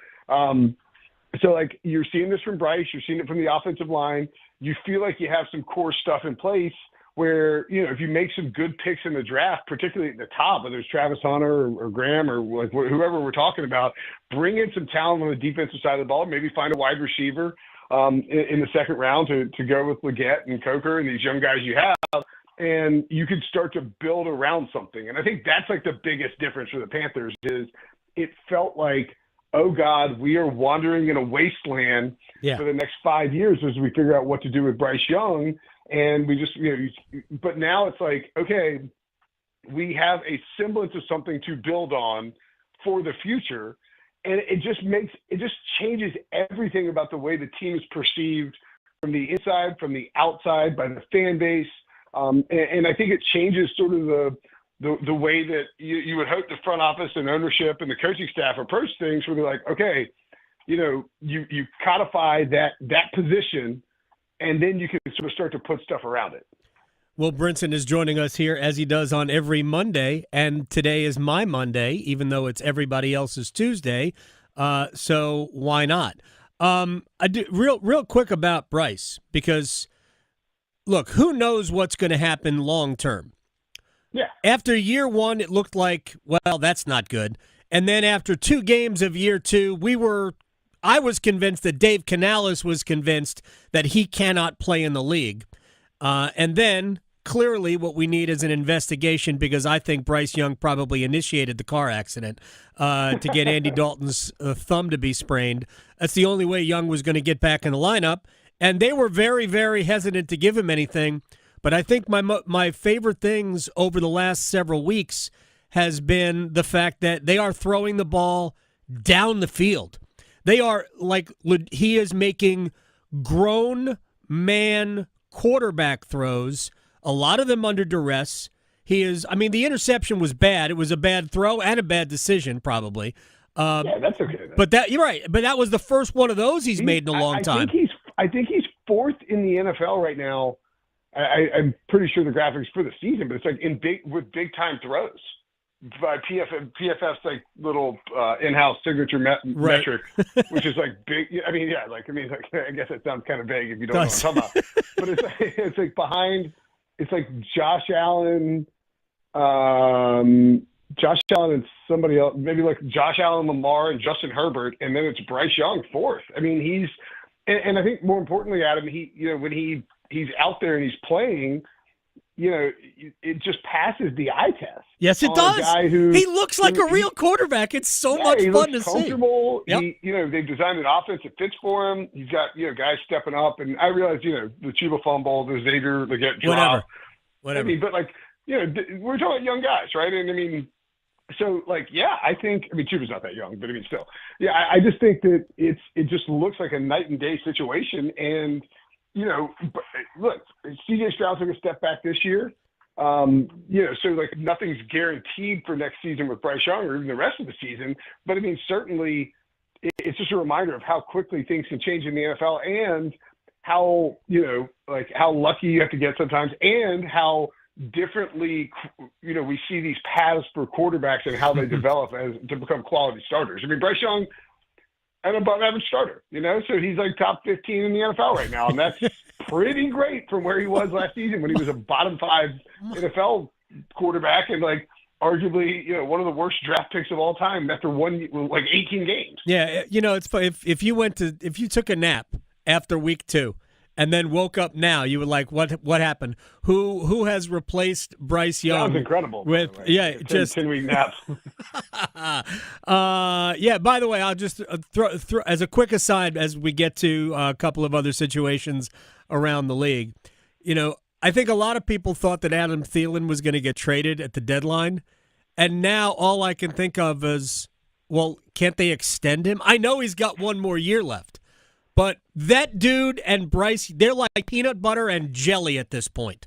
So, you're seeing this from Bryce. You're seeing it from the offensive line. You feel like you have some core stuff in place where, if you make some good picks in the draft, particularly at the top, whether it's Travis Hunter or Graham or whoever we're talking about, bring in some talent on the defensive side of the ball, maybe find a wide receiver in the second round to go with Leggett and Coker and these young guys you have, and you could start to build around something. And I think that's the biggest difference for the Panthers is it felt like, oh God, we are wandering in a wasteland for the next 5 years as we figure out what to do with Bryce Young. And we just, but now it's like, okay, we have a semblance of something to build on for the future. And it just changes everything about the way the team is perceived from the inside, from the outside, by the fan base. And I think it changes sort of the way that you would hope the front office and ownership and the coaching staff approach things, where they're like, okay, you codify that position, and then you can sort of start to put stuff around it. Well, Brinson is joining us here as he does on every Monday, and today is my Monday, even though it's everybody else's Tuesday. So why not? I do real quick about Bryce, because look, who knows what's going to happen long term? Yeah. After year one, it looked like, well, that's not good. And then after 2 games of year 2, I was convinced that Dave Canales was convinced that he cannot play in the league. And then clearly what we need is an investigation, because I think Bryce Young probably initiated the car accident to get Andy Dalton's thumb to be sprained. That's the only way Young was going to get back in the lineup. And they were very, very hesitant to give him anything. But I think my favorite things over the last several weeks has been the fact that they are throwing the ball down the field. They are he is making grown man quarterback throws, a lot of them under duress. The interception was bad. It was a bad throw and a bad decision, probably. Yeah, that's okay. But you're right. But that was the first one of those he's made in a long time. I think he's 4th in the NFL right now. I'm pretty sure the graphics for the season, but it's with big time throws by PFF's little in-house signature metric, which is big. I guess it sounds kind of vague if you don't know what I'm talking about. But it's behind. It's Josh Allen, and somebody else, maybe Josh Allen, Lamar, and Justin Herbert, and then it's Bryce Young 4th. I mean, and I think more importantly, Adam, when he's out there and he's playing, it just passes the eye test. Yes, it does. A guy who, he looks like a real quarterback. It's so much he fun looks to comfortable. see. Yep. They've designed an offense that fits for him. He's got, guys stepping up. And I realize, the Chuba fumble, the Xavier, they get dropped. Whatever. I mean, but we're talking about young guys, right? And I mean, so I think, Chuba's not that young, but still. Yeah, I just think that it just looks like a night and day situation. And, look, CJ Stroud took a step back this year. So nothing's guaranteed for next season with Bryce Young or even the rest of the season. But certainly it's just a reminder of how quickly things can change in the NFL and how, how lucky you have to get sometimes and how differently, we see these paths for quarterbacks and how they develop to become quality starters. Bryce Young, an above average starter, so he's top 15 in the NFL right now. And that's pretty great from where he was last season when he was a bottom 5 NFL quarterback and arguably, one of the worst draft picks of all time after 18 games. Yeah. It's funny. If you took a nap after week 2 and then woke up now, you were like, what happened? Who has replaced Bryce Young? That was incredible. With 10-week nap. By the way, I'll just throw as a quick aside as we get to a couple of other situations around the league. I think a lot of people thought that Adam Thielen was going to get traded at the deadline, and now all I can think of is, well, can't they extend him? I know he's got one more year left. But that dude and Bryce, they're like peanut butter and jelly at this point.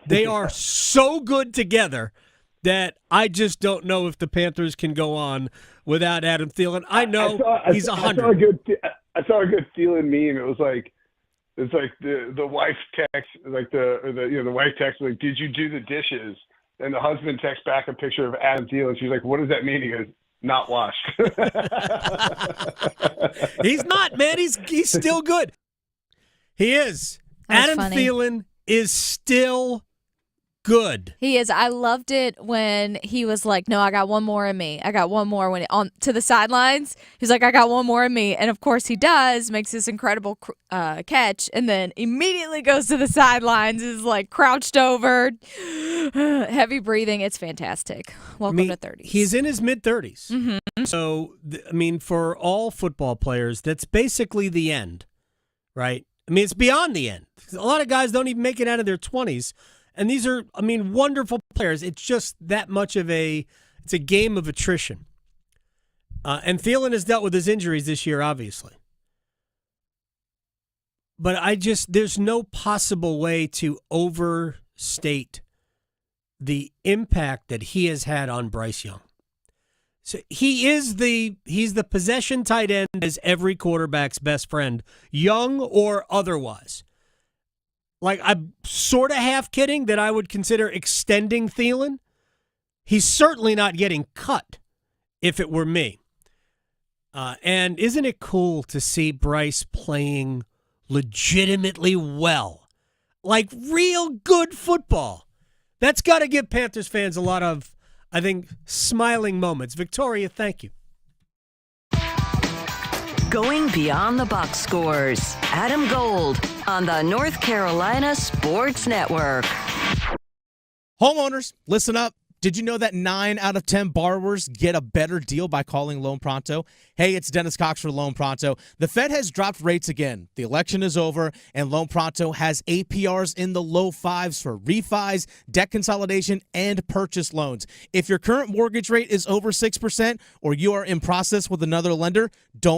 They are so good together that I just don't know if the Panthers can go on without Adam Thielen. I know he's 100. I saw a good Thielen meme. It was like the wife text, the wife text like, "Did you do the dishes?" And the husband texts back a picture of Adam Thielen. She's like, "What does that mean?" He goes, "Not washed." He's not, man. He's still good. He is. That's Adam funny. Thielen is still good. He is. I loved it when he was like, "No, I got one more in me. I got one more." When on to the sidelines, he's like, "I got one more in me," and of course he does. Makes this incredible catch, and then immediately goes to the sidelines. Is like crouched over, heavy breathing. It's fantastic. Welcome to 30s. He's in his mid-30s. Mm-hmm. So, for all football players, that's basically the end, right? It's beyond the end. A lot of guys don't even make it out of their 20s. And these are, wonderful players. It's just that much of it's a game of attrition. And Thielen has dealt with his injuries this year, obviously. But there's no possible way to overstate the impact that he has had on Bryce Young. So he's the possession tight end as every quarterback's best friend, young or otherwise. I'm sort of half kidding that I would consider extending Thielen. He's certainly not getting cut if it were me. And isn't it cool to see Bryce playing legitimately well? Real good football. That's got to give Panthers fans a lot of, I think, smiling moments. Victoria, thank you. Going beyond the box scores. Adam Gold on the North Carolina Sports Network. Homeowners, listen up. Did you know that 9 out of 10 borrowers get a better deal by calling Loan Pronto? Hey, it's Dennis Cox for Loan Pronto. The Fed has dropped rates again. The election is over, and Loan Pronto has APRs in the low 5s for refis, debt consolidation, and purchase loans. If your current mortgage rate is over 6% or you are in process with another lender, don't